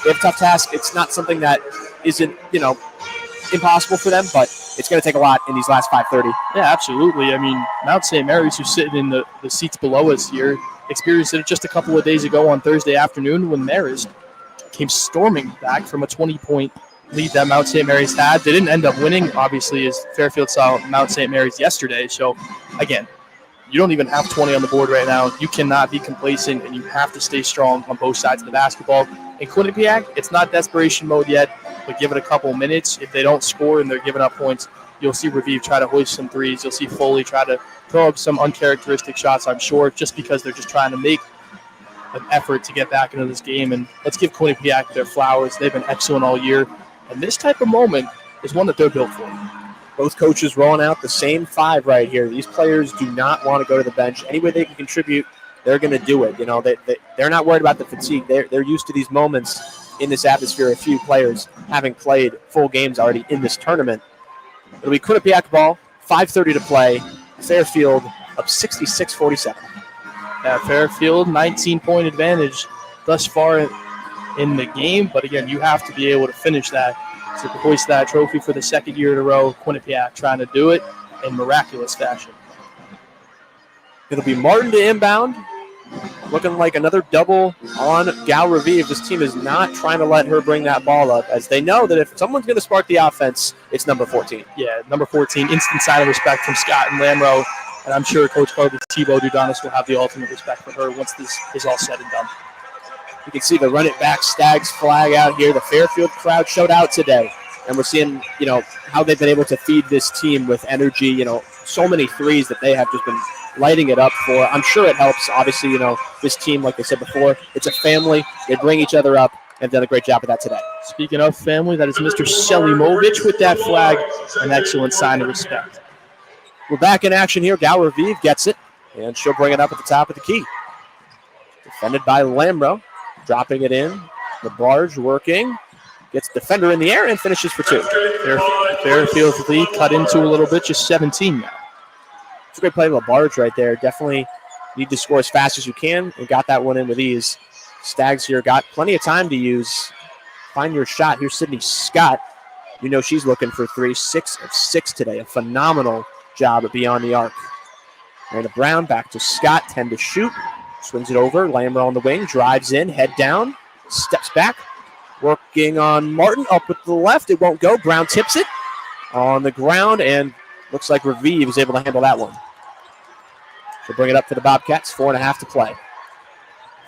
they have a tough task. It's not something that isn't, impossible for them, but it's going to take a lot in these last 5:30. Yeah, absolutely. I mean, Mount St. Mary's, who's sitting in the seats below us here, experienced it just a couple of days ago on Thursday afternoon when Marist came storming back from a 20-point lead that Mount St. Mary's had. They didn't end up winning, obviously, as Fairfield saw Mount St. Mary's yesterday. So, again, you don't even have 20 on the board right now. You cannot be complacent, and you have to stay strong on both sides of the basketball. In Quinnipiac, it's not desperation mode yet, but give it a couple minutes. If they don't score and they're giving up points, you'll see Revive try to hoist some threes. You'll see Foley try to throw up some uncharacteristic shots, I'm sure, just because they're just trying to make an effort to get back into this game. And let's give Quinnipiac their flowers. They've been excellent all year. And this type of moment is one that they're built for. Both coaches rolling out the same 5 right here. These players do not want to go to the bench. Any way they can contribute, they're going to do it. They're not worried about the fatigue. They're used to these moments in this atmosphere. A few players having played full games already in this tournament. It'll be Quinnipiac ball, 5:30 to play. Fairfield up 66-47. Fairfield, 19-point advantage thus far in the game. But again, you have to be able to finish that to hoist that trophy for the second year in a row. Quinnipiac trying to do it in miraculous fashion. It'll be Martin to inbound. Looking like another double on Gal Revive. This team is not trying to let her bring that ball up, as they know that if someone's going to spark the offense, it's number 14. Yeah, number 14, instant sign of respect from Scott and Lamro. And I'm sure Coach Carly Thibault Dudonis will have the ultimate respect for her once this is all said and done. You can see the run it back Stags flag out here. The Fairfield crowd showed out today. And we're seeing, how they've been able to feed this team with energy, so many threes that they have just been lighting it up for. I'm sure it helps. Obviously, this team, like I said before, it's a family. They bring each other up and done a great job of that today. Speaking of family, that is Mr. Selimovic with that flag. An excellent sign of respect. We're back in action here. Gal Revive gets it, and she'll bring it up at the top of the key. Defended by Lamro, dropping it in. The barge working. Gets defender in the air and finishes for two. Fairfield's lead cut into a little bit, just 17 now. It's a great play with LaBarge right there. Definitely need to score as fast as you can, and got that one in with ease. Stags here got plenty of time to use. Find your shot. Here's Sydney Scott. She's looking for 3, 6 of 6 today. A phenomenal job at beyond the arc. Miranda Brown back to Scott, 10 to shoot. Swings it over. Lamro on the wing, drives in, head down, steps back. Working on Martin, up with the left. It won't go. Brown tips it on the ground, and looks like Revive is able to handle that one. She'll bring it up for the Bobcats. 4.5 to play.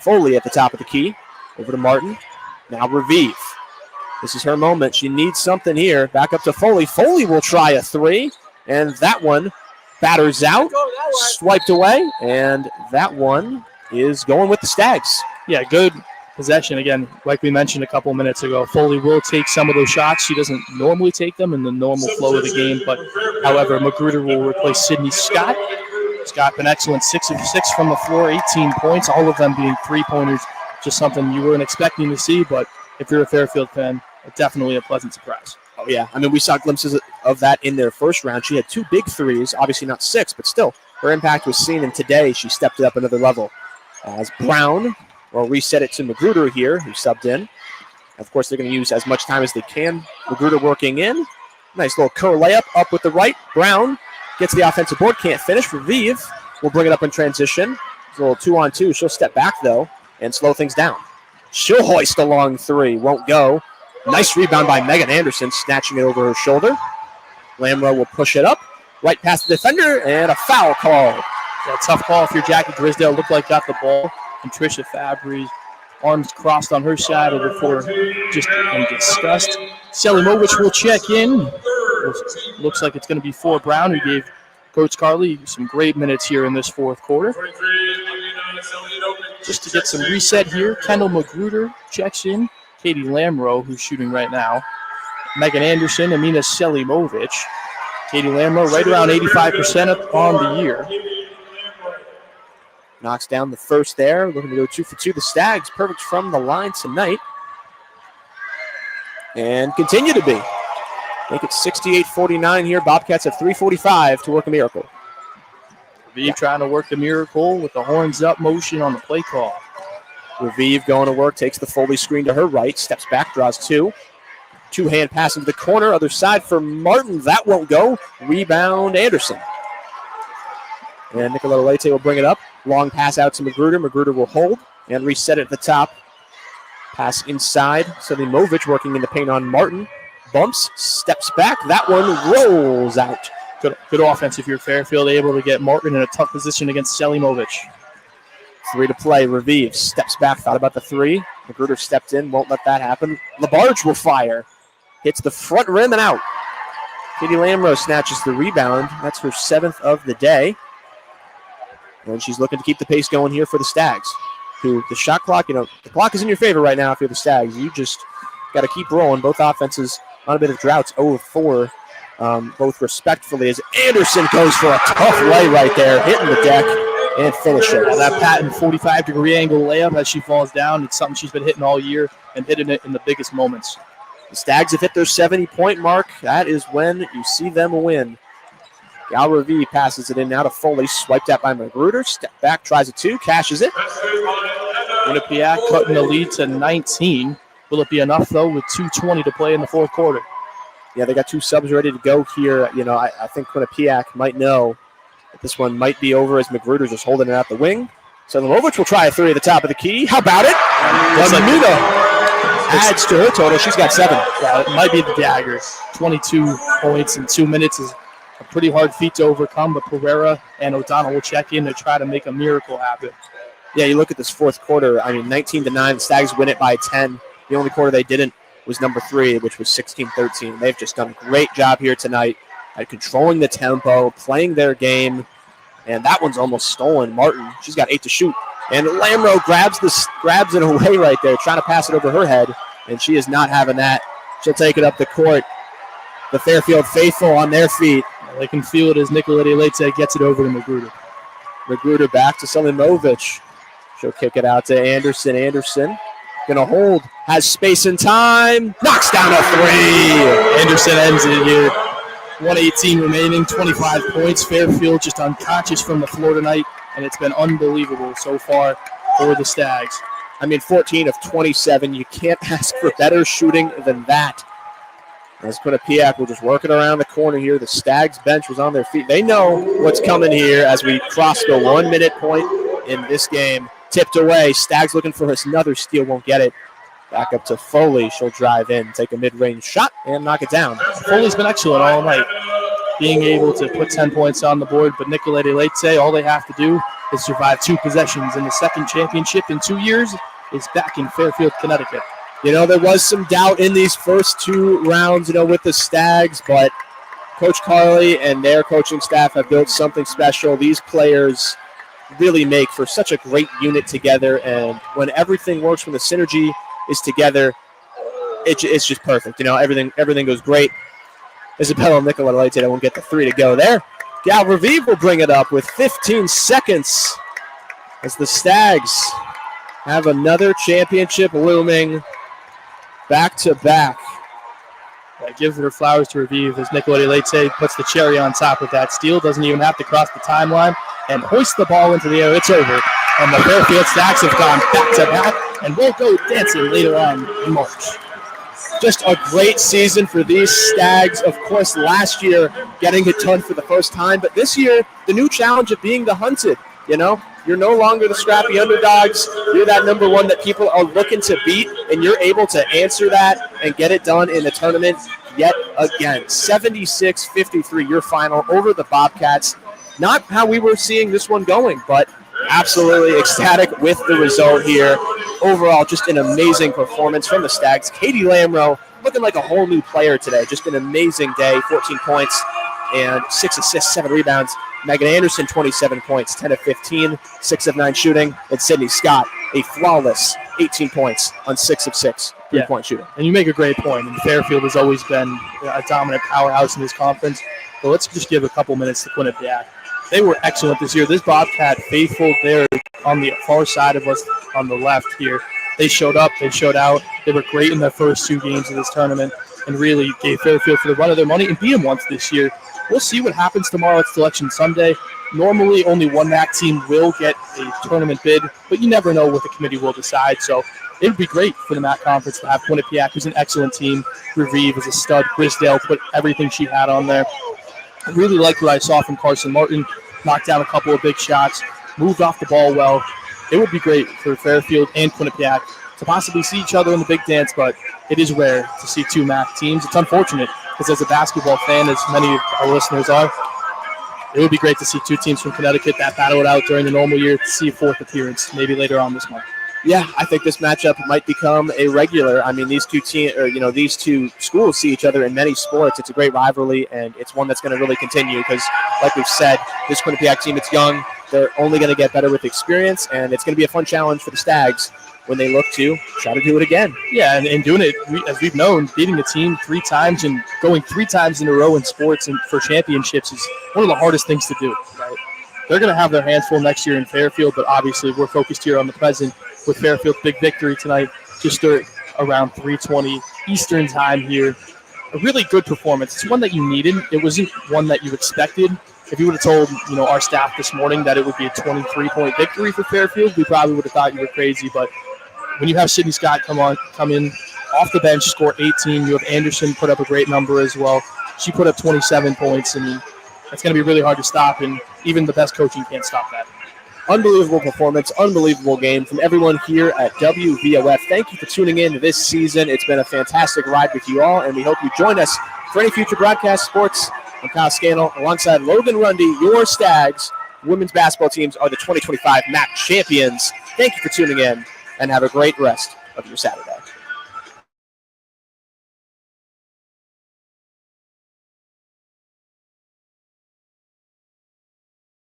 Foley at the top of the key. Over to Martin. Now Revive. This is her moment. She needs something here. Back up to Foley. Foley will try a 3, and that one batters out. Swiped away, and that one is going with the Stags. Yeah, good possession. Again, like we mentioned a couple minutes ago, Foley will take some of those shots. She doesn't normally take them in the normal flow of the game, but however, Magruder will replace Sydney Scott. Scott, an excellent 6 of 6 from the floor, 18 points, all of them being three-pointers. Just something you weren't expecting to see, but if you're a Fairfield fan, definitely a pleasant surprise. Oh, yeah. I mean, we saw glimpses of that in their first round. She had 2 big threes, obviously not 6, but still, her impact was seen, and today she stepped it up another level. As Brown will reset it to Magruder here, who subbed in. Of course, they're going to use as much time as they can. Magruder working in. Nice little curl layup up with the right. Brown gets the offensive board, can't finish. Revive will bring it up in transition. It's a little 2-on-2. She'll step back, though, and slow things down. She'll hoist a long 3. Won't go. Nice rebound by Megan Anderson, snatching it over her shoulder. Lamro will push it up. Right past the defender, and a foul call. Yeah, tough call if you're Jackie Grisdale. Looked like got the ball. And Tricia Fabry's arms crossed on her side over for just in disgust. Selimovic will check in. Looks like it's going to be for Brown, who gave Coach Carly some great minutes here in this fourth quarter. Just to get some reset here, Kendall Magruder checks in. Katie Lamro, who's shooting right now. Megan Anderson, Amina Selimovic. Katie Lamro right around 85% on the year. Knocks down the first there. Looking to go 2 for 2. The Stags perfect from the line tonight. And continue to be. Make it 68-49 here. Bobcats have 3:45 to work a miracle. Revive trying to work the miracle with the horns up motion on the play call. Revive going to work. Takes the Foley screen to her right. Steps back. Draws 2. Two-hand pass into the corner. Other side for Martin. That won't go. Rebound Anderson. And Nicoletta Leite will bring it up. Long pass out to Magruder. Magruder will hold and reset it at the top. Pass inside. Selimovic working in the paint on Martin. Bumps, steps back. That one rolls out. Good offense if you're Fairfield, able to get Martin in a tough position against Selimovic. 3 to play. Revive steps back. Thought about the 3. Magruder stepped in. Won't let that happen. LaBarge will fire. Hits the front rim and out. Katie Lamro snatches the rebound. That's her 7th of the day. And she's looking to keep the pace going here for the Stags. Who the shot clock, the clock is in your favor right now if you're the Stags. You just got to keep rolling. Both offenses on a bit of droughts, 0-4, both respectfully, as Anderson goes for a tough lay right there, hitting the deck and finishing. That patent 45-degree angle layup as she falls down, it's something she's been hitting all year and hitting it in the biggest moments. The Stags have hit their 70-point mark. That is when you see them win. Gal Revive passes it in now to Foley, swiped out by Magruder. Step back, tries a 2, cashes it. Quinnipiac cutting the lead to 19. Will it be enough, though, with 2:20 to play in the fourth quarter? Yeah, they got 2 subs ready to go here. I think Quinnipiac might know that this one might be over as Magruder's just holding it out the wing. Selimovich will try a 3 at the top of the key. How about it? Juanita adds to her total. She's got 7. Yeah, it might be the dagger. 22 points in 2 minutes is a pretty hard feat to overcome, but Pereira and O'Donnell will check in to try to make a miracle happen. Yeah, you look at this fourth quarter. 19-9. The Stags win it by 10. The only quarter they didn't was number 3, which was 16-13. They've just done a great job here tonight at controlling the tempo, playing their game, and that one's almost stolen. Martin, she's got 8 to shoot, and Lamro grabs it away right there, trying to pass it over her head, and she is not having that. She'll take it up the court. The Fairfield faithful on their feet. They can feel it as Nicolette Leite gets it over to Magruder. Magruder back to Selimovich. She'll kick it out to Anderson. Anderson gonna hold, has space and time, knocks down a 3. Anderson ends it here. 1:18 remaining, 25 points. Fairfield just unconscious from the floor tonight, and it's been unbelievable so far for the Stags. 14 of 27. You can't ask for better shooting than that. As Quinnipiac will just work it around the corner here. The Stags bench was on their feet. They know what's coming here as we cross the 1-minute point in this game. Tipped away. Stags looking for another steal. Won't get it. Back up to Foley. She'll drive in, take a mid-range shot, and knock it down. Foley's been excellent all night, being able to put 10 points on the board. But Nicolette Leite, all they have to do is survive 2 possessions. And the second championship in 2 years is back in Fairfield, Connecticut. There was some doubt in these first 2 rounds, with the Stags, but Coach Carly and their coaching staff have built something special. These players really make for such a great unit together, and when everything works, when the synergy is together, it's just perfect. Everything goes great. Isabella and Nicolette Leite won't get the 3 to go there. Gal Revive will bring it up with 15 seconds as the Stags have another championship looming back-to-back. I give her flowers to Revive as Nicolette Leite puts the cherry on top of that steal. Doesn't even have to cross the timeline and hoist the ball into the air. It's over. And the Fairfield Stags have gone back-to-back and will go dancing later on in March. Just a great season for these Stags. Of course, last year getting it done for the first time, but this year the new challenge of being the hunted. You're no longer the scrappy underdogs. You're that number 1 that people are looking to beat, and you're able to answer that and get it done in the tournament yet again. 76-53, your final over the Bobcats. Not how we were seeing this one going, but absolutely ecstatic with the result here. Overall, just an amazing performance from the Stags. Katie Lamro looking like a whole new player today. Just an amazing day, 14 points and 6 assists, 7 rebounds. Megan Anderson, 27 points, 10 of 15, 6 of 9 shooting. And Sydney Scott, a flawless 18 points on 6 of 6 3-point shooting. And you make a great point. And Fairfield has always been a dominant powerhouse in this conference. But let's just give a couple minutes to Quinnipiac. They were excellent this year. This Bobcat faithful there on the far side of us on the left here. They showed up. They showed out. They were great in their first 2 games of this tournament and really gave Fairfield for the run of their money and beat them once this year. We'll see what happens tomorrow. It's Selection Sunday. Normally, only one MAAC team will get a tournament bid, but you never know what the committee will decide. So it would be great for the MAAC conference to have Quinnipiac, who's an excellent team. Revive is a stud. Grisdale put everything she had on there. I really liked what I saw from Carson Martin. Knocked down a couple of big shots, moved off the ball well. It would be great for Fairfield and Quinnipiac to possibly see each other in the big dance, but it is rare to see 2 MAAC teams. It's unfortunate because as a basketball fan, as many of our listeners are, it would be great to see 2 teams from Connecticut that battle it out during the normal year to see a 4th appearance maybe later on this month. Yeah, I think this matchup might become a regular. These 2 schools see each other in many sports. It's a great rivalry, and it's one that's going to really continue because, like we've said, this Quinnipiac team, it's young. They're only going to get better with experience, and it's going to be a fun challenge for the Stags when they look to try to do it again. Yeah, and doing it, as we've known, beating the team 3 times and going 3 times in a row in sports and for championships is one of the hardest things to do, right? They're going to have their hands full next year in Fairfield, but obviously we're focused here on the present with Fairfield's big victory tonight, just around 3:20 Eastern time here. A really good performance. It's one that you needed. It wasn't one that you expected, if you would have told, our staff this morning that it would be a 23-point victory for Fairfield, we probably would have thought you were crazy. But when you have Sydney Scott come in off the bench, score 18, you have Anderson put up a great number as well. She put up 27 points, and it's going to be really hard to stop, and even the best coaching can't stop that. Unbelievable performance, unbelievable game from everyone here at WVOF. Thank you for tuning in to this season. It's been a fantastic ride with you all, and we hope you join us for any future broadcast sports. I'm Kyle Scannell alongside Logan Rundy. Your Stags women's basketball teams are the 2025 MAAC champions. Thank you for tuning in, and have a great rest of your Saturday.